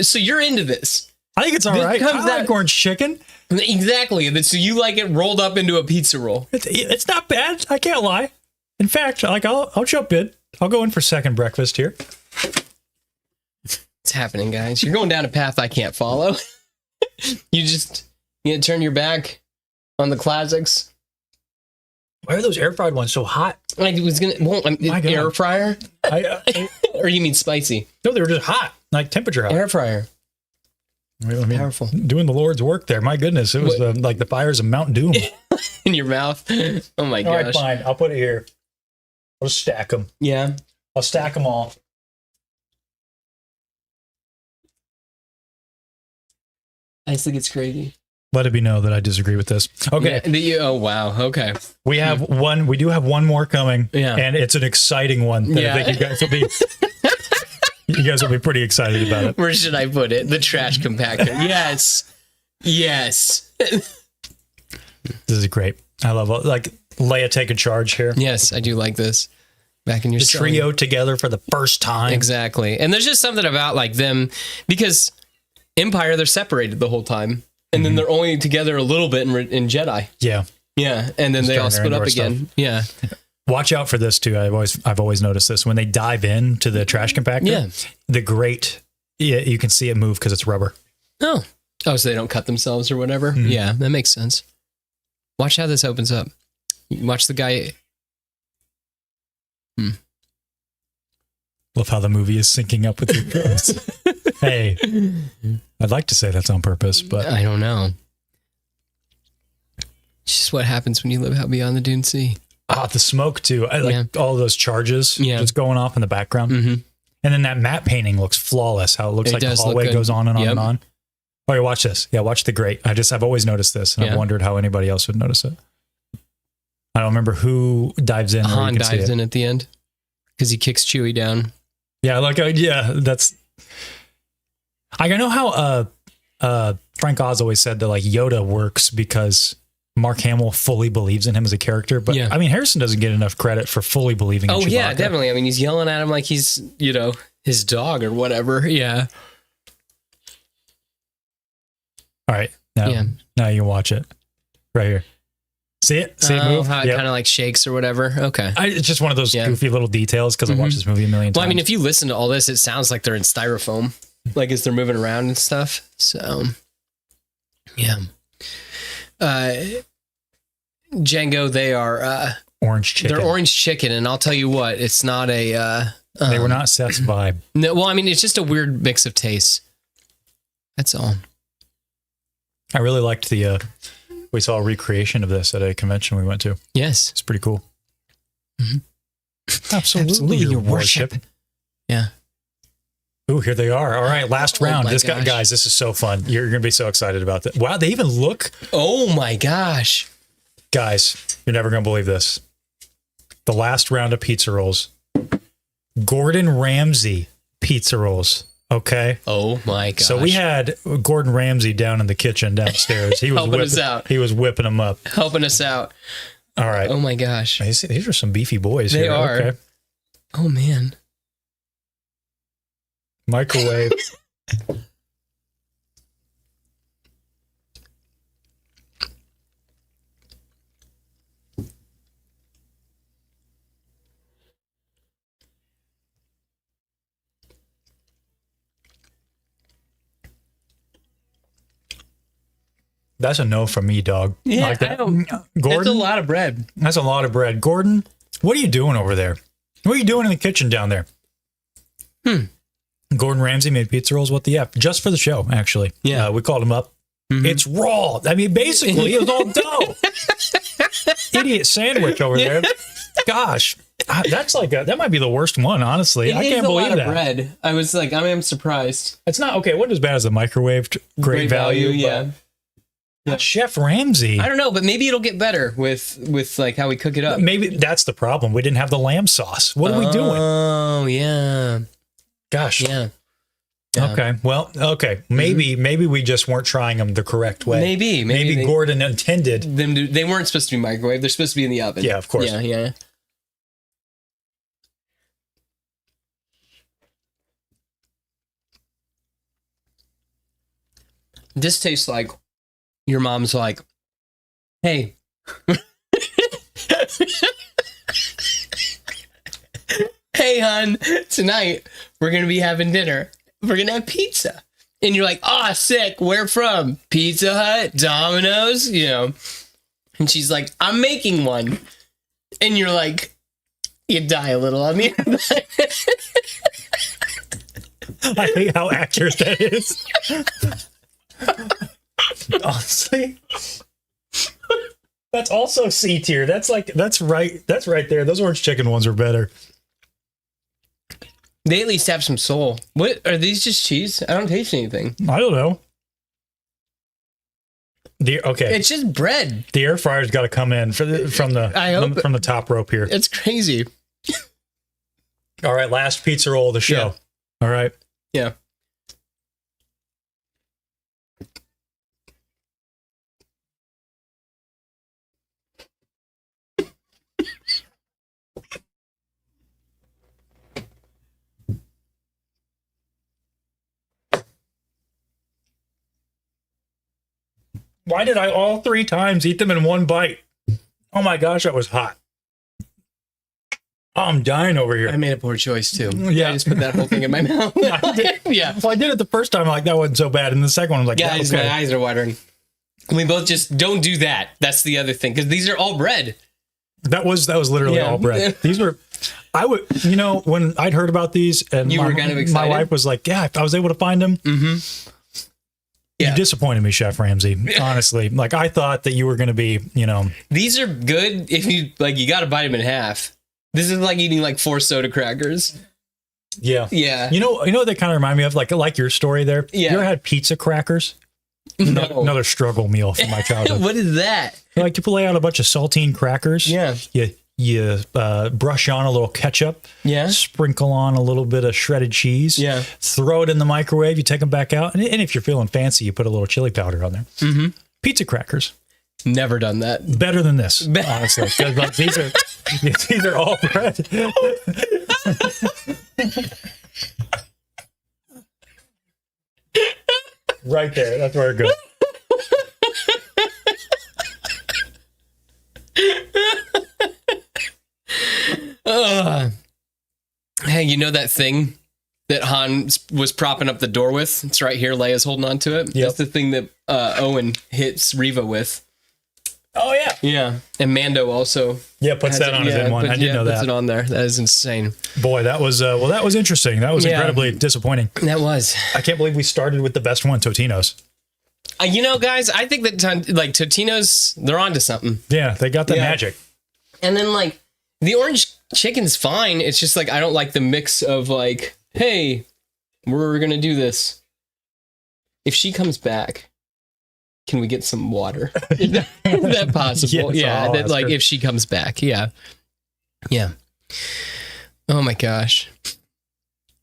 Speaker 2: So you're into this.
Speaker 1: I think it's all right. I like orange chicken.
Speaker 2: Exactly. So you like it rolled up into a pizza roll.
Speaker 1: It's not bad. I can't lie. In fact, I'll jump in. I'll go in for second breakfast here.
Speaker 2: It's happening, guys. You're going down a path I can't follow. You turn your back on the classics.
Speaker 1: Why are those air fried ones so hot?
Speaker 2: I was gonna. Air fryer? Or you mean spicy?
Speaker 1: No, they were just hot, like temperature hot.
Speaker 2: Air fryer.
Speaker 1: Powerful. Doing the Lord's work there. My goodness, it was like the fires of Mount Doom
Speaker 2: in your mouth. Oh my gosh!
Speaker 1: All right, fine. I'll put it here. I'll stack them.
Speaker 2: Yeah,
Speaker 1: I'll stack them all.
Speaker 2: I just think it's crazy.
Speaker 1: Let it be known that I disagree with this. Okay.
Speaker 2: Yeah, oh wow. Okay.
Speaker 1: We have one. We do have one more coming.
Speaker 2: Yeah.
Speaker 1: And it's an exciting one. That I think you guys will be. You guys will be pretty excited about it.
Speaker 2: Where should I put it? The trash compactor. Yes. Yes.
Speaker 1: This is great. I love it. Like Leia taking charge here.
Speaker 2: Yes, I do like this. Back in your
Speaker 1: trio together for the first time.
Speaker 2: Exactly. And there's just something about like them because Empire, they're separated the whole time. And then they're only together a little bit in Jedi.
Speaker 1: Yeah.
Speaker 2: Yeah. And then they all split up again. Stuff. Yeah.
Speaker 1: Watch out for this too. I've always noticed this when they dive into the trash compactor.
Speaker 2: Yeah.
Speaker 1: The grate, you can see it move because it's rubber.
Speaker 2: Oh, so they don't cut themselves or whatever. Mm-hmm. Yeah, that makes sense. Watch how this opens up. Watch the guy.
Speaker 1: Love how the movie is syncing up with your pros. Hey, I'd like to say that's on purpose, but
Speaker 2: I don't know. It's just what happens when you live out beyond the Dune Sea.
Speaker 1: Ah, the smoke too. I like all those charges just going off in the background. Mm-hmm. And then that matte painting looks flawless. How it looks like the hallway goes on and on and on. Oh, yeah, watch this. Yeah, watch the grate. I've always noticed this, and I've wondered how anybody else would notice it. I don't remember who dives in.
Speaker 2: Han dives in at the end because he kicks Chewie down.
Speaker 1: Yeah, that's. I know how Frank Oz always said that like Yoda works because Mark Hamill fully believes in him as a character, but I mean Harrison doesn't get enough credit for fully believing in Chewbacca.
Speaker 2: Yeah, definitely. I mean, he's yelling at him like he's, his dog or whatever. Yeah.
Speaker 1: All right. Now you can watch it. Right here. See it? See it move?
Speaker 2: How it kind of like shakes or whatever. Okay.
Speaker 1: It's just one of those goofy little details because I've watched this movie a million times.
Speaker 2: Well, I mean, if you listen to all this, it sounds like they're in styrofoam, like as they're moving around and stuff. So, yeah. Django, they are
Speaker 1: orange chicken.
Speaker 2: They're orange chicken, and I'll tell you what, it's not a.
Speaker 1: They were not Seth's vibe.
Speaker 2: No, well, I mean, it's just a weird mix of tastes. That's all.
Speaker 1: I really liked we saw a recreation of this at a convention we went to.
Speaker 2: Yes.
Speaker 1: It's pretty cool.
Speaker 2: Mm-hmm.
Speaker 1: Absolutely, your worship.
Speaker 2: Yeah.
Speaker 1: Ooh, here they are. All right, last round. Guys, this is so fun. You're going to be so excited about this. Wow, they even look.
Speaker 2: Oh my gosh.
Speaker 1: Guys, you're never going to believe this. The last round of pizza rolls. Gordon Ramsay pizza rolls. Okay.
Speaker 2: Oh my gosh.
Speaker 1: So we had Gordon Ramsay down in the kitchen downstairs. He was
Speaker 2: helping us out.
Speaker 1: He was whipping them up.
Speaker 2: Helping us out.
Speaker 1: All right.
Speaker 2: Oh my gosh.
Speaker 1: These are some beefy boys.
Speaker 2: They
Speaker 1: here.
Speaker 2: are. Okay. Oh man.
Speaker 1: Microwave. That's a no from me, dog.
Speaker 2: Yeah,
Speaker 1: like that.
Speaker 2: Gordon, that's a lot of bread.
Speaker 1: That's a lot of bread. Gordon, what are you doing over there? What are you doing in the kitchen down there? Gordon Ramsay made pizza rolls. What the F? Just for the show, actually.
Speaker 2: Yeah.
Speaker 1: We called him up. Mm-hmm. It's raw. I mean, basically, it was all dough. Idiot sandwich over there. Gosh. That's that might be the worst one, honestly. I can't believe that.
Speaker 2: It's a lot of bread. I was like, I am surprised.
Speaker 1: It's not, okay, what as bad as the microwaved great value.
Speaker 2: Yeah.
Speaker 1: Chef Ramsay.
Speaker 2: I don't know, but maybe it'll get better with like how we cook it up.
Speaker 1: Maybe that's the problem. We didn't have the lamb sauce. What are we doing?
Speaker 2: Oh, yeah.
Speaker 1: Gosh.
Speaker 2: Yeah.
Speaker 1: Okay. Well, okay. Maybe we just weren't trying them the correct way. Maybe Gordon intended
Speaker 2: them to, they weren't supposed to be microwave. They're supposed to be in the oven.
Speaker 1: Yeah, of course.
Speaker 2: Yeah. This tastes like your mom's like, hey. Hey, hon, tonight we're going to be having dinner. We're going to have pizza. And you're like, oh, sick. Where from? Pizza Hut, Domino's, you know. And she's like, I'm making one. And you're like, you die a little on the inside.
Speaker 1: I hate how accurate that is. Honestly. That's also C tier. That's right there. Those orange chicken ones are better.
Speaker 2: They at least have some soul. What are these? Just cheese? I don't taste anything.
Speaker 1: I don't know. Okay,
Speaker 2: it's just bread.
Speaker 1: The air fryer's got to come in from the top rope here.
Speaker 2: It's crazy.
Speaker 1: All right, last pizza roll of the show.
Speaker 2: Yeah.
Speaker 1: All right.
Speaker 2: Yeah.
Speaker 1: Why did I all 3 times eat them in one bite? Oh my gosh, that was hot. Oh, I'm dying over here.
Speaker 2: I made a poor choice too.
Speaker 1: Yeah.
Speaker 2: I just put that whole thing in my mouth. Yeah.
Speaker 1: Well, I did it the first time. Like, that wasn't so bad. And the second one, I was like,
Speaker 2: guys,
Speaker 1: okay.
Speaker 2: My eyes are watering. We both just don't do that. That's the other thing. Because these are all bread.
Speaker 1: That was literally all bread. These were, when I'd heard about these and
Speaker 2: you were kind of excited.
Speaker 1: My wife was like, yeah, if I was able to find them.
Speaker 2: Mm-hmm. Yeah.
Speaker 1: You disappointed me, Chef Ramsay. Honestly, like I thought that you were going to be,
Speaker 2: These are good if you got to bite them in half. This is like eating like 4 soda crackers.
Speaker 1: Yeah.
Speaker 2: Yeah.
Speaker 1: You know what they kind of remind me of? Like your story there.
Speaker 2: Yeah.
Speaker 1: You ever had pizza crackers?
Speaker 2: No.
Speaker 1: Another struggle meal from my childhood.
Speaker 2: What is that?
Speaker 1: Like you lay out a bunch of saltine crackers.
Speaker 2: Yeah.
Speaker 1: You brush on a little ketchup.
Speaker 2: Yeah.
Speaker 1: Sprinkle on a little bit of shredded cheese.
Speaker 2: Yeah.
Speaker 1: Throw it in the microwave. You take them back out. And if you're feeling fancy, you put a little chili powder on there.
Speaker 2: Mm-hmm.
Speaker 1: Pizza crackers.
Speaker 2: Never done that.
Speaker 1: Better than this, honestly. Like, these are all bread. Right there. That's where it goes.
Speaker 2: Hey, you know that thing that Han was propping up the door with? It's right here. Leia's holding on to it.
Speaker 1: Yep.
Speaker 2: That's the thing that Owen hits Reva with.
Speaker 1: Oh, yeah.
Speaker 2: Yeah. And Mando also.
Speaker 1: Yeah, puts that on his N1. I didn't know that.
Speaker 2: Puts it on there. That is insane.
Speaker 1: Boy, that was interesting. That was incredibly disappointing.
Speaker 2: That was.
Speaker 1: I can't believe we started with the best one, Totino's.
Speaker 2: Guys, I think that Totino's, they're onto something.
Speaker 1: Yeah, they got the magic.
Speaker 2: And then the orange chicken's fine. It's just I don't like the mix of hey, we're going to do this. If she comes back, can we get some water? Is that possible?
Speaker 1: Yes,
Speaker 2: yeah, if she comes back. Yeah. Yeah. Oh my gosh.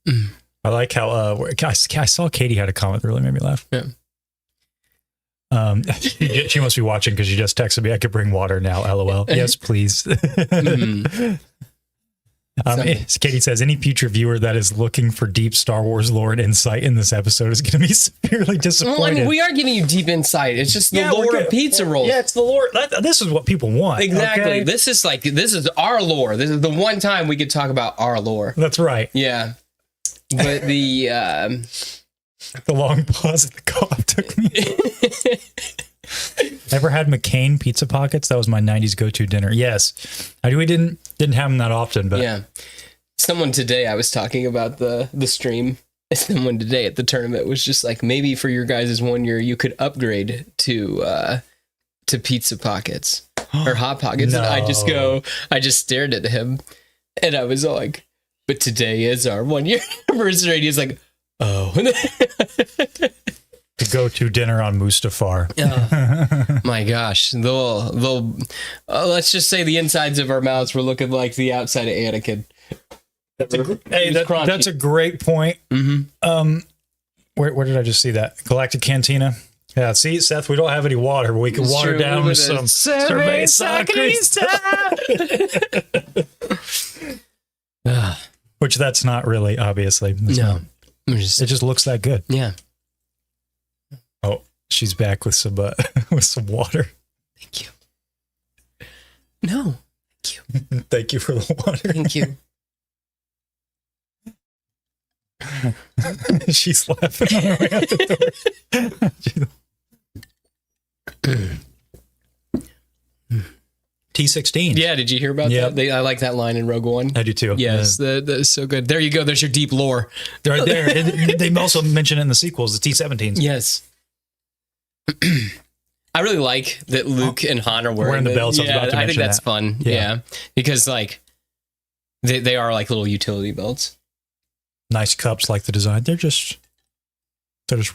Speaker 1: I like how I saw Katie had a comment that really made me laugh.
Speaker 2: Yeah.
Speaker 1: She must be watching because she just texted me, I could bring water now, LOL. Yes, please. Katie says, any future viewer that is looking for deep Star Wars lore and insight in this episode is going to be severely disappointed.
Speaker 2: Well, I mean, we are giving you deep insight. It's just the lore of pizza rolls.
Speaker 1: Yeah, it's the lore. This is what people want.
Speaker 2: Exactly.
Speaker 1: Okay?
Speaker 2: This is our lore. This is the one time we could talk about our lore.
Speaker 1: That's right.
Speaker 2: Yeah. But the
Speaker 1: long pause at the cough took me. Ever had McCain pizza pockets? That was my 90s go-to dinner. Yes. We didn't have them that often, but
Speaker 2: yeah. Someone today, I was talking about the stream. Someone today at the tournament was just like, maybe for your guys' 1 year, you could upgrade to pizza pockets or hot pockets.
Speaker 1: No.
Speaker 2: And I just stared at him and I was like, but today is our 1 year anniversary. And he's like, oh.
Speaker 1: The go-to dinner on Mustafar.
Speaker 2: My gosh. They'll let's just say the insides of our mouths were looking like the outside of Anakin.
Speaker 1: That's a great point.
Speaker 2: Mm-hmm.
Speaker 1: Where did I just see that? Galactic Cantina. Yeah, see, Seth, we don't have any water, but we can water down with some cerveza crista. Which that's not really, obviously.
Speaker 2: No.
Speaker 1: It just looks that good.
Speaker 2: Yeah.
Speaker 1: Oh, she's back with some water.
Speaker 2: Thank you. No. Thank you.
Speaker 1: Thank you for the water.
Speaker 2: Thank you.
Speaker 1: She's laughing on her way out the door. T16.
Speaker 2: Yeah, did you hear about that? I like that line in Rogue One.
Speaker 1: I do too.
Speaker 2: Yes, that is so good. There you go. There's your deep lore.
Speaker 1: Right there. And they also mention it in the sequels, the T17s.
Speaker 2: Yes. I really like that Luke and Han are wearing
Speaker 1: the belts.
Speaker 2: Yeah, I think that's fun. Yeah. Because like they are like little utility belts.
Speaker 1: Nice cups, like the design. They're just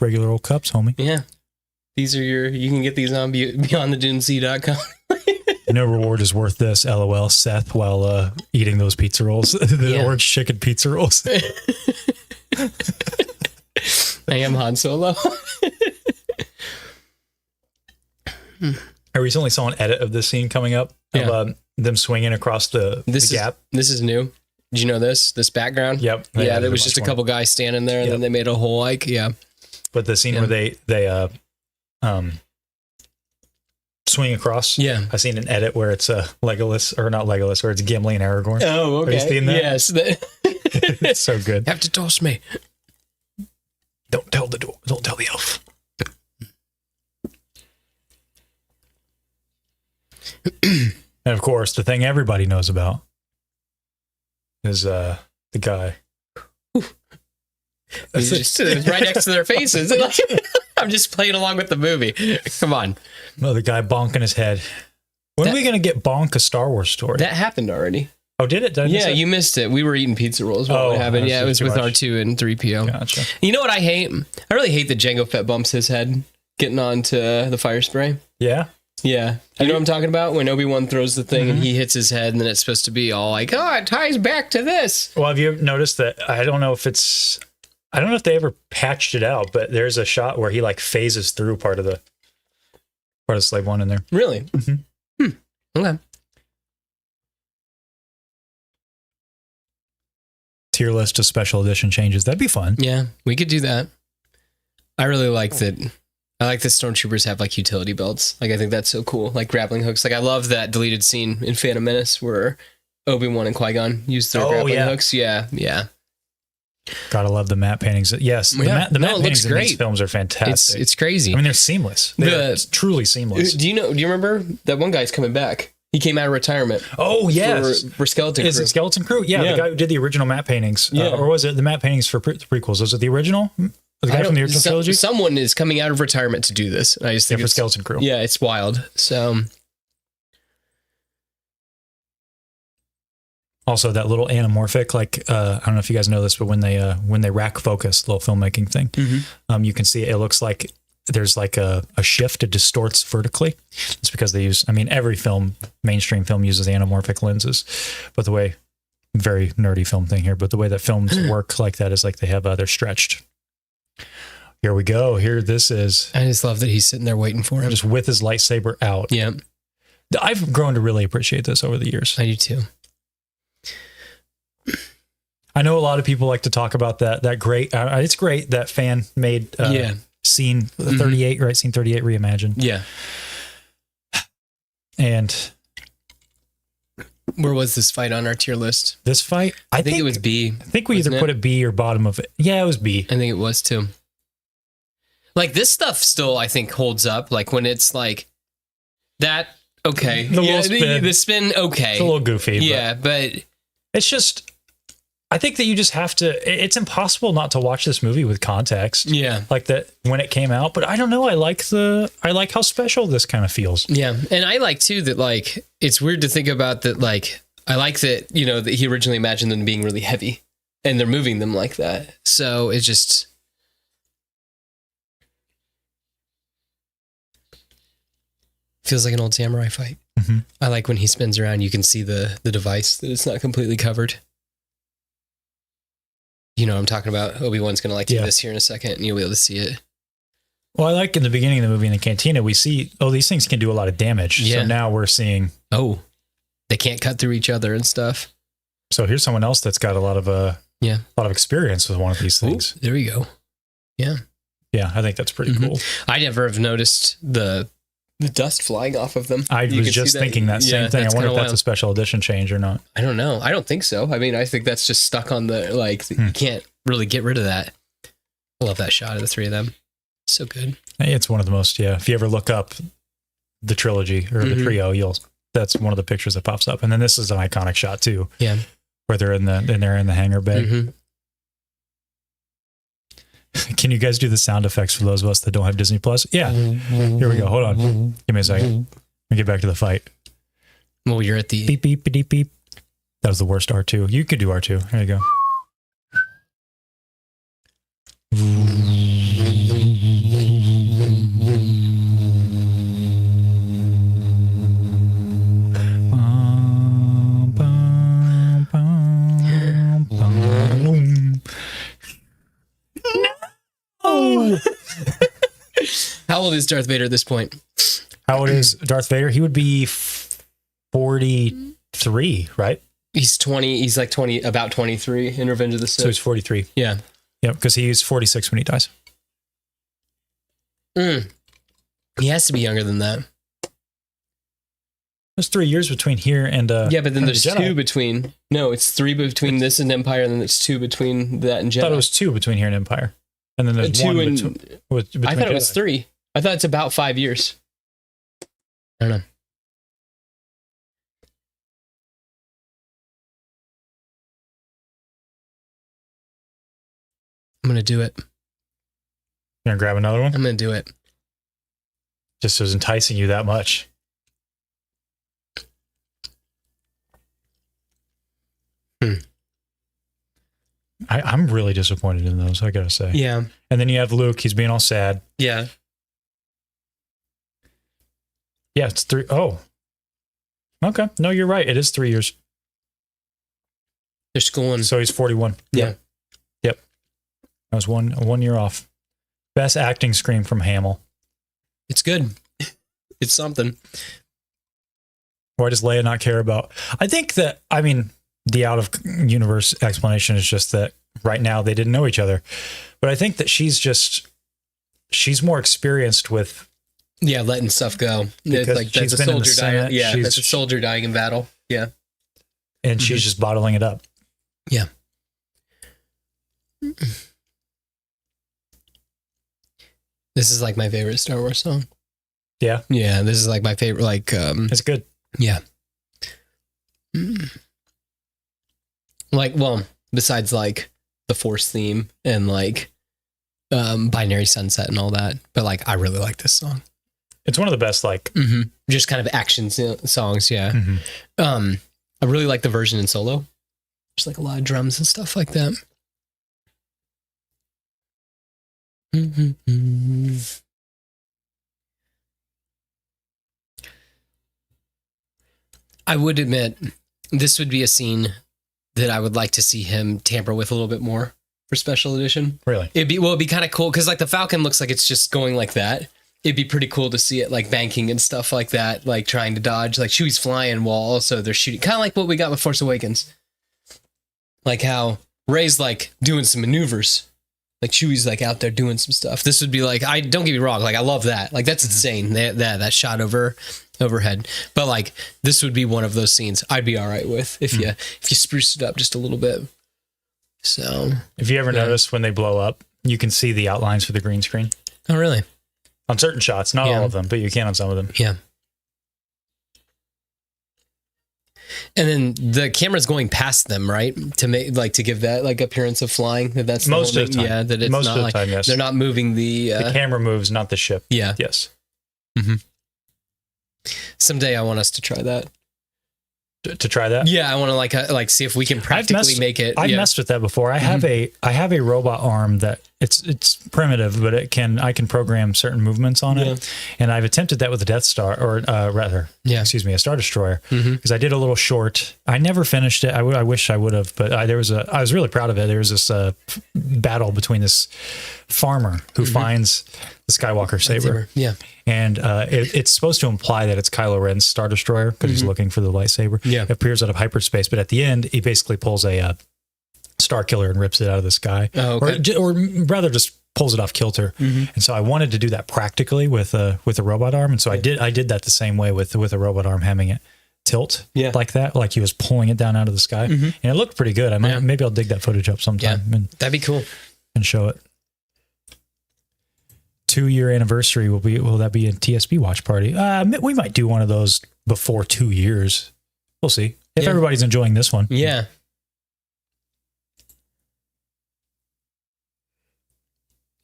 Speaker 1: regular old cups, homie.
Speaker 2: Yeah. These are you can get these on BeyondtheDuneSea.com.
Speaker 1: No reward is worth this, LOL, Seth, while eating those pizza rolls. The orange chicken pizza rolls.
Speaker 2: I am Han Solo.
Speaker 1: I recently saw an edit of this scene coming up of them swinging across the gap.
Speaker 2: This is new. Did you know this background?
Speaker 1: Yep.
Speaker 2: Yeah, there was just a couple guys standing there, and then they made a whole
Speaker 1: But the scene where they swing across.
Speaker 2: Yeah.
Speaker 1: I've seen an edit where it's Legolas, or not Legolas, where it's Gimli and Aragorn.
Speaker 2: Oh, okay.
Speaker 1: Have you seen that?
Speaker 2: Yes.
Speaker 1: It's so good.
Speaker 2: You have to toss me.
Speaker 1: Don't tell the elf. And of course, the thing everybody knows about is the guy.
Speaker 2: He's just right next to their faces. I'm just playing along with the movie. Come on.
Speaker 1: No, the guy bonking his head. When are we going to get Bonk a Star Wars story?
Speaker 2: That happened already.
Speaker 1: Oh, did it?
Speaker 2: Yeah, you missed it. We were eating pizza rolls while it happened. Yeah, it was with R2 and 3PO.
Speaker 1: Gotcha.
Speaker 2: You know what I hate? I really hate that Jango Fett bumps his head getting onto the fire spray.
Speaker 1: Yeah?
Speaker 2: Yeah. You know what I'm talking about? When Obi-Wan throws the thing and he hits his head, and then it's supposed to be all like, oh, it ties back to this.
Speaker 1: Well, have you noticed that? I don't know if they ever patched it out, but there's a shot where he like phases through part of Slave One in there.
Speaker 2: Really? Mm-hmm. Okay.
Speaker 1: Tier list of special edition changes. That'd be fun.
Speaker 2: Yeah, we could do that. I really like that. I like that stormtroopers have like utility belts. Like, I think that's so cool. Like grappling hooks. Like, I love that deleted scene in Phantom Menace where Obi-Wan and Qui-Gon use their grappling hooks. Yeah, yeah.
Speaker 1: Gotta love the matte paintings. Yes, the matte paintings in these films are fantastic.
Speaker 2: It's crazy.
Speaker 1: I mean, they're seamless. They're truly seamless.
Speaker 2: Do you remember that one guy's coming back? He came out of retirement.
Speaker 1: Oh, yes.
Speaker 2: For Skeleton Crew.
Speaker 1: Is it Skeleton Crew? Yeah, the guy who did the original matte paintings. Or was it the matte paintings for the prequels? Was it the original? The guy from the original trilogy?
Speaker 2: Someone is coming out of retirement to do this. And I just think
Speaker 1: for Skeleton Crew.
Speaker 2: Yeah, it's wild. So...
Speaker 1: Also, that little anamorphic, like I don't know if you guys know this, but when they rack focus, little filmmaking thing, you can see it looks like there's like a shift. It distorts vertically. It's because they use. I mean, every mainstream film uses anamorphic lenses, but the way, very nerdy film thing here, but the way that films work like that is like they're stretched. Here we go. Here this is.
Speaker 2: I just love that he's sitting there waiting for him,
Speaker 1: just with his lightsaber out.
Speaker 2: Yeah,
Speaker 1: I've grown to really appreciate this over the years.
Speaker 2: I do too.
Speaker 1: I know a lot of people like to talk about that great. It's great that fan made scene 38, right? Scene 38 reimagined.
Speaker 2: Yeah.
Speaker 1: And
Speaker 2: where was this fight on our tier list?
Speaker 1: This fight,
Speaker 2: I think it was B.
Speaker 1: I think we either put it B or bottom of it. Yeah, it was B.
Speaker 2: I think it was too. Like, this stuff still, I think, holds up. Like when it's like that. Okay, the spin. Okay,
Speaker 1: it's a little goofy.
Speaker 2: Yeah, but
Speaker 1: it's just. I think that you just have to, it's impossible not to watch this movie with context.
Speaker 2: Yeah.
Speaker 1: Like that when it came out, but I don't know. I like how special this kind of feels.
Speaker 2: Yeah. And I like too that, like, it's weird to think about that. Like, I like that, that he originally imagined them being really heavy and they're moving them like that. So it just feels like an old samurai fight. Mm-hmm. I like when he spins around, you can see the device that it's not completely covered. You know what I'm talking about? Obi-Wan's going to like do this here in a second, and you'll be able to see it.
Speaker 1: Well, I like in the beginning of the movie in the cantina, we see, these things can do a lot of damage.
Speaker 2: Yeah.
Speaker 1: So now we're seeing...
Speaker 2: They can't cut through each other and stuff.
Speaker 1: So here's someone else that's got a lot of experience with one of these things.
Speaker 2: Ooh, there we go. Yeah.
Speaker 1: Yeah, I think that's pretty cool.
Speaker 2: I never have noticed the dust flying off of them.
Speaker 1: I was just thinking that same thing. I wonder if that's a special edition change or not.
Speaker 2: I don't know. I don't think so. I mean, I think that's just stuck on the, you can't really get rid of that. I love that shot of the three of them. So good.
Speaker 1: It's one of the most, if you ever look up the trilogy or the trio, that's one of the pictures that pops up. And then this is an iconic shot too.
Speaker 2: Yeah.
Speaker 1: Where they're in the hangar bay. Can you guys do the sound effects for those of us that don't have Disney Plus? Yeah. Here we go. Hold on. Give me a second. Let me get back to the fight.
Speaker 2: Well, you're at the
Speaker 1: beep, beep, beep, beep. That was the worst R2. You could do R2. There you go.
Speaker 2: How old is Darth Vader at this point?
Speaker 1: How old is Darth Vader? He would be 43, right?
Speaker 2: He's 20. He's like 20, about 23 in Revenge of the Sith.
Speaker 1: So he's 43.
Speaker 2: Yeah.
Speaker 1: Yeah, because he's 46 when he dies.
Speaker 2: He has to be younger than that.
Speaker 1: There's 3 years between here and
Speaker 2: yeah, but then there's
Speaker 1: Jedi.
Speaker 2: 2 between. No, it's 3 between this and Empire, and then it's 2 between that and Jedi.
Speaker 1: I thought it was 2 between here and Empire, and then there's
Speaker 2: 2
Speaker 1: 1
Speaker 2: and.
Speaker 1: between
Speaker 2: I thought
Speaker 1: Jedi.
Speaker 2: it was 3. I thought it's about 5 years. I don't know. I'm gonna do it.
Speaker 1: You gonna grab another one?
Speaker 2: I'm gonna do it.
Speaker 1: Just was enticing you that much. I'm really disappointed in those, I gotta say.
Speaker 2: Yeah.
Speaker 1: And then you have Luke, he's being all sad.
Speaker 2: Yeah.
Speaker 1: Yeah, it's 3. Oh. Okay. No, you're right. It is 3 years.
Speaker 2: They're schooling.
Speaker 1: So he's 41.
Speaker 2: Yeah.
Speaker 1: Yep. That was one year off. Best acting scream from Hamill.
Speaker 2: It's good. It's something.
Speaker 1: Why does Leia not care about? I think that, I mean, the out of universe explanation is just that right now they didn't know each other. But I think that she's more experienced with.
Speaker 2: Yeah, letting stuff go. Like that's a soldier dying. Yeah, that's a soldier dying in battle. Yeah.
Speaker 1: And she's just bottling it up.
Speaker 2: Yeah. This is like my favorite Star Wars song.
Speaker 1: Yeah.
Speaker 2: Yeah, this is like my favorite. Like,
Speaker 1: it's good.
Speaker 2: Yeah. Like, well, besides like the Force theme and like Binary Sunset and all that, but like I really like this song.
Speaker 1: It's one of the best, like
Speaker 2: just kind of action songs. Yeah. I really like the version in Solo. Just like a lot of drums and stuff like that. I would admit this would be a scene that I would like to see him tamper with a little bit more for special edition.
Speaker 1: Really?
Speaker 2: It'd be kind of cool because like the Falcon looks like it's just going like that. It'd be pretty cool to see it like banking and stuff like that, like trying to dodge, like Chewie's flying while also they're shooting, kind of like what we got with Force Awakens. Like how Rey's like doing some maneuvers, like Chewie's like out there doing some stuff. This would be like, I don't get me wrong, like I love that, like that's insane. That shot overhead, but like this would be one of those scenes I'd be all right with if you spruced it up just a little bit. So
Speaker 1: if you ever notice when they blow up, you can see the outlines for the green screen.
Speaker 2: Oh, really?
Speaker 1: On certain shots, not all of them, but you can on some of them.
Speaker 2: Yeah. And then the camera's going past them, right? To make to give that like appearance of flying. That's
Speaker 1: most of the time.
Speaker 2: Yeah, that it's
Speaker 1: most
Speaker 2: not
Speaker 1: of the time, yes.
Speaker 2: They're not moving the
Speaker 1: camera moves, not the ship.
Speaker 2: Yeah.
Speaker 1: Yes.
Speaker 2: Someday I want us to try that.
Speaker 1: to try that?
Speaker 2: Yeah, I want to like see if we can practically make it.
Speaker 1: I've messed with that before. I have a robot arm that it's primitive, but I can program certain movements on it. And I've attempted that with a Death Star, or excuse me, a Star Destroyer, because I did a little short. I never finished it. I wish I would have, but I was really proud of it. There was this battle between this farmer who finds the Skywalker saber. Yeah. And it's supposed to imply that it's Kylo Ren's Star Destroyer because he's looking for the lightsaber. Yeah. It appears out of hyperspace, but at the end, he basically pulls a Star Killer and rips it out of the sky. Oh, okay. Or rather just pulls it off kilter. And so I wanted to do that practically with a robot arm. And so I did that the same way with a robot arm, having it tilt like that, like he was pulling it down out of the sky. And it looked pretty good. Maybe I'll dig that footage up sometime. And
Speaker 2: that'd be cool.
Speaker 1: And show it. 2-year anniversary will that be a TSB watch party? We might do one of those before 2 years. We'll see if everybody's enjoying this one.
Speaker 2: Yeah.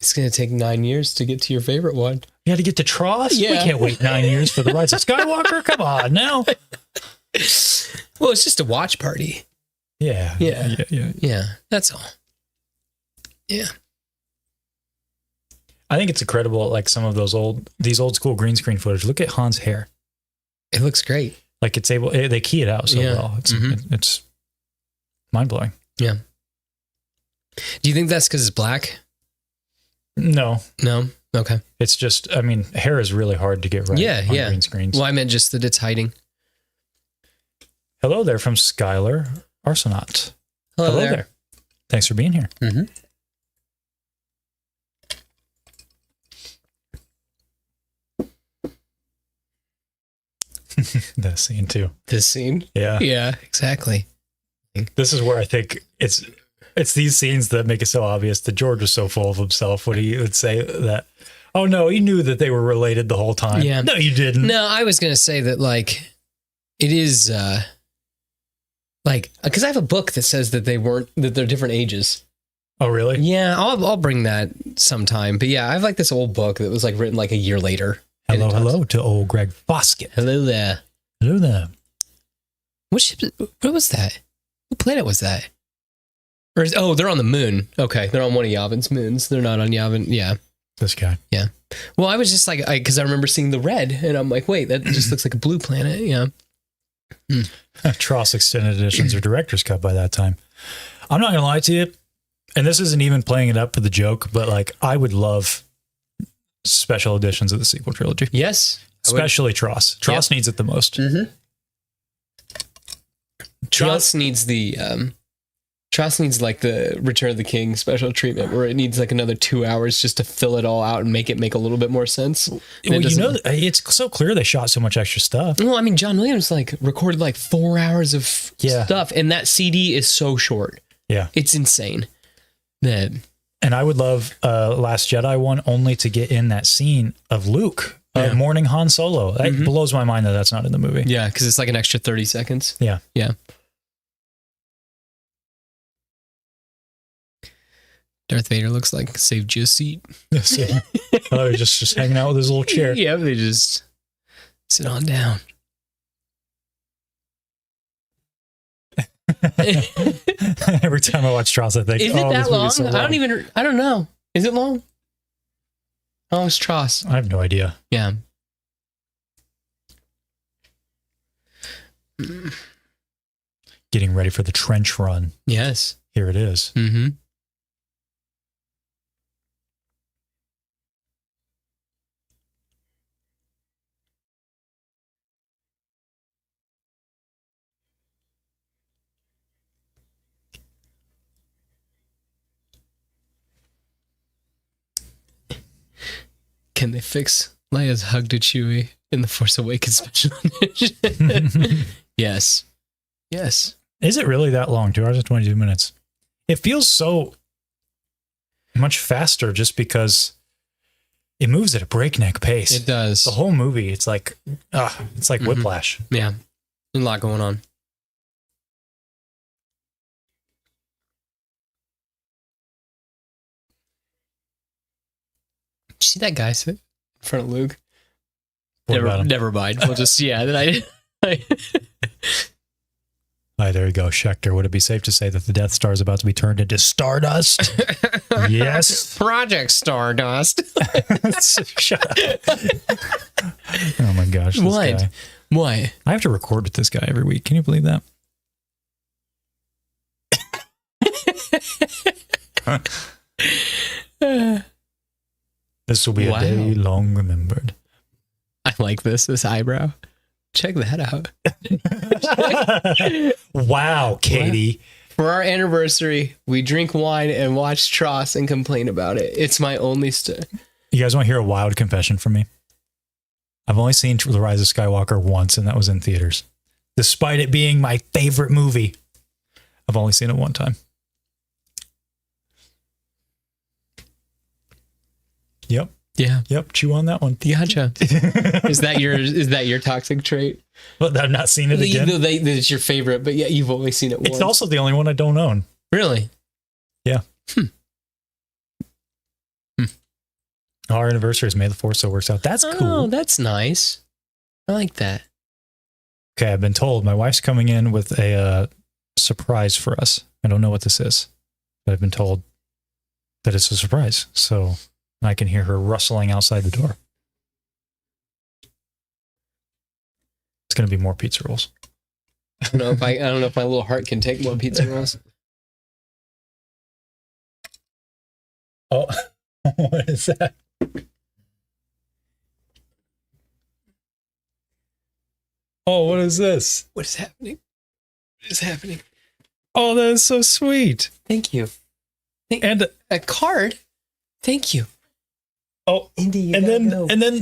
Speaker 2: It's going to take 9 years to get to your favorite one.
Speaker 1: You had to get to Tross? Yeah. We can't wait 9 years for the Rise of Skywalker. Come on now.
Speaker 2: Well, it's just a watch party.
Speaker 1: Yeah.
Speaker 2: Yeah. That's all. Yeah.
Speaker 1: I think it's incredible, like some of these old school green screen footage. Look at Han's hair.
Speaker 2: It looks great.
Speaker 1: Like they key it out so well. It's mind blowing.
Speaker 2: Yeah. Do you think that's because it's black?
Speaker 1: No.
Speaker 2: Okay.
Speaker 1: It's just, hair is really hard to get right on green screens.
Speaker 2: Well, I meant just that it's hiding.
Speaker 1: Hello there from Skylar Arsenaut.
Speaker 2: Hello there.
Speaker 1: Thanks for being here. The scene too.
Speaker 2: This scene? Yeah, exactly.
Speaker 1: This is where I think it's these scenes that make it so obvious that George was so full of himself when he would say that, oh no, he knew that they were related the whole time. Yeah. No, you didn't.
Speaker 2: No, I was going to say that it is because I have a book that says that they're different ages.
Speaker 1: Oh, really?
Speaker 2: Yeah, I'll bring that sometime. But yeah, I have this old book that was written a year later.
Speaker 1: Hello to old Greg Foskett.
Speaker 2: Hello there. What was that? What planet was that? They're on the moon. Okay, they're on one of Yavin's moons. They're not on Yavin. Yeah.
Speaker 1: This guy.
Speaker 2: Yeah. Well, I was just because I remember seeing the red, and I'm like, wait, that just looks like a blue planet. Yeah.
Speaker 1: Tross extended editions or director's cut by that time. I'm not gonna lie to you, and this isn't even playing it up for the joke, but I would love special editions of the sequel trilogy.
Speaker 2: Yes.
Speaker 1: Especially Tross. Tross needs it the most.
Speaker 2: Tross needs the Return of the King special treatment where it needs another 2 hours just to fill it all out and make a little bit more sense.
Speaker 1: Well, it's so clear they shot so much extra stuff.
Speaker 2: Well, John Williams recorded 4 hours of stuff, and that CD is so short. Yeah. It's insane.
Speaker 1: And I would love Last Jedi one only to get in that scene of Luke mourning Han Solo. That blows my mind that that's not in the movie.
Speaker 2: Yeah, because it's an extra 30 seconds.
Speaker 1: Yeah.
Speaker 2: Yeah. Darth Vader looks like saved you a seat.
Speaker 1: He's just hanging out with his little chair.
Speaker 2: Yeah, they just sit on down.
Speaker 1: Every time I watch Tross, I think,
Speaker 2: is it that long? So long? I don't know. Is it long? How long is Tross?
Speaker 1: I have no idea.
Speaker 2: Yeah.
Speaker 1: Getting ready for the trench run.
Speaker 2: Yes.
Speaker 1: Here it is.
Speaker 2: Can they fix Leia's hug to Chewie in the Force Awakens special edition? Yes.
Speaker 1: Is it really that long? 2 hours and 22 minutes. It feels so much faster just because it moves at a breakneck pace.
Speaker 2: It does.
Speaker 1: The whole movie, it's like whiplash.
Speaker 2: Yeah. A lot going on. Did you see that guy sit in front of Luke? Never mind. We'll just, that
Speaker 1: Hi, there you go, Schechter. Would it be safe to say that the Death Star is about to be turned into stardust? Yes.
Speaker 2: Project Stardust.
Speaker 1: Shut up. Oh my gosh. This
Speaker 2: What?
Speaker 1: guy.
Speaker 2: What?
Speaker 1: I have to record with this guy every week. Can you believe that? This will be a day long remembered.
Speaker 2: I like this eyebrow. Check that out.
Speaker 1: Wow, Katie.
Speaker 2: For our anniversary, we drink wine and watch Tross and complain about it. It's my only
Speaker 1: You guys want to hear a wild confession from me? I've only seen The Rise of Skywalker once, and that was in theaters. Despite it being my favorite movie, I've only seen it one time. Yep.
Speaker 2: Yeah.
Speaker 1: Yep. Chew on that one.
Speaker 2: Gotcha. Is that your toxic trait?
Speaker 1: But I've not seen it again.
Speaker 2: It's your favorite, but yeah, you've only seen it once.
Speaker 1: It's also the only one I don't own.
Speaker 2: Really?
Speaker 1: Yeah. Our anniversary is May the 4th, so it works out. That's cool.
Speaker 2: Oh, that's nice. I like that.
Speaker 1: Okay, I've been told my wife's coming in with a surprise for us. I don't know what this is, but I've been told that it's a surprise. So I can hear her rustling outside the door. It's going to be more pizza rolls.
Speaker 2: I don't know if my little heart can take more pizza rolls.
Speaker 1: Oh, what is that? Oh, what is this?
Speaker 2: What is happening? What is happening?
Speaker 1: Oh, that is so sweet.
Speaker 2: Thank you.
Speaker 1: And
Speaker 2: a card? Thank you.
Speaker 1: Oh,
Speaker 2: Indy,
Speaker 1: and then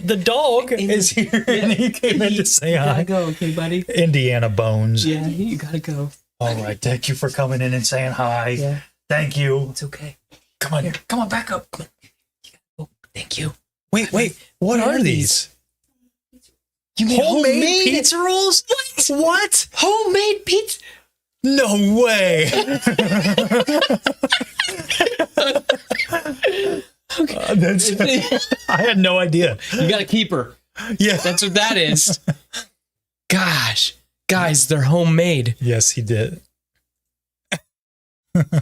Speaker 1: the dog is here, and he came in to say hi.
Speaker 2: You gotta go, okay, buddy?
Speaker 1: Indiana Bones.
Speaker 2: Yeah, you gotta go.
Speaker 1: All right, thank you for coming in and saying hi.
Speaker 2: Yeah.
Speaker 1: Thank you.
Speaker 2: It's okay.
Speaker 1: Come on, come on, back up. Come on.
Speaker 2: You gotta go. Thank you.
Speaker 1: Wait, what are these?
Speaker 2: You made
Speaker 1: homemade pizza rolls? What?
Speaker 2: Homemade pizza?
Speaker 1: No way. I had no idea.
Speaker 2: You gotta keep her.
Speaker 1: Yeah.
Speaker 2: That's what that is. Gosh. Guys, they're homemade.
Speaker 1: Yes, he did.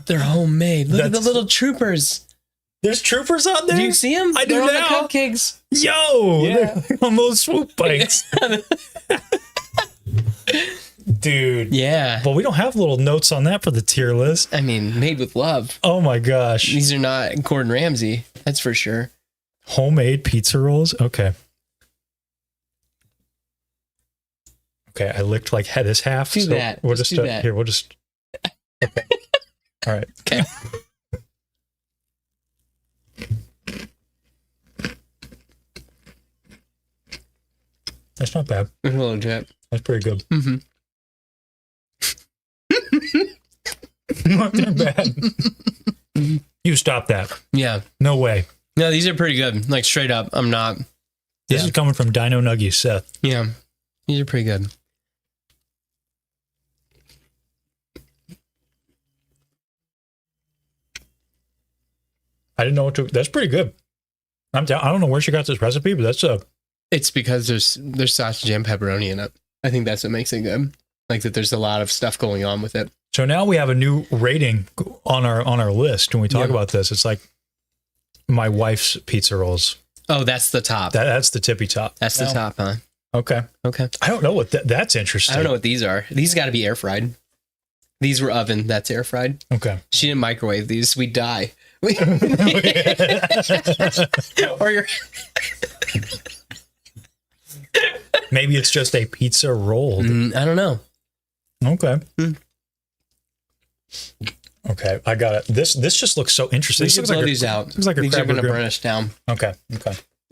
Speaker 2: They're homemade. Look at the little troopers.
Speaker 1: There's troopers on there?
Speaker 2: Do you see them?
Speaker 1: I do
Speaker 2: They're
Speaker 1: now.
Speaker 2: on the cupcakes.
Speaker 1: Yo!
Speaker 2: Yeah.
Speaker 1: They're on those swoop bikes. Dude.
Speaker 2: Yeah.
Speaker 1: Well, we don't have little notes on that for the tier list.
Speaker 2: I mean, made with love.
Speaker 1: Oh my gosh.
Speaker 2: These are not Gordon Ramsay. That's for sure.
Speaker 1: Homemade pizza rolls? Okay. Okay, I licked like head is half.
Speaker 2: Do that.
Speaker 1: We'll
Speaker 2: just do that.
Speaker 1: Here, we'll just. Okay. All right.
Speaker 2: Okay.
Speaker 1: That's not bad.
Speaker 2: A little drip.
Speaker 1: That's pretty good.
Speaker 2: Mm-hmm.
Speaker 1: Not that bad. You stop that.
Speaker 2: Yeah.
Speaker 1: No way.
Speaker 2: No, these are pretty good. Like straight up. I'm not.
Speaker 1: This is coming from Dino Nuggies, Seth.
Speaker 2: Yeah. These are pretty good.
Speaker 1: I didn't know what to. That's pretty good. I don't know where she got this recipe, but that's
Speaker 2: It's because there's sausage and pepperoni in it. I think that's what makes it good. Like that there's a lot of stuff going on with it.
Speaker 1: So now we have a new rating on our list when we talk about this. It's like my wife's pizza rolls.
Speaker 2: Oh, that's the top.
Speaker 1: That's the tippy top.
Speaker 2: That's the top, huh?
Speaker 1: Okay.
Speaker 2: Okay.
Speaker 1: I don't know what that's interesting.
Speaker 2: I don't know what these are. These got to be air fried. These were oven. That's air fried.
Speaker 1: Okay.
Speaker 2: She didn't microwave these. We'd die. Or you're.
Speaker 1: Maybe it's just a pizza roll.
Speaker 2: I don't know.
Speaker 1: Okay. Okay, I got it. This just looks so interesting.
Speaker 2: We
Speaker 1: This
Speaker 2: should
Speaker 1: looks
Speaker 2: blow
Speaker 1: like
Speaker 2: these out.
Speaker 1: Looks like a
Speaker 2: these are
Speaker 1: crab
Speaker 2: going to
Speaker 1: burger.
Speaker 2: burn us down.
Speaker 1: Okay.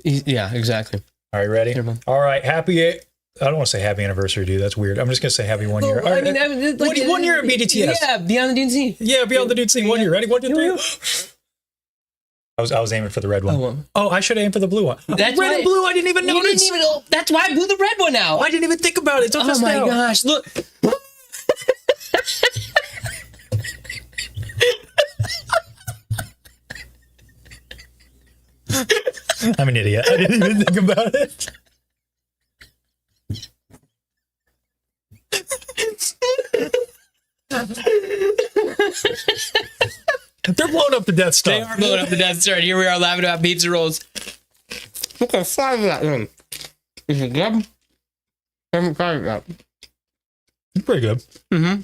Speaker 2: Yeah, exactly.
Speaker 1: All right, ready?
Speaker 2: Here, Mom.
Speaker 1: All right, happy. I don't want to say happy anniversary, dude. That's weird. I'm just gonna say happy 1 year.
Speaker 2: Well, I mean, like,
Speaker 1: 1 year at BDTS.
Speaker 2: Yeah, Beyond the Dune Sea.
Speaker 1: Yeah, Beyond the Dunesea 1 year. Ready? 1, 2, 3. I was aiming for the red one. Oh, I should aim for the blue one.
Speaker 2: That's
Speaker 1: red and blue. I didn't even notice.
Speaker 2: That's why I blew the red one out.
Speaker 1: I didn't even think about it. Until just
Speaker 2: my
Speaker 1: now.
Speaker 2: gosh! Look.
Speaker 1: I'm an idiot. I didn't even think about it. blowing up the Death Star.
Speaker 2: They are blowing up the Death Star. And here we are laughing about pizza rolls. Look at five of that thing. Is it good? I haven't tried it yet.
Speaker 1: It's pretty good.
Speaker 2: Mm-hmm.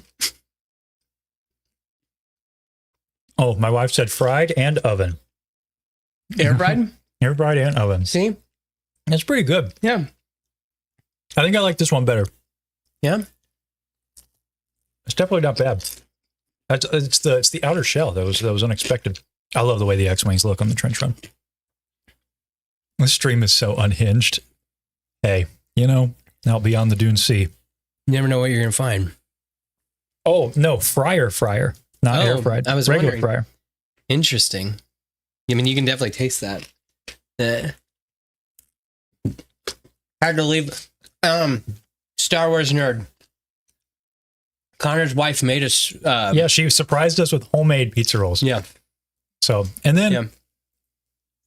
Speaker 1: Oh, my wife said fried and oven.
Speaker 2: Air fried?
Speaker 1: Air fried and oven.
Speaker 2: See?
Speaker 1: It's pretty good.
Speaker 2: Yeah.
Speaker 1: I think I like this one better.
Speaker 2: Yeah.
Speaker 1: It's definitely not bad. It's the outer shell that was unexpected. I love the way the X-Wings look on the trench run. This stream is so unhinged. Hey, out beyond the Dune Sea.
Speaker 2: You never know what you're going to find.
Speaker 1: Oh, no, fryer, not air fried.
Speaker 2: I was
Speaker 1: regular
Speaker 2: wondering.
Speaker 1: fryer.
Speaker 2: Interesting. I mean, you can definitely taste that. Hard to leave. Star Wars nerd. Konnor's wife made us.
Speaker 1: Yeah, she surprised us with homemade pizza rolls.
Speaker 2: Yeah.
Speaker 1: So, and then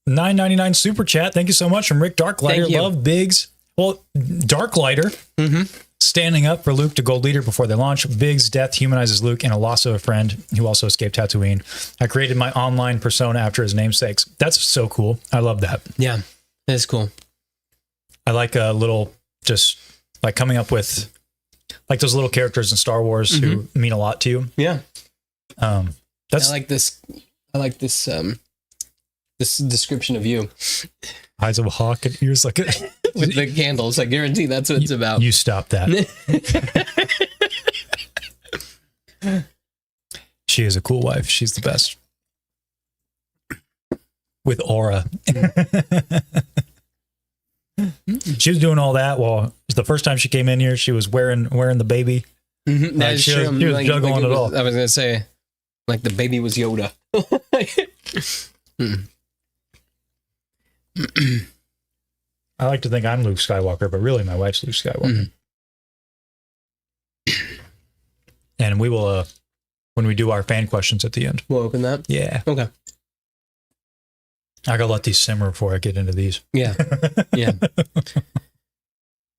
Speaker 1: $9.99 super chat. Thank you so much from Rick Darklighter. Love Biggs. Well, Darklighter standing up for Luke to gold leader before they launch. Biggs' death humanizes Luke and a loss of a friend who also escaped Tatooine. I created my online persona after his namesakes. That's so cool. I love that.
Speaker 2: Yeah, that's cool.
Speaker 1: I like a little, just like coming up with like those little characters in Star Wars who mean a lot to you.
Speaker 2: Yeah.
Speaker 1: That's
Speaker 2: I like this. This description of you
Speaker 1: eyes of a hawk and ears like a
Speaker 2: with the candles. I guarantee that's what it's about.
Speaker 1: You stop that. She is a cool wife. She's the best. With aura. She was doing all that while the first time she came in here, she was wearing the baby.
Speaker 2: That's
Speaker 1: she
Speaker 2: true.
Speaker 1: was juggling it all.
Speaker 2: I was gonna say, like the baby was Yoda.
Speaker 1: I like to think I'm Luke Skywalker, but really my wife's Luke Skywalker. And we will, when we do our fan questions at the end.
Speaker 2: We'll open that?
Speaker 1: Yeah.
Speaker 2: Okay.
Speaker 1: I gotta let these simmer before I get into these.
Speaker 2: Yeah. Yeah.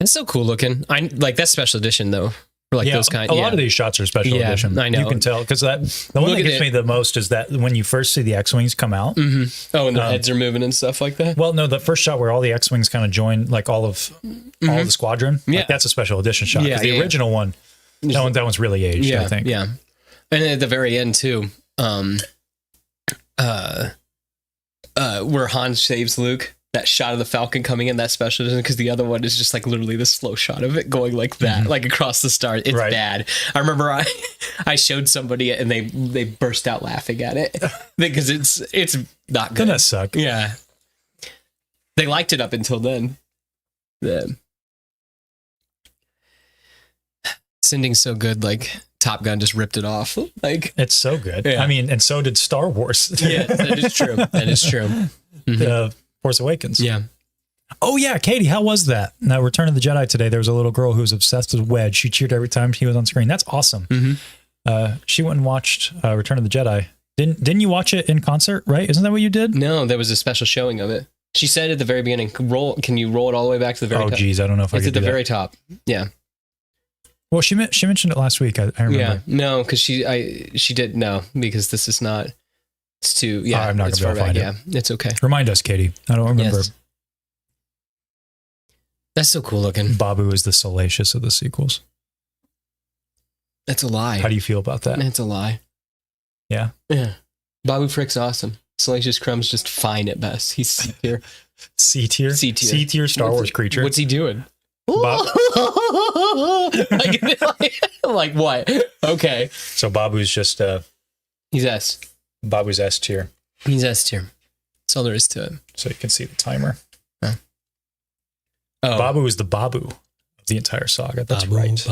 Speaker 2: It's so cool looking. I like that special edition though. For like those kind.
Speaker 1: A lot of these shots are special edition.
Speaker 2: I know.
Speaker 1: You can tell because the one that gets me the most is that when you first see the X-Wings come out.
Speaker 2: Oh, and their heads are moving and stuff like that.
Speaker 1: Well, no, the first shot where all the X-Wings kind of join, like all of the squadron.
Speaker 2: Yeah,
Speaker 1: like, that's a special edition shot. Because the original one, that one's really aged. I think.
Speaker 2: Yeah, and at the very end too, where Han saves Luke. That shot of the Falcon coming in, that special edition, because the other one is just like literally the slow shot of it going like that, like across the star. It's bad. I remember I showed somebody it and they burst out laughing at it because it's not good.
Speaker 1: Gonna suck.
Speaker 2: Yeah. They liked it up until then. Sending's so good, like Top Gun just ripped it off. Like
Speaker 1: it's so good.
Speaker 2: Yeah.
Speaker 1: I mean, and so did Star Wars.
Speaker 2: Yeah, that is true. That is true.
Speaker 1: The Force Awakens.
Speaker 2: Yeah.
Speaker 1: Oh yeah, Katie, how was that? Now, Return of the Jedi today, there was a little girl who was obsessed with Wedge. She cheered every time he was on screen. That's awesome. She went and watched Return of the Jedi. Didn't you watch it in concert, right? Isn't that what you did?
Speaker 2: No, there was a special showing of it. She said at the very beginning, can you roll it all the way back to the very top?
Speaker 1: Oh geez, I don't know if I could
Speaker 2: do that. It's at the very top. Yeah.
Speaker 1: Well, she mentioned it last week. I remember.
Speaker 2: Yeah, no, because she did no, because this is not. It's too. Yeah,
Speaker 1: I'm not going to be able to find it.
Speaker 2: Yeah, it's okay.
Speaker 1: Remind us, Katie. I don't remember.
Speaker 2: Yes. That's so cool looking.
Speaker 1: Babu is the salacious of the sequels.
Speaker 2: That's a lie.
Speaker 1: How do you feel about that?
Speaker 2: That's a lie.
Speaker 1: Yeah.
Speaker 2: Yeah. Babu Frick's awesome. Salacious Crumb's just fine at best. He's C tier.
Speaker 1: C tier.
Speaker 2: C tier
Speaker 1: Star Wars creature.
Speaker 2: What's he doing? like what? Okay.
Speaker 1: So Babu's just
Speaker 2: he's S.
Speaker 1: Babu's S tier.
Speaker 2: He's S tier. That's all there is to it.
Speaker 1: So you can see the timer.
Speaker 2: Huh. Oh.
Speaker 1: Babu is the Babu of the entire saga. That's
Speaker 2: Babu,
Speaker 1: right.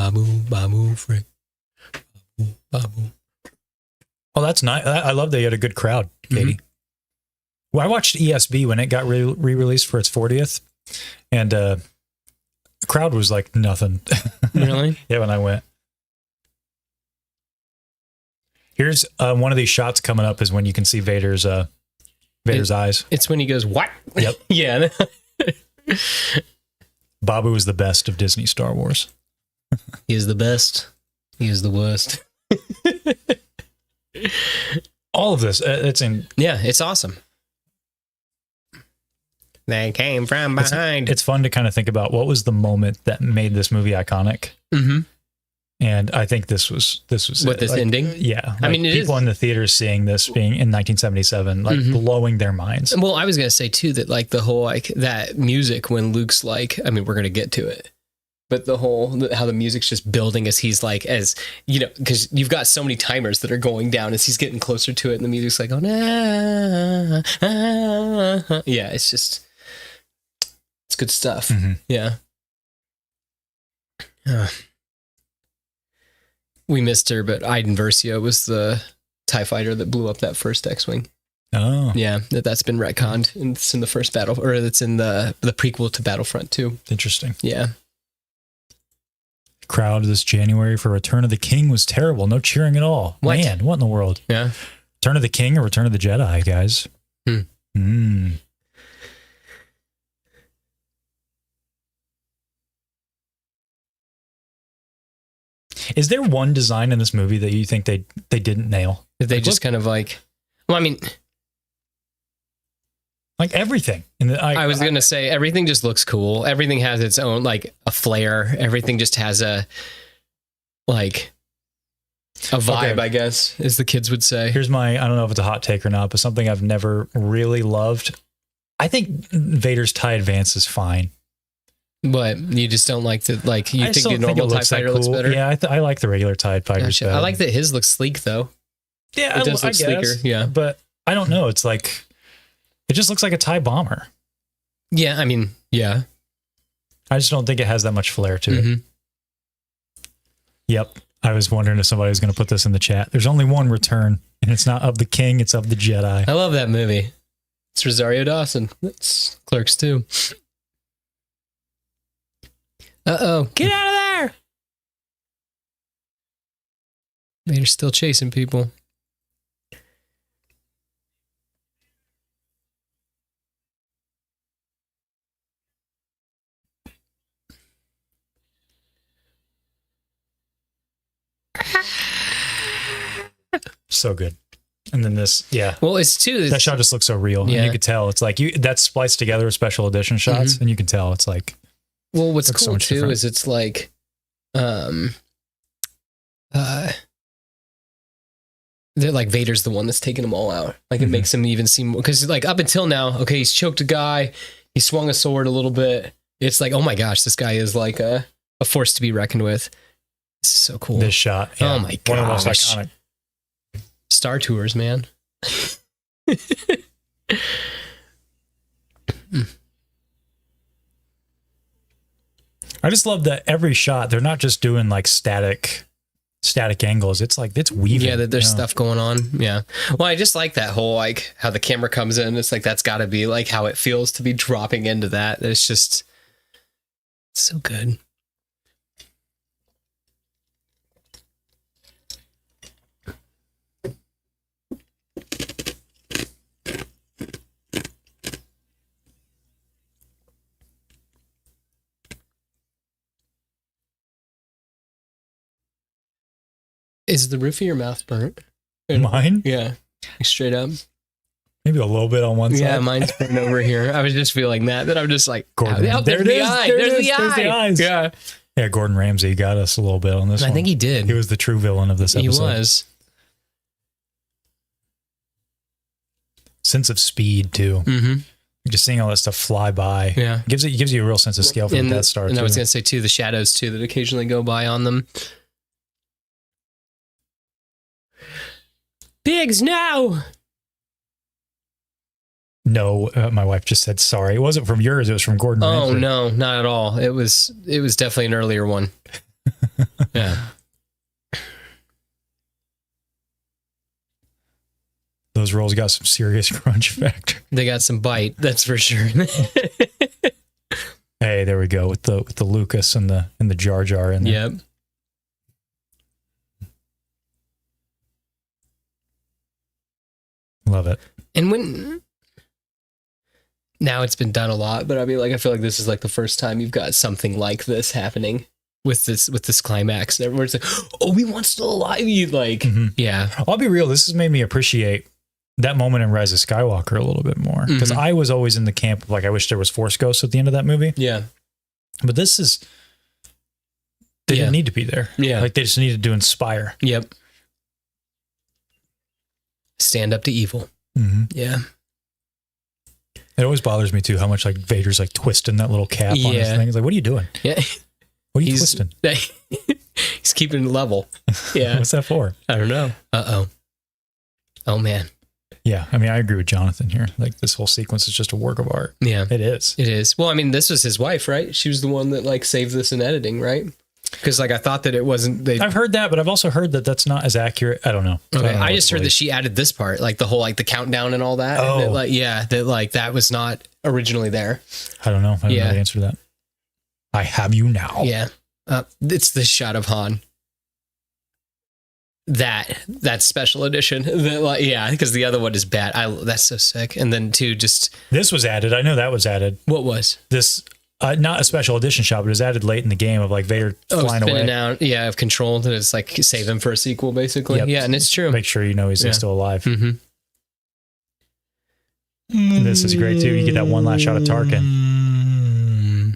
Speaker 2: Babu Frick. Babu.
Speaker 1: Oh, that's nice. I love that you had a good crowd, Katie. Well, I watched ESB when it got re-released for its 40th, and the crowd was like nothing.
Speaker 2: Really?
Speaker 1: Yeah, when I went. Here's one of these shots coming up is when you can see Vader's eyes.
Speaker 2: It's when he goes, what?
Speaker 1: Yep.
Speaker 2: Yeah.
Speaker 1: Babu is the best of Disney Star Wars.
Speaker 2: He is the best. He is the worst.
Speaker 1: Oh, all of this, it's in.
Speaker 2: Yeah, it's awesome. They came from behind.
Speaker 1: It's fun to kind of think about what was the moment that made this movie iconic.
Speaker 2: Mm-hmm.
Speaker 1: And I think this was
Speaker 2: with this ending.
Speaker 1: Yeah, like
Speaker 2: I mean,
Speaker 1: people in the theater seeing this being in 1977, like blowing their minds.
Speaker 2: Well, I was gonna say too that like the whole like that music when Luke's like, I mean, we're gonna get to it, but the whole how the music's just building as he's like, as you know, because you've got so many timers that are going down as he's getting closer to it, and the music's like, oh, yeah, it's good stuff.
Speaker 1: Mm-hmm.
Speaker 2: Yeah. We missed her, but Iden Versio was the TIE fighter that blew up that first X-Wing.
Speaker 1: Oh.
Speaker 2: Yeah, that's been retconned. And it's in the first battle, or it's in the prequel to Battlefront 2.
Speaker 1: Interesting.
Speaker 2: Yeah.
Speaker 1: The crowd this January for Return of the King was terrible. No cheering at all.
Speaker 2: What?
Speaker 1: Man, what in the world?
Speaker 2: Yeah.
Speaker 1: Return of the King or Return of the Jedi, guys? Is there one design in this movie that you think they didn't nail?
Speaker 2: They just kind of like, well, I mean,
Speaker 1: like everything.
Speaker 2: I was going to say everything just looks cool. Everything has its own, like a flair. Everything just has a vibe, okay. I guess, as the kids would say.
Speaker 1: Here's I don't know if it's a hot take or not, but something I've never really loved. I think Vader's TIE Advance is fine.
Speaker 2: But you just don't like the, like, you think the normal TIE fighter looks better?
Speaker 1: Yeah, I like the regular TIE fighters better.
Speaker 2: I like that his looks sleek, though.
Speaker 1: Yeah,
Speaker 2: it does look sleeker. Yeah.
Speaker 1: But I don't know. It's like, it just looks like a TIE bomber.
Speaker 2: Yeah, I mean, yeah.
Speaker 1: I just don't think it has that much flair to it. Yep. I was wondering if somebody was going to put this in the chat. There's only one return, and it's not of the King, it's of the Jedi.
Speaker 2: I love that movie. It's Rosario Dawson. It's Clerks 2. Uh-oh. Get out of there! They're still chasing people.
Speaker 1: So good. And then this, yeah.
Speaker 2: Well, it's too.
Speaker 1: That shot just looks so real.
Speaker 2: Yeah.
Speaker 1: And you could tell. It's like, that's spliced together with special edition shots, and you can tell. It's like...
Speaker 2: Well, what's cool too different. Is it's like, they're like Vader's the one that's taking them all out. Like it makes him even seem, because like up until now, okay, he's choked a guy, he swung a sword a little bit. It's like, oh my gosh, this guy is like a force to be reckoned with. This is so cool.
Speaker 1: This shot, yeah.
Speaker 2: Oh my gosh.
Speaker 1: One of the most iconic.
Speaker 2: Star Tours, man.
Speaker 1: I just love that every shot, they're not just doing like static angles. It's like, it's weaving.
Speaker 2: Yeah, there's stuff going on. Yeah. Well, I just like that whole, like how the camera comes in. It's like, that's gotta be like how it feels to be dropping into that. It's just so good. Is the roof of your mouth burnt?
Speaker 1: Mine?
Speaker 2: Yeah. Straight up.
Speaker 1: Maybe a little bit on one side.
Speaker 2: Yeah, mine's burnt over here. I was just feeling that I'm just like,
Speaker 1: Gordon.
Speaker 2: Oh, there's the eye. There's the eye.
Speaker 1: There's the eyes.
Speaker 2: Yeah.
Speaker 1: Yeah, Gordon Ramsay got us a little bit on this one.
Speaker 2: I think he did.
Speaker 1: He was the true villain of this episode.
Speaker 2: He was.
Speaker 1: Sense of speed, too. Just seeing all that stuff fly by.
Speaker 2: Yeah.
Speaker 1: Gives you a real sense of scale for the Death Star,
Speaker 2: and
Speaker 1: too.
Speaker 2: I was going to say, too, the shadows, too, that occasionally go by on them. Biggs, no!
Speaker 1: No, my wife just said sorry. It wasn't from yours. It was from Gordon Ramsay.
Speaker 2: Oh, no, not at all. It was definitely an earlier one. Yeah.
Speaker 1: Those rolls got some serious crunch factor.
Speaker 2: They got some bite, that's for sure.
Speaker 1: Hey, there we go with the Lucas and the Jar Jar in there.
Speaker 2: Yep.
Speaker 1: Love it.
Speaker 2: And now it's been done a lot, but I mean, like, I feel like this is like the first time you've got something like this happening with this climax. And everyone's like, Obi-Wan's still alive. You like, yeah.
Speaker 1: I'll be real. This has made me appreciate that moment in Rise of Skywalker a little bit more, because I was always in the camp of like, I wish there was Force Ghosts at the end of that movie.
Speaker 2: Yeah.
Speaker 1: But this is, they didn't need to be there.
Speaker 2: Yeah.
Speaker 1: Like they just needed to inspire.
Speaker 2: Yep. Stand up to evil. Yeah.
Speaker 1: It always bothers me too how much like Vader's like twisting that little cap on his thing. It's like, what are you doing?
Speaker 2: Yeah.
Speaker 1: What are you twisting?
Speaker 2: He's keeping it level. Yeah.
Speaker 1: What's that for?
Speaker 2: I don't know. Oh man.
Speaker 1: Yeah. I mean, I agree with Jonathan here. Like this whole sequence is just a work of art.
Speaker 2: Yeah.
Speaker 1: It is.
Speaker 2: It is. Well, I mean, this was his wife, right? She was the one that like saved this in editing, right? Because like I thought that it wasn't.
Speaker 1: I've heard that, but I've also heard that that's not as accurate. I don't know.
Speaker 2: Okay. I just heard that she added this part, like the whole like the countdown and all that.
Speaker 1: Oh.
Speaker 2: That, like, yeah, that like that was not originally there.
Speaker 1: I don't know. I don't know the answer to that. I have you now.
Speaker 2: Yeah. It's the shot of Han. That's special edition. Yeah, because the other one is bad. That's so sick. And then too, just
Speaker 1: this was added. I know that was added.
Speaker 2: What was
Speaker 1: this? Not a special edition shot, but it was added late in the game of like Vader flying away.
Speaker 2: Out, of control. That it's like save him for a sequel, basically. Yep. Yeah, and it's true.
Speaker 1: Make sure you know he's still alive. This is great too. You get that one last shot of Tarkin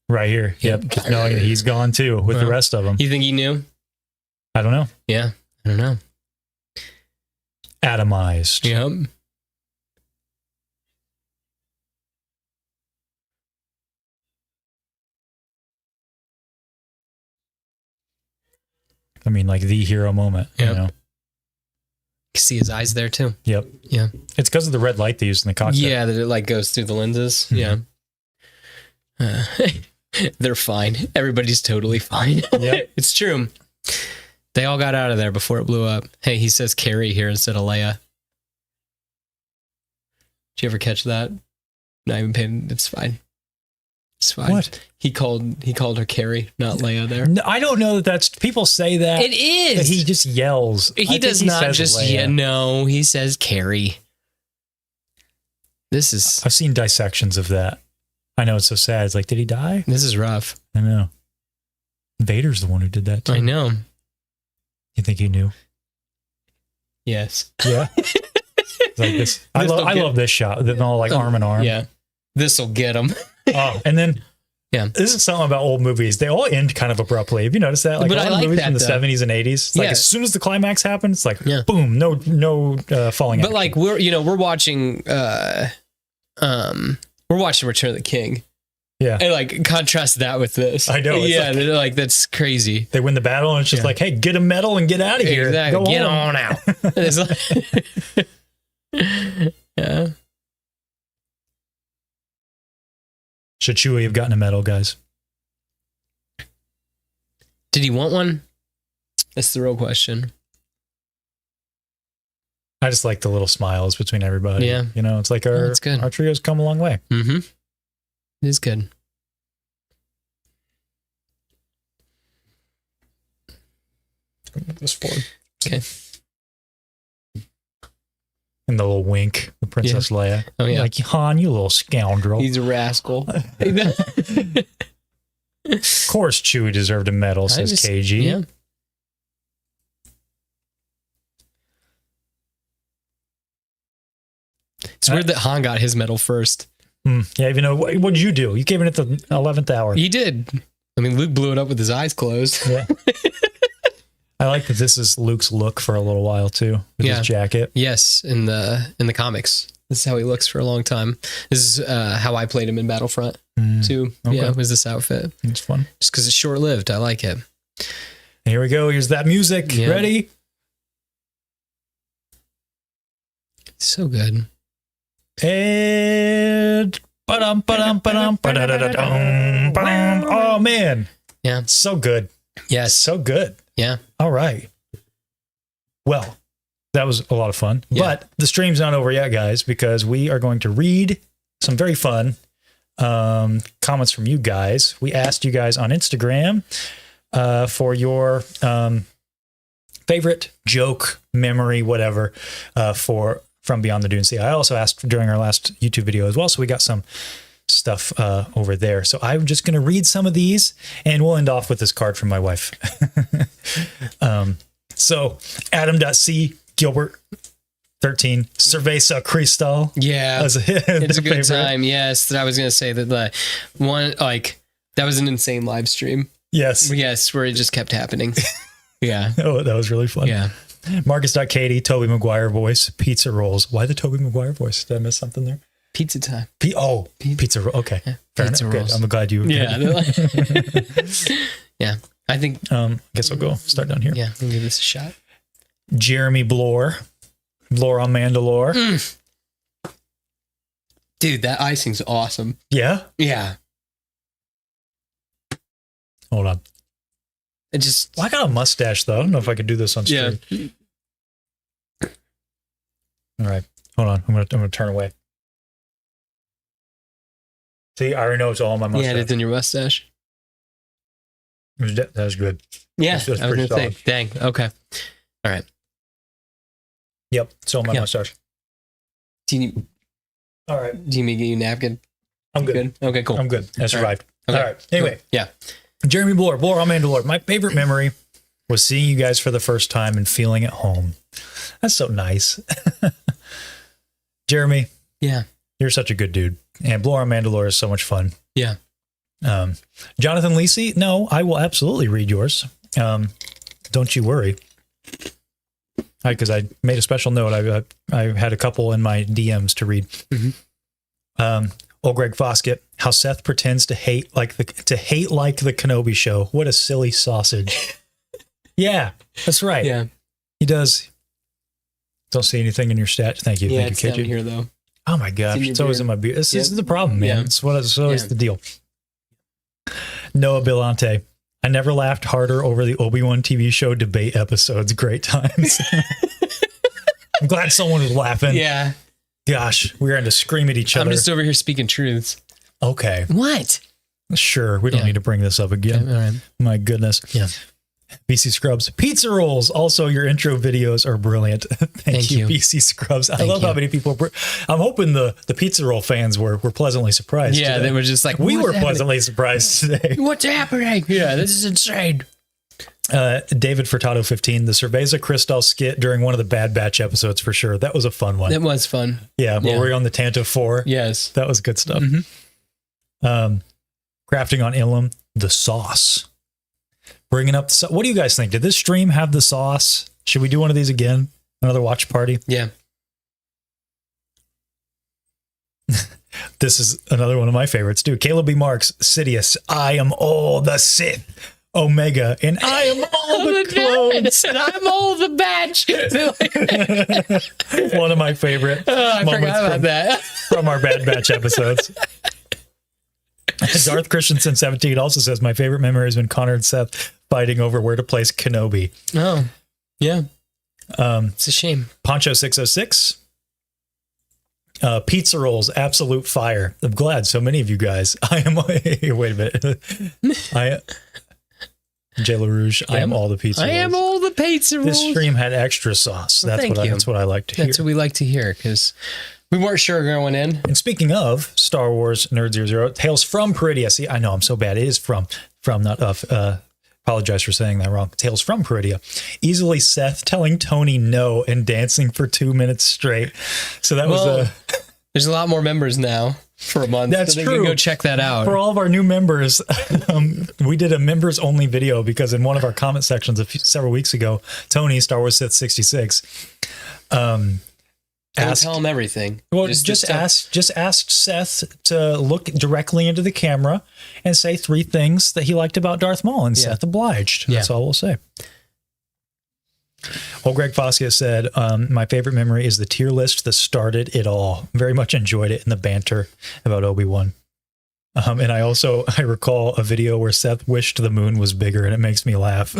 Speaker 1: right here. Yep, just knowing that he's gone too with the rest of them.
Speaker 2: You think he knew?
Speaker 1: I don't know.
Speaker 2: Yeah, I don't know.
Speaker 1: Atomized.
Speaker 2: Yep.
Speaker 1: I mean, like the hero moment.
Speaker 2: Yep.
Speaker 1: You know?
Speaker 2: You see his eyes there too.
Speaker 1: Yep.
Speaker 2: Yeah.
Speaker 1: It's because of the red light they used in the cockpit.
Speaker 2: Yeah, that it like goes through the lenses. Yeah. They're fine. Everybody's totally fine.
Speaker 1: Yeah.
Speaker 2: It's true. They all got out of there before it blew up. Hey, he says Carrie here instead of Leia. Did you ever catch that? Not even paying. It's fine. It's fine.
Speaker 1: What?
Speaker 2: He called her Carrie, not Leia there.
Speaker 1: No, I don't know that that's, people say that.
Speaker 2: It is.
Speaker 1: But he just yells.
Speaker 2: He does not just, no, he says Carrie. This is.
Speaker 1: I've seen dissections of that. I know it's so sad. It's like, did he die?
Speaker 2: This is rough.
Speaker 1: I know. Vader's the one who did that too.
Speaker 2: I know.
Speaker 1: You think he knew?
Speaker 2: Yes.
Speaker 1: Yeah. Like this. I love this shot. They're all like arm in arm.
Speaker 2: Yeah. This'll get him.
Speaker 1: Oh, and then this is something about old movies. They all end kind of abruptly. Have you noticed that? Like
Speaker 2: but
Speaker 1: a lot
Speaker 2: I
Speaker 1: of
Speaker 2: like
Speaker 1: movies
Speaker 2: that,
Speaker 1: from the
Speaker 2: though.
Speaker 1: 70s and 80s. It's like as soon as the climax happens, it's like boom, no falling
Speaker 2: But
Speaker 1: action.
Speaker 2: like we're watching Return of the King.
Speaker 1: Yeah.
Speaker 2: And like contrast that with this.
Speaker 1: I know.
Speaker 2: Yeah, they're like that's crazy.
Speaker 1: They win the battle and it's just like, hey, get a medal and get out of here.
Speaker 2: Exactly.
Speaker 1: Go
Speaker 2: Get
Speaker 1: home.
Speaker 2: on out. It's like, yeah.
Speaker 1: Should Chewie have gotten a medal, guys?
Speaker 2: Did he want one? That's the real question.
Speaker 1: I just like the little smiles between everybody.
Speaker 2: Yeah.
Speaker 1: You know, it's like our trio's come a long way.
Speaker 2: Mm-hmm. It is good.
Speaker 1: This forward.
Speaker 2: Okay.
Speaker 1: And the little wink, the Princess Leia.
Speaker 2: Oh, yeah.
Speaker 1: Like, Han, you little scoundrel.
Speaker 2: He's a rascal.
Speaker 1: Of course, Chewie deserved a medal, says KG.
Speaker 2: Yeah. It's weird that Han got his medal first.
Speaker 1: Yeah, even though, what did you do? You gave it at the 11th hour.
Speaker 2: He did. I mean, Luke blew it up with his eyes closed.
Speaker 1: Yeah. I like that this is Luke's look for a little while too, with his jacket.
Speaker 2: Yes, in the comics. This is how he looks for a long time. This is how I played him in Battlefront too. Okay. Yeah, was this outfit.
Speaker 1: It's fun.
Speaker 2: Just because it's short-lived. I like it.
Speaker 1: Here we go. Here's that music.
Speaker 2: Yeah.
Speaker 1: Ready?
Speaker 2: So good.
Speaker 1: And oh man.
Speaker 2: Yeah.
Speaker 1: So good.
Speaker 2: Yes.
Speaker 1: So good.
Speaker 2: Yeah.
Speaker 1: All right. Well, that was a lot of fun.
Speaker 2: Yeah.
Speaker 1: But the stream's not over yet, guys, because we are going to read some very fun comments from you guys. We asked you guys on Instagram for your favorite joke, memory, whatever, from Beyond the DuneSea. I also asked during our last YouTube video as well, so we got some stuff over there. So I'm just going to read some of these, and we'll end off with this card from my wife. So Adam.C. Gilbert 13, Cerveza Cristal.
Speaker 2: Yeah.
Speaker 1: It's
Speaker 2: a good time. Yes. I was going to say that the one, like, that was an insane live stream.
Speaker 1: Yes.
Speaker 2: Yes. Where it just kept happening. Yeah.
Speaker 1: Oh, that was really fun.
Speaker 2: Yeah.
Speaker 1: Marcus.Katie, Toby Maguire voice, pizza rolls. Why the Toby Maguire voice? Did I miss something there?
Speaker 2: Pizza time.
Speaker 1: Pizza roll. Okay.
Speaker 2: Yeah.
Speaker 1: Fair
Speaker 2: Pizza
Speaker 1: enough.
Speaker 2: rolls.
Speaker 1: Good. I'm glad you.
Speaker 2: Yeah. Yeah. I think.
Speaker 1: Guess I'll go start down here.
Speaker 2: Yeah. We'll give this a shot.
Speaker 1: Jeremy Blore. Blore on Mandalore.
Speaker 2: Dude, that icing's awesome.
Speaker 1: Yeah?
Speaker 2: Yeah.
Speaker 1: Hold on.
Speaker 2: It just.
Speaker 1: Well, I got a mustache, though. I don't know if I could do this on stream.
Speaker 2: Yeah.
Speaker 1: All right. Hold on. I'm gonna turn away. See, I already know it's all on my mustache.
Speaker 2: Yeah, it's in your mustache.
Speaker 1: That was good.
Speaker 2: Yeah,
Speaker 1: That's
Speaker 2: I was
Speaker 1: pretty
Speaker 2: going to say. Dang. Okay. All right.
Speaker 1: Yep. It's all on my mustache.
Speaker 2: Do you need,
Speaker 1: all right.
Speaker 2: Do you need me to get you a napkin?
Speaker 1: I'm good.
Speaker 2: Okay, cool.
Speaker 1: I'm good. I survived.
Speaker 2: Okay.
Speaker 1: All right. Anyway.
Speaker 2: Yeah.
Speaker 1: Jeremy Blore on Mandalore. My favorite memory was seeing you guys for the first time and feeling at home. That's so nice. Jeremy.
Speaker 2: Yeah.
Speaker 1: You're such a good dude. And Blore on Mandalore is so much fun.
Speaker 2: Yeah.
Speaker 1: Jonathan Lacey, no, I will absolutely read yours. Don't you worry. Because I made a special note. I had a couple in my DMs to read. Greg Foskett, how Seth pretends to hate like the Kenobi show. What a silly sausage. Yeah, that's right.
Speaker 2: Yeah,
Speaker 1: he does. Don't see anything in your stats. Thank you.
Speaker 2: Yeah,
Speaker 1: Thank
Speaker 2: it's
Speaker 1: you,
Speaker 2: down here though.
Speaker 1: Oh my gosh, it's always in my beard. This is the problem, man.
Speaker 2: Yeah.
Speaker 1: It's always the deal. Noah Billante. I never laughed harder over the Obi-Wan TV show debate episodes. Great times. I'm glad someone was laughing.
Speaker 2: Yeah.
Speaker 1: Gosh, we were going to scream at each other.
Speaker 2: I'm just over here speaking truths.
Speaker 1: Okay.
Speaker 2: What?
Speaker 1: Sure. We don't need to bring this up again.
Speaker 2: Okay, all right.
Speaker 1: My goodness.
Speaker 2: Yeah.
Speaker 1: BC Scrubs. Pizza rolls. Also, your intro videos are brilliant. Thank you, BC Scrubs. I love how many people. I'm hoping the pizza roll fans were pleasantly surprised.
Speaker 2: Yeah,
Speaker 1: today.
Speaker 2: they were just like,
Speaker 1: we were pleasantly surprised today.
Speaker 2: What's happening? Yeah, this is insane.
Speaker 1: David Furtado 15, the Cerveza Cristal skit during one of the Bad Batch episodes for sure. That was a fun one.
Speaker 2: It was fun.
Speaker 1: Yeah, where we're on the Tanto 4.
Speaker 2: Yes.
Speaker 1: That was good stuff. Crafting on Ilum, the sauce. Bringing up the what do you guys think? Did this stream have the sauce? Should we do one of these again? Another watch party?
Speaker 2: Yeah.
Speaker 1: This is another one of my favorites, too. Caleb B. Marks, Sidious, I am all the Sith. Omega, and I am all the clones.
Speaker 2: And I'm all the batch.
Speaker 1: One of my favorite
Speaker 2: I forgot about that.
Speaker 1: from our Bad Batch episodes. Darth Christensen 17 also says, my favorite memory has been Konnor and Seth fighting over where to place Kenobi.
Speaker 2: Oh, yeah. It's a shame.
Speaker 1: Poncho 606. Pizza rolls, absolute fire. I'm glad so many of you guys. I am. Wait a minute. Jay LaRouge, I am all the pizza rolls.
Speaker 2: I am all the pizza rolls.
Speaker 1: This stream had extra sauce. That's what I like to hear.
Speaker 2: That's what we like to hear because we weren't sure going in.
Speaker 1: And speaking of Star Wars Nerd 00, Tales from Peridia. See, I know I'm so bad. It is from not of. Apologize for saying that wrong. Tales from Peridia. Easily Seth telling Tony no and dancing for 2 minutes straight. So that was
Speaker 2: there's a lot more members now for a month.
Speaker 1: That's
Speaker 2: so
Speaker 1: true.
Speaker 2: You can go check that out.
Speaker 1: For all of our new members, we did a members only video because in one of our comment sections several weeks ago, Tony, Star Wars Sith 66,
Speaker 2: Don't tell him everything.
Speaker 1: Well, just asked Seth to look directly into the camera and say 3 things that he liked about Darth Maul, and Seth obliged. That's all we'll say. Well, Greg Foskett said, my favorite memory is the tier list that started it all. Very much enjoyed it in the banter about Obi-Wan. And I recall a video where Seth wished the moon was bigger, and it makes me laugh.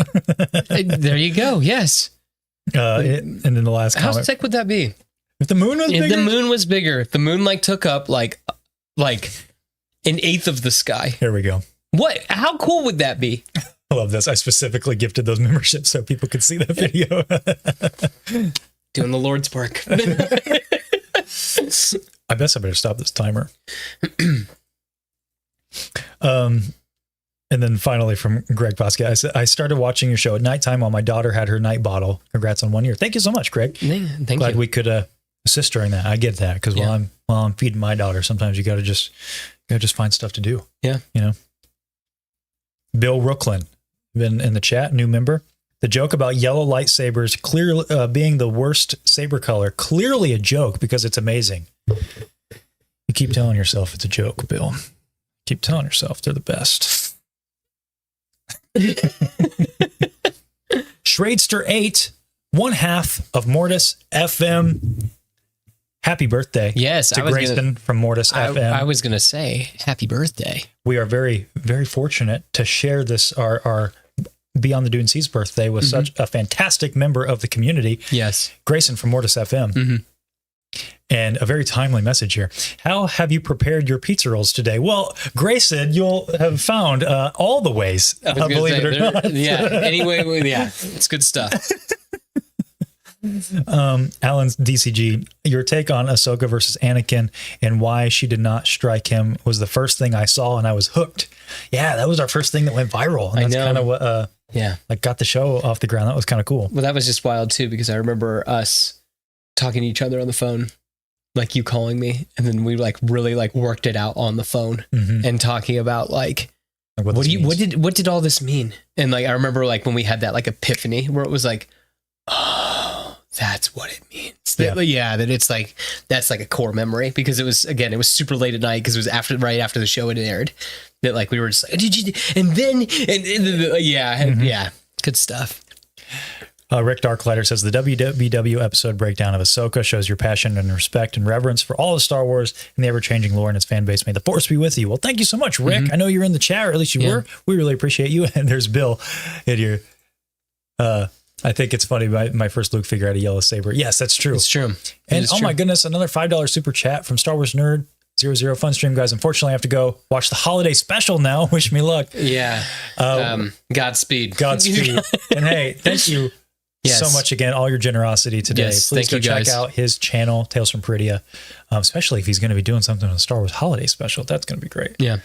Speaker 2: There you go. Yes.
Speaker 1: And in the last comment,
Speaker 2: how sick would that be?
Speaker 1: If the moon was bigger?
Speaker 2: If the moon was bigger, if the moon took up like an eighth of the sky.
Speaker 1: Here we go.
Speaker 2: What? How cool would that be?
Speaker 1: I love this. I specifically gifted those memberships so people could see that video.
Speaker 2: Doing the Lord's work.
Speaker 1: I guess I better stop this timer. And then finally from Greg Bosca, I started watching your show at nighttime while my daughter had her night bottle. Congrats on 1 year. Thank you so much, Greg.
Speaker 2: Thank
Speaker 1: Glad
Speaker 2: you.
Speaker 1: we could assist during that. I get that because while I'm feeding my daughter, sometimes you got to just find stuff to do.
Speaker 2: Yeah.
Speaker 1: You know. Bill Rooklyn, been in the chat, new member. The joke about yellow lightsabers clearly being the worst saber color, clearly a joke because it's amazing. You keep telling yourself it's a joke, Bill. Keep telling yourself they're the best. Shradester 8, 1/2 of Mortis FM. Happy birthday.
Speaker 2: Yes,
Speaker 1: to Grayson from Mortis FM.
Speaker 2: I was going to say happy birthday.
Speaker 1: We are very, very fortunate to share this, our Beyond the Dunesea's birthday with such a fantastic member of the community.
Speaker 2: Yes.
Speaker 1: Grayson from Mortis FM. And a very timely message here. How have you prepared your pizza rolls today? Well, Grayson, you'll have found all the ways, believe it or not.
Speaker 2: Yeah. Anyway, it's good stuff.
Speaker 1: Alan's DCG, your take on Ahsoka versus Anakin and why she did not strike him was the first thing I saw and I was hooked. Yeah, that was our first thing that went viral. And that's kind of what like got the show off the ground. That was kind of cool.
Speaker 2: Well, that was just wild too, because I remember us talking to each other on the phone, like you calling me, and then we like really like worked it out on the phone and talking about like what did all this mean? And like I remember like when we had that like epiphany where it was like, oh, that's what it means. That it's like that's like a core memory, because it was super late at night because it was right after the show had aired. That like we were just like, good stuff.
Speaker 1: Rick Darklighter says the WBW episode breakdown of Ahsoka shows your passion and respect and reverence for all of Star Wars and the ever-changing lore and its fan base. May the force be with you. Well, thank you so much, Rick. I know you're in the chat, or at least you were. We really appreciate you. And there's Bill in here. I think it's funny. My first Luke figure had a yellow saber. Yes, that's true.
Speaker 2: It's true.
Speaker 1: And my goodness, another $5 super chat from Star Wars Nerd 00. Fun stream, guys. Unfortunately, I have to go watch the holiday special now. Wish me luck.
Speaker 2: Yeah. Godspeed.
Speaker 1: And hey, thank you so much again. All your generosity today.
Speaker 2: Yes,
Speaker 1: please go check out his channel, Tales from Peridia. Especially if he's going to be doing something on the Star Wars holiday special. That's going to be great.
Speaker 2: Yeah.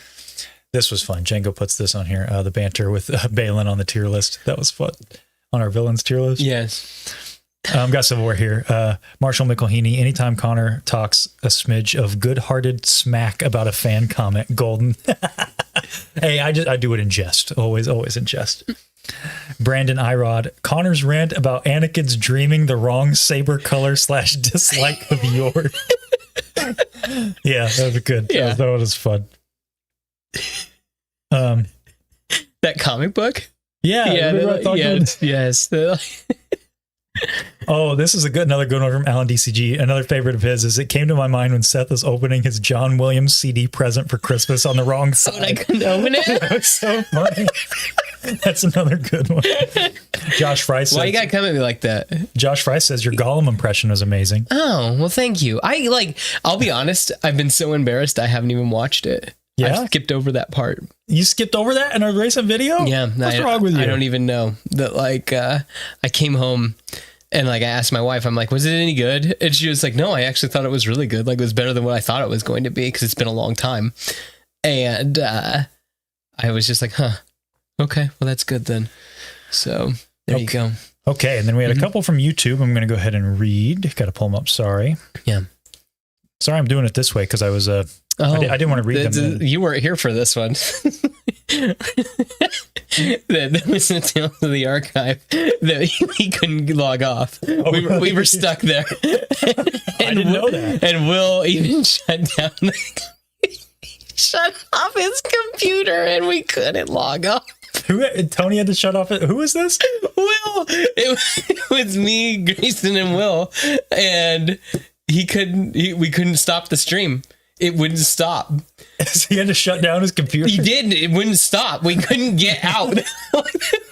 Speaker 1: This was fun. Django puts this on here. The banter with Balin on the tier list. That was fun. On our villains tier list.
Speaker 2: Yes.
Speaker 1: Got some more here. Marshall McElhaney, anytime Konnor talks a smidge of good-hearted smack about a fan comment, golden. Hey, I do it in jest. Always in jest. Brandon Irod, Connor's rant about Anakin's dreaming the wrong saber color / dislike of yours. Yeah, that was good.
Speaker 2: Yeah.
Speaker 1: That was fun.
Speaker 2: That comic book? Yes.
Speaker 1: Oh, this is another good one from Alan DCG. Another favorite of his is it came to my mind when Seth was opening his John Williams CD present for Christmas on the wrong side.
Speaker 2: And I couldn't open it.
Speaker 1: That was so funny. That's another good one. Josh Fry says,
Speaker 2: why you gotta come at me like that?
Speaker 1: Josh Fry says your Gollum impression was amazing.
Speaker 2: Oh, well, thank you. I'll be honest, I've been so embarrassed I haven't even watched it.
Speaker 1: Yeah?
Speaker 2: I skipped over that part.
Speaker 1: You skipped over that in a recent video?
Speaker 2: Yeah.
Speaker 1: What's wrong with you?
Speaker 2: I don't even know. That I came home and I asked my wife, I'm like, was it any good? And she was like, no, I actually thought it was really good. Like, it was better than what I thought it was going to be because it's been a long time. And I was just like, huh, okay, well, that's good then. So there you go.
Speaker 1: Okay. And then we had a couple from YouTube. I'm going to go ahead and read. Got to pull them up. Sorry.
Speaker 2: Yeah.
Speaker 1: Sorry, I'm doing it this way because I was, I didn't want to read them.
Speaker 2: You weren't here for this one. That was the Tales of the Archive that we couldn't log off. We were stuck there.
Speaker 1: I didn't know that.
Speaker 2: And Will even shut off his computer and we couldn't log off.
Speaker 1: Tony had to shut off it. Who is this?
Speaker 2: Will. It was me, Grayson, and Will. And we couldn't stop the stream. It wouldn't stop.
Speaker 1: So he had to shut down his computer?
Speaker 2: He did. It wouldn't stop. We couldn't get out.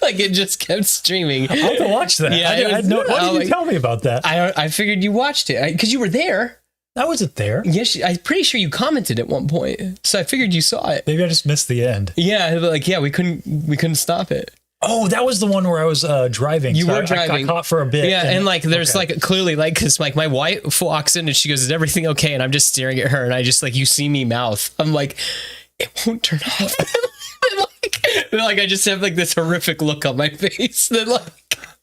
Speaker 2: Like it just kept streaming.
Speaker 1: I'll have to watch that.
Speaker 2: Yeah,
Speaker 1: why did you tell me about that?
Speaker 2: I figured you watched it because you were there.
Speaker 1: I wasn't there.
Speaker 2: Yes, I'm pretty sure you commented at one point. So I figured you saw it.
Speaker 1: Maybe I just missed the end.
Speaker 2: Yeah, we couldn't stop it.
Speaker 1: Oh, that was the one where I was driving.
Speaker 2: You were driving.
Speaker 1: I caught for a bit.
Speaker 2: Yeah, and there's clearly because my wife walks in and she goes, "Is everything okay?" And I'm just staring at her and I just you see me mouth. I'm like, it won't turn off. Like I just have like this horrific look on my face. That like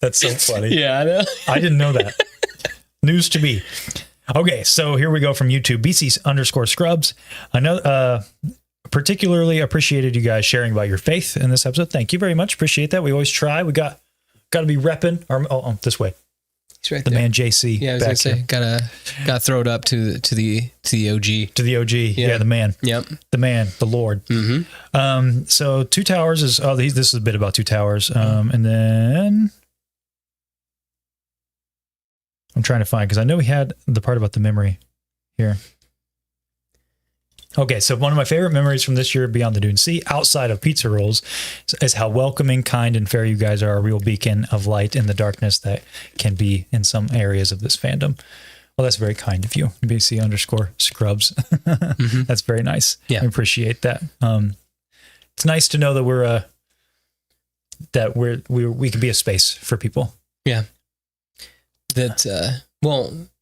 Speaker 1: That's so funny.
Speaker 2: Yeah, I know.
Speaker 1: I didn't know that. News to me. Okay, so here we go from YouTube. BC_Scrubs. I know, particularly appreciated you guys sharing about your faith in this episode. Thank you very much. Appreciate that. We always try. We got to be repping. This way.
Speaker 2: He's right
Speaker 1: the
Speaker 2: there.
Speaker 1: Man JC.
Speaker 2: Yeah, I was gonna say, gotta throw it up to the OG.
Speaker 1: To the OG. Yeah, the man.
Speaker 2: Yep.
Speaker 1: The man, the Lord.
Speaker 2: Mm-hmm.
Speaker 1: So Two Towers is, this is a bit about Two Towers. And then I'm trying to find, because I know we had the part about the memory here. Okay, so one of my favorite memories from this year Beyond the Dune Sea, outside of pizza rolls, is how welcoming, kind, and fair you guys are, a real beacon of light in the darkness that can be in some areas of this fandom. Well, that's very kind of you, BC_Scrubs. Mm-hmm. That's very nice. Yeah. I appreciate that. It's nice to know that we can be a space for people.
Speaker 2: Yeah. That,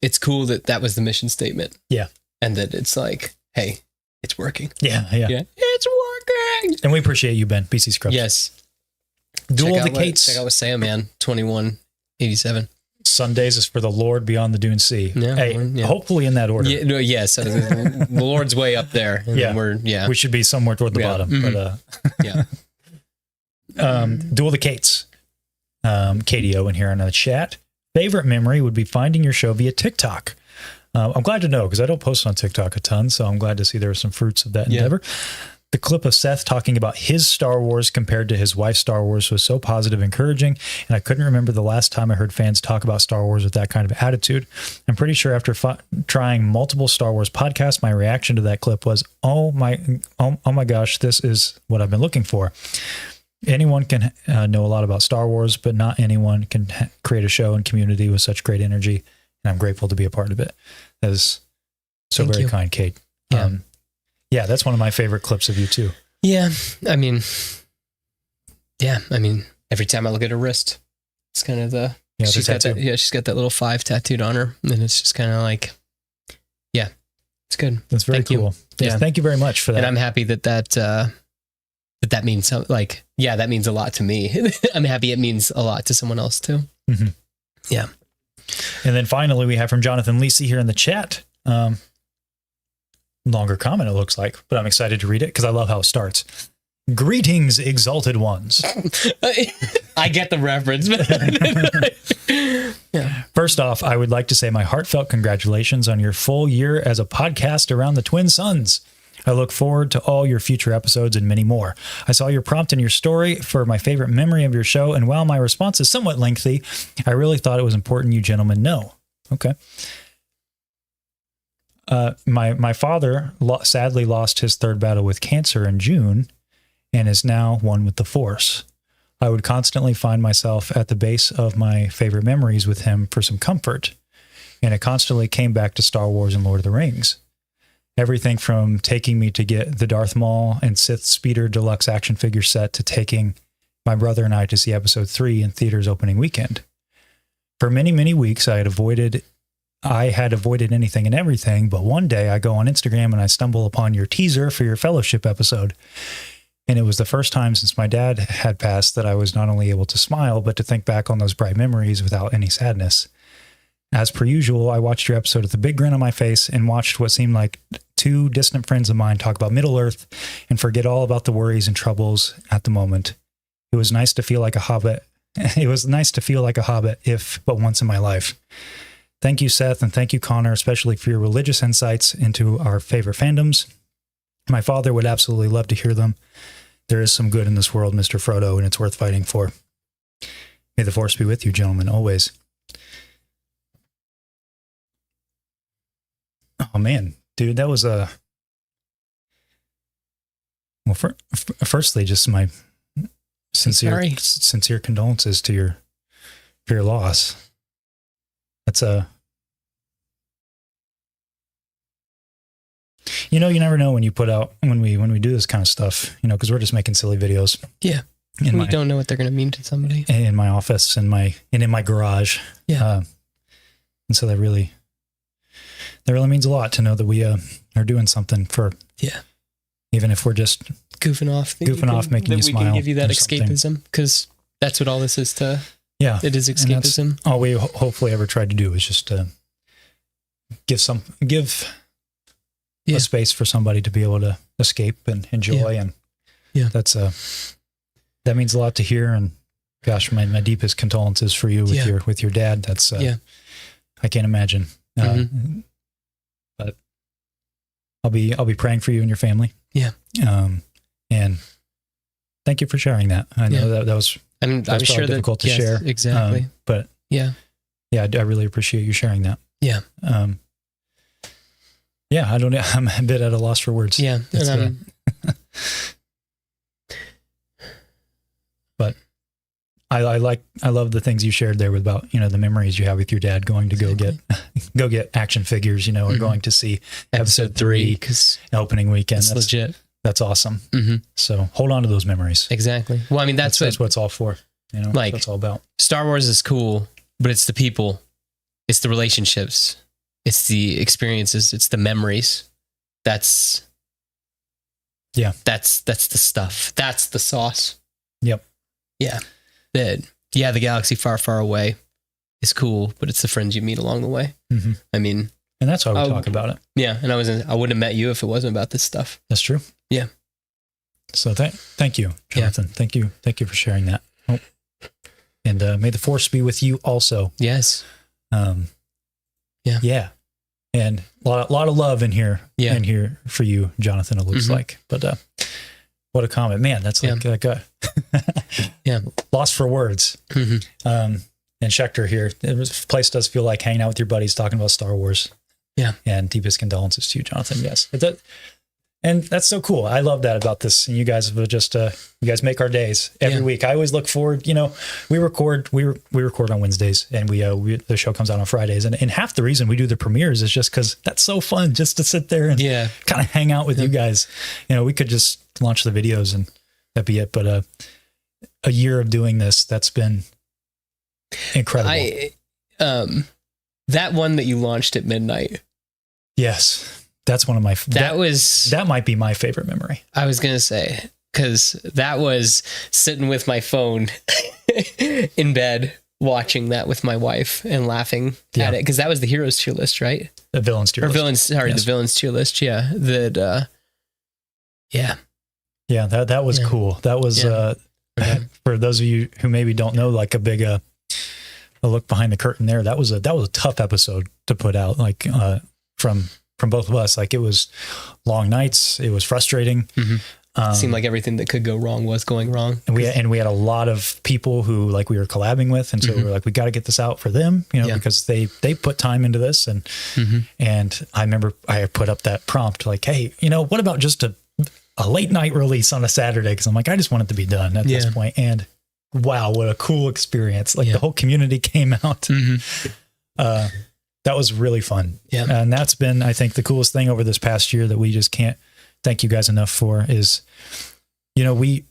Speaker 2: it's cool that was the mission statement.
Speaker 1: Yeah.
Speaker 2: And that it's like, hey, it's working.
Speaker 1: Yeah.
Speaker 2: It's working.
Speaker 1: And we appreciate you, Ben. BC Scrubs.
Speaker 2: Yes.
Speaker 1: Duel the Cates.
Speaker 2: Check out what Sam, man. 2187.
Speaker 1: Sundays is for the Lord Beyond the Dune Sea. Yeah, hopefully in that order.
Speaker 2: Yeah, yes. The Lord's way up there. And
Speaker 1: we should be somewhere toward the bottom.
Speaker 2: Mm-hmm.
Speaker 1: But Duel the Cates. KDO in here in the chat. Favorite memory would be finding your show via TikTok. I'm glad to know, because I don't post on TikTok a ton, so I'm glad to see there are some fruits of that endeavor. The clip of Seth talking about his Star Wars compared to his wife's Star Wars was so positive and encouraging, and I couldn't remember the last time I heard fans talk about Star Wars with that kind of attitude. I'm pretty sure after trying multiple Star Wars podcasts, my reaction to that clip was, oh my gosh, this is what I've been looking for. Anyone can know a lot about Star Wars, but not anyone can create a show and community with such great energy, and I'm grateful to be a part of it. That is so very kind, Kate. Yeah, that's one of my favorite clips of you too.
Speaker 2: Yeah, I mean, every time I look at her wrist, it's kind of she's got that little 5 tattooed on her, and it's just kind of like, it's good.
Speaker 1: That's very cool. Yes, thank you very much for that.
Speaker 2: And I'm happy that means something. Like, that means a lot to me. I'm happy it means a lot to someone else too.
Speaker 1: Mm-hmm.
Speaker 2: Yeah.
Speaker 1: And then finally, we have from Jonathan Lisi here in the chat. Longer comment, it looks like, but I'm excited to read it because I love how it starts. Greetings, exalted ones.
Speaker 2: I get the reference.
Speaker 1: First off, I would like to say my heartfelt congratulations on your full year as a podcast around the Twin Suns. I look forward to all your future episodes and many more. I saw your prompt in your story for my favorite memory of your show, and while my response is somewhat lengthy, I really thought it was important you gentlemen know. Okay. My father sadly lost his third battle with cancer in June and is now one with the Force. I would constantly find myself at the base of my favorite memories with him for some comfort, and it constantly came back to Star Wars and Lord of the Rings. Everything from taking me to get the Darth Maul and Sith Speeder Deluxe action figure set to taking my brother and I to see Episode 3 in theaters opening weekend. For many, many weeks, I had avoided anything and everything, but one day I go on Instagram and I stumble upon your teaser for your Fellowship episode. And it was the first time since my dad had passed that I was not only able to smile, but to think back on those bright memories without any sadness. As per usual, I watched your episode with a big grin on my face and watched what seemed like two distant friends of mine talk about Middle-earth and forget all about the worries and troubles at the moment. It was nice to feel like a hobbit. If but once in my life. Thank you, Seth, and thank you, Konnor, especially for your religious insights into our favorite fandoms. My father would absolutely love to hear them. There is some good in this world, Mr. Frodo, and it's worth fighting for. May the Force be with you, gentlemen, always. Oh, man. Dude, that was a... Well, firstly, just my sincere condolences to your loss. That's you never know when you put out, when we do this kind of stuff, because we're just making silly videos.
Speaker 2: Yeah. And we don't know what they're going to mean to somebody.
Speaker 1: In my office and in my garage.
Speaker 2: Yeah.
Speaker 1: And so that really means a lot to know that we are doing something for, even if we're just
Speaker 2: goofing off,
Speaker 1: making you smile.
Speaker 2: We can give you that
Speaker 1: or something.
Speaker 2: escapism, because that's what all this is to.
Speaker 1: Yeah,
Speaker 2: it is escapism.
Speaker 1: All we hopefully ever tried to do is just give a space for somebody to be able to escape and enjoy, and that's that means a lot to hear. And gosh, my deepest condolences for you with your dad. That's I can't imagine. But I'll be praying for you and your family.
Speaker 2: Yeah.
Speaker 1: And thank you for sharing that. I know that was. I'm sure difficult to share.
Speaker 2: Exactly.
Speaker 1: But I really appreciate you sharing that.
Speaker 2: Yeah.
Speaker 1: I'm a bit at a loss for words.
Speaker 2: Yeah.
Speaker 1: But I love the things you shared there about, the memories you have with your dad going to go get action figures, or going to see episode 3 because opening weekend.
Speaker 2: That's legit.
Speaker 1: That's awesome. So hold on to those memories.
Speaker 2: Exactly. Well, I mean, that's what
Speaker 1: it's all for. Like, that's all about.
Speaker 2: Star Wars is cool, but it's the people, it's the relationships, it's the experiences, it's the memories. That's the stuff. That's the sauce.
Speaker 1: Yep.
Speaker 2: Yeah. The galaxy far, far away is cool, but it's the friends you meet along the way. I mean,
Speaker 1: and that's why we talk about it.
Speaker 2: Yeah. And I wouldn't have met you if it wasn't about this stuff.
Speaker 1: That's true.
Speaker 2: Yeah.
Speaker 1: So thank you, Jonathan. Yeah. Thank you for sharing that. Oh. And may the force be with you also.
Speaker 2: Yes.
Speaker 1: Yeah. And a lot of love in here.
Speaker 2: Yeah.
Speaker 1: In here for you, Jonathan, it looks like. But what a comment. Man, that's like a lost for words. And Schechter here, this place does feel like hanging out with your buddies talking about Star Wars.
Speaker 2: Yeah.
Speaker 1: And deepest condolences to you, Jonathan. Yes. And that's so cool. I love that about this. And you guys have just, you guys make our days every week. I always look forward, we record on Wednesdays, and the show comes out on Fridays. And half the reason we do the premieres is just because that's so fun just to sit there and kind of hang out with you guys. We could just launch the videos and that'd be it. But a year of doing this, that's been incredible.
Speaker 2: That one that you launched at midnight.
Speaker 1: Yes. That's one of my, that might be my favorite memory. I
Speaker 2: was going to say, because that was sitting with my phone in bed, watching that with my wife and laughing at it. Because that was the heroes tier list, right?
Speaker 1: The villains tier list.
Speaker 2: The villains tier list. Yeah.
Speaker 1: That was cool. That was, for those of you who maybe don't know, like a look behind the curtain there. That was a tough episode to put out, like, from both of us. Like, it was long nights. It was frustrating.
Speaker 2: It seemed like everything that could go wrong was going wrong.
Speaker 1: And we had a lot of people who, like, we were collabing with. And so we were like, we got to get this out for them, because they put time into this. And, and I remember I put up that prompt, like, hey, what about just a late night release on a Saturday? Cause I'm like, I just want it to be done at this point. And wow, what a cool experience. Like the whole community came out. That was really fun. Yeah. And that's been, I think, the coolest thing over this past year that we just can't thank you guys enough for is, we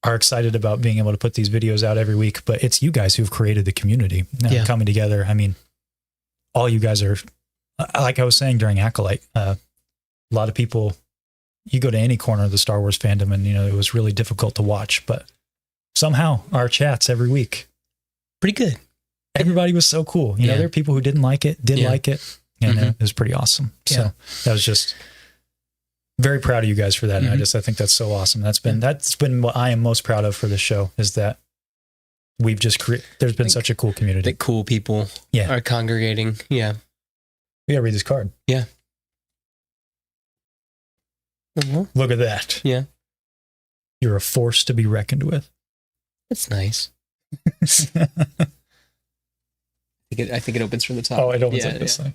Speaker 1: are excited about being able to put these videos out every week, but it's you guys who've created the community coming together. I mean, all you guys are, like I was saying during Acolyte, a lot of people, you go to any corner of the Star Wars fandom and, it was really difficult to watch, but somehow our chats every week,
Speaker 2: pretty good.
Speaker 1: Everybody was so cool. There are people who didn't like it, like it. And it was pretty awesome. So that was just very proud of you guys for that. And I think that's so awesome. That's been what I am most proud of for this show, is that we've just there's been such a cool community.
Speaker 2: That cool people are congregating. Yeah.
Speaker 1: We gotta read this card.
Speaker 2: Yeah.
Speaker 1: Look at that.
Speaker 2: Yeah.
Speaker 1: You're a force to be reckoned with.
Speaker 2: That's nice. I think it opens from the top.
Speaker 1: Oh, it opens like this thing.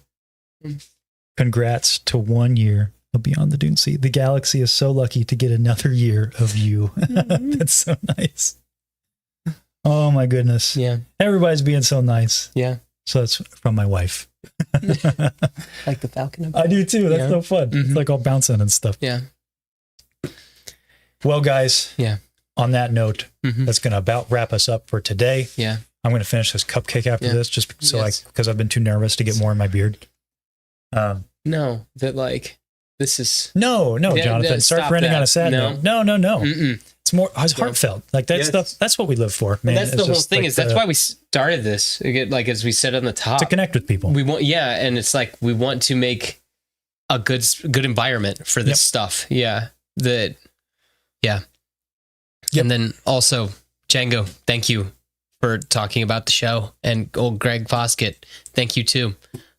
Speaker 1: Congrats to 1 year of BeyondtheDuneSea. The galaxy is so lucky to get another year of you. That's so nice. Oh my goodness.
Speaker 2: Yeah.
Speaker 1: Everybody's being so nice.
Speaker 2: Yeah.
Speaker 1: So that's from my wife.
Speaker 2: Like the falcon.
Speaker 1: I do too. That's so fun. It's like all bouncing and stuff.
Speaker 2: Yeah.
Speaker 1: Well, guys.
Speaker 2: Yeah.
Speaker 1: On that note, that's going to about wrap us up for today.
Speaker 2: Yeah.
Speaker 1: I'm going to finish this cupcake after this, just so because I've been too nervous to get more in my beard.
Speaker 2: No, that like This is
Speaker 1: no, Jonathan. Start ending on a sad note. No.
Speaker 2: Mm-mm.
Speaker 1: It's more heartfelt. Like that's what we live for, man.
Speaker 2: That's the whole thing. Is that's why we started this. Like as we said on the top,
Speaker 1: to connect with people.
Speaker 2: We want, and it's like we want to make a good environment for this stuff. Yeah, Yep. And then also, Django, thank you for talking about the show, and old Greg Foskett, thank you too.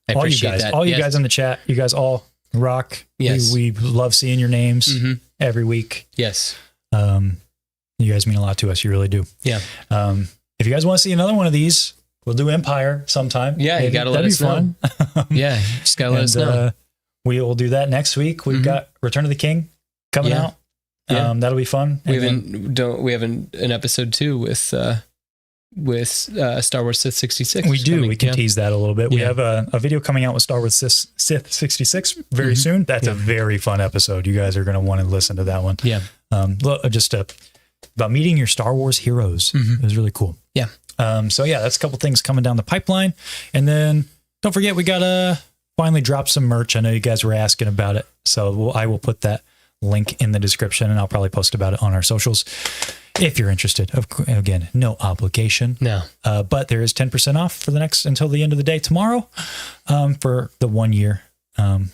Speaker 2: I appreciate that.
Speaker 1: All you guys in the chat, you guys all rock.
Speaker 2: Yes,
Speaker 1: we love seeing your names every week.
Speaker 2: Yes.
Speaker 1: You guys mean a lot to us. You really do.
Speaker 2: Yeah.
Speaker 1: If you guys want to see another one of these, we'll do Empire sometime.
Speaker 2: Yeah, maybe. You got to let us know. Yeah, just got to let us know.
Speaker 1: We will do that next week. We've got Return of the King coming out. Yeah. That'll be fun.
Speaker 2: We have an episode 2 with Star Wars Sith 66.
Speaker 1: We do. We can tease that a little bit. We have a video coming out with Star Wars Sith 66 very soon. That's a very fun episode. You guys are going to want to listen to that one.
Speaker 2: Yeah.
Speaker 1: Just about meeting your Star Wars heroes. It was really cool.
Speaker 2: Yeah.
Speaker 1: So yeah, that's a couple things coming down the pipeline. And then don't forget, we got to finally drop some merch. I know you guys were asking about it. So I will put that link in the description, and I'll probably post about it on our socials if you're interested. Again, no obligation.
Speaker 2: No.
Speaker 1: But there is 10% off for until the end of the day tomorrow for the 1 year. And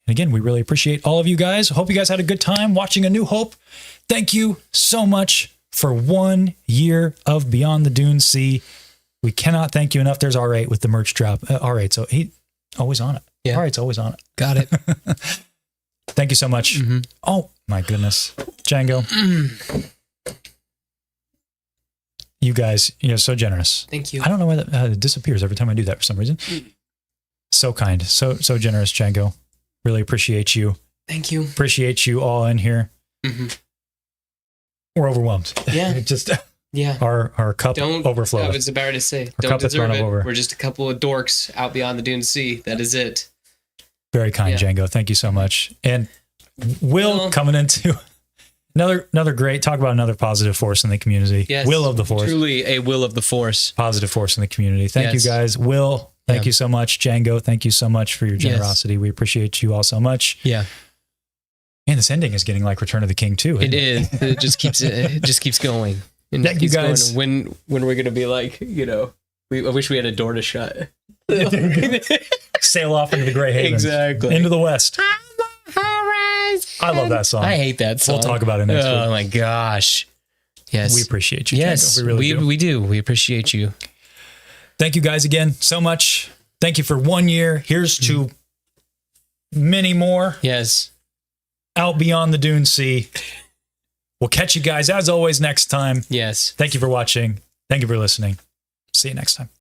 Speaker 1: again, we really appreciate all of you guys. Hope you guys had a good time watching A New Hope. Thank you so much for 1 year of Beyond the Dune Sea. We cannot thank you enough. There's R8 with the merch drop. R8, so he always on it.
Speaker 2: Yeah.
Speaker 1: R8's always on it.
Speaker 2: Got it.
Speaker 1: Thank you so much. Oh my goodness, Django. You guys, you're so generous.
Speaker 2: Thank you.
Speaker 1: I don't know why it disappears every time I do that for some reason. So kind, so generous, Django. Really appreciate you.
Speaker 2: Thank you.
Speaker 1: Appreciate you all in here. We're overwhelmed.
Speaker 2: Yeah.
Speaker 1: Our cup overflows.
Speaker 2: I was about to say,
Speaker 1: our
Speaker 2: don't deserve it.
Speaker 1: Over.
Speaker 2: We're just a couple of dorks out beyond the Dune Sea. That is it.
Speaker 1: Very kind, Django. Thank you so much. And Will coming into another great talk about another positive force in the community.
Speaker 2: Yes,
Speaker 1: will of the force.
Speaker 2: Truly a will of the force.
Speaker 1: Positive force in the community. Thank you guys. Will, thank you so much. Django, thank you so much for your generosity. We appreciate you all so much.
Speaker 2: Yeah.
Speaker 1: And this ending is getting like Return of the King too.
Speaker 2: It is. It just keeps going. And
Speaker 1: thank you guys.
Speaker 2: When are we going to be like, I wish we had a door to shut.
Speaker 1: Sail off into the gray havens.
Speaker 2: Exactly.
Speaker 1: Into the west. I love that song.
Speaker 2: I hate that song.
Speaker 1: We'll talk about it next week.
Speaker 2: Oh my gosh. Yes.
Speaker 1: We appreciate you.
Speaker 2: Yes.
Speaker 1: Django.
Speaker 2: We do. We appreciate you.
Speaker 1: Thank you guys again so much. Thank you for 1 year. Here's to many more.
Speaker 2: Yes.
Speaker 1: Out beyond the Dune Sea. We'll catch you guys as always next time.
Speaker 2: Yes.
Speaker 1: Thank you for watching. Thank you for listening. See you next time.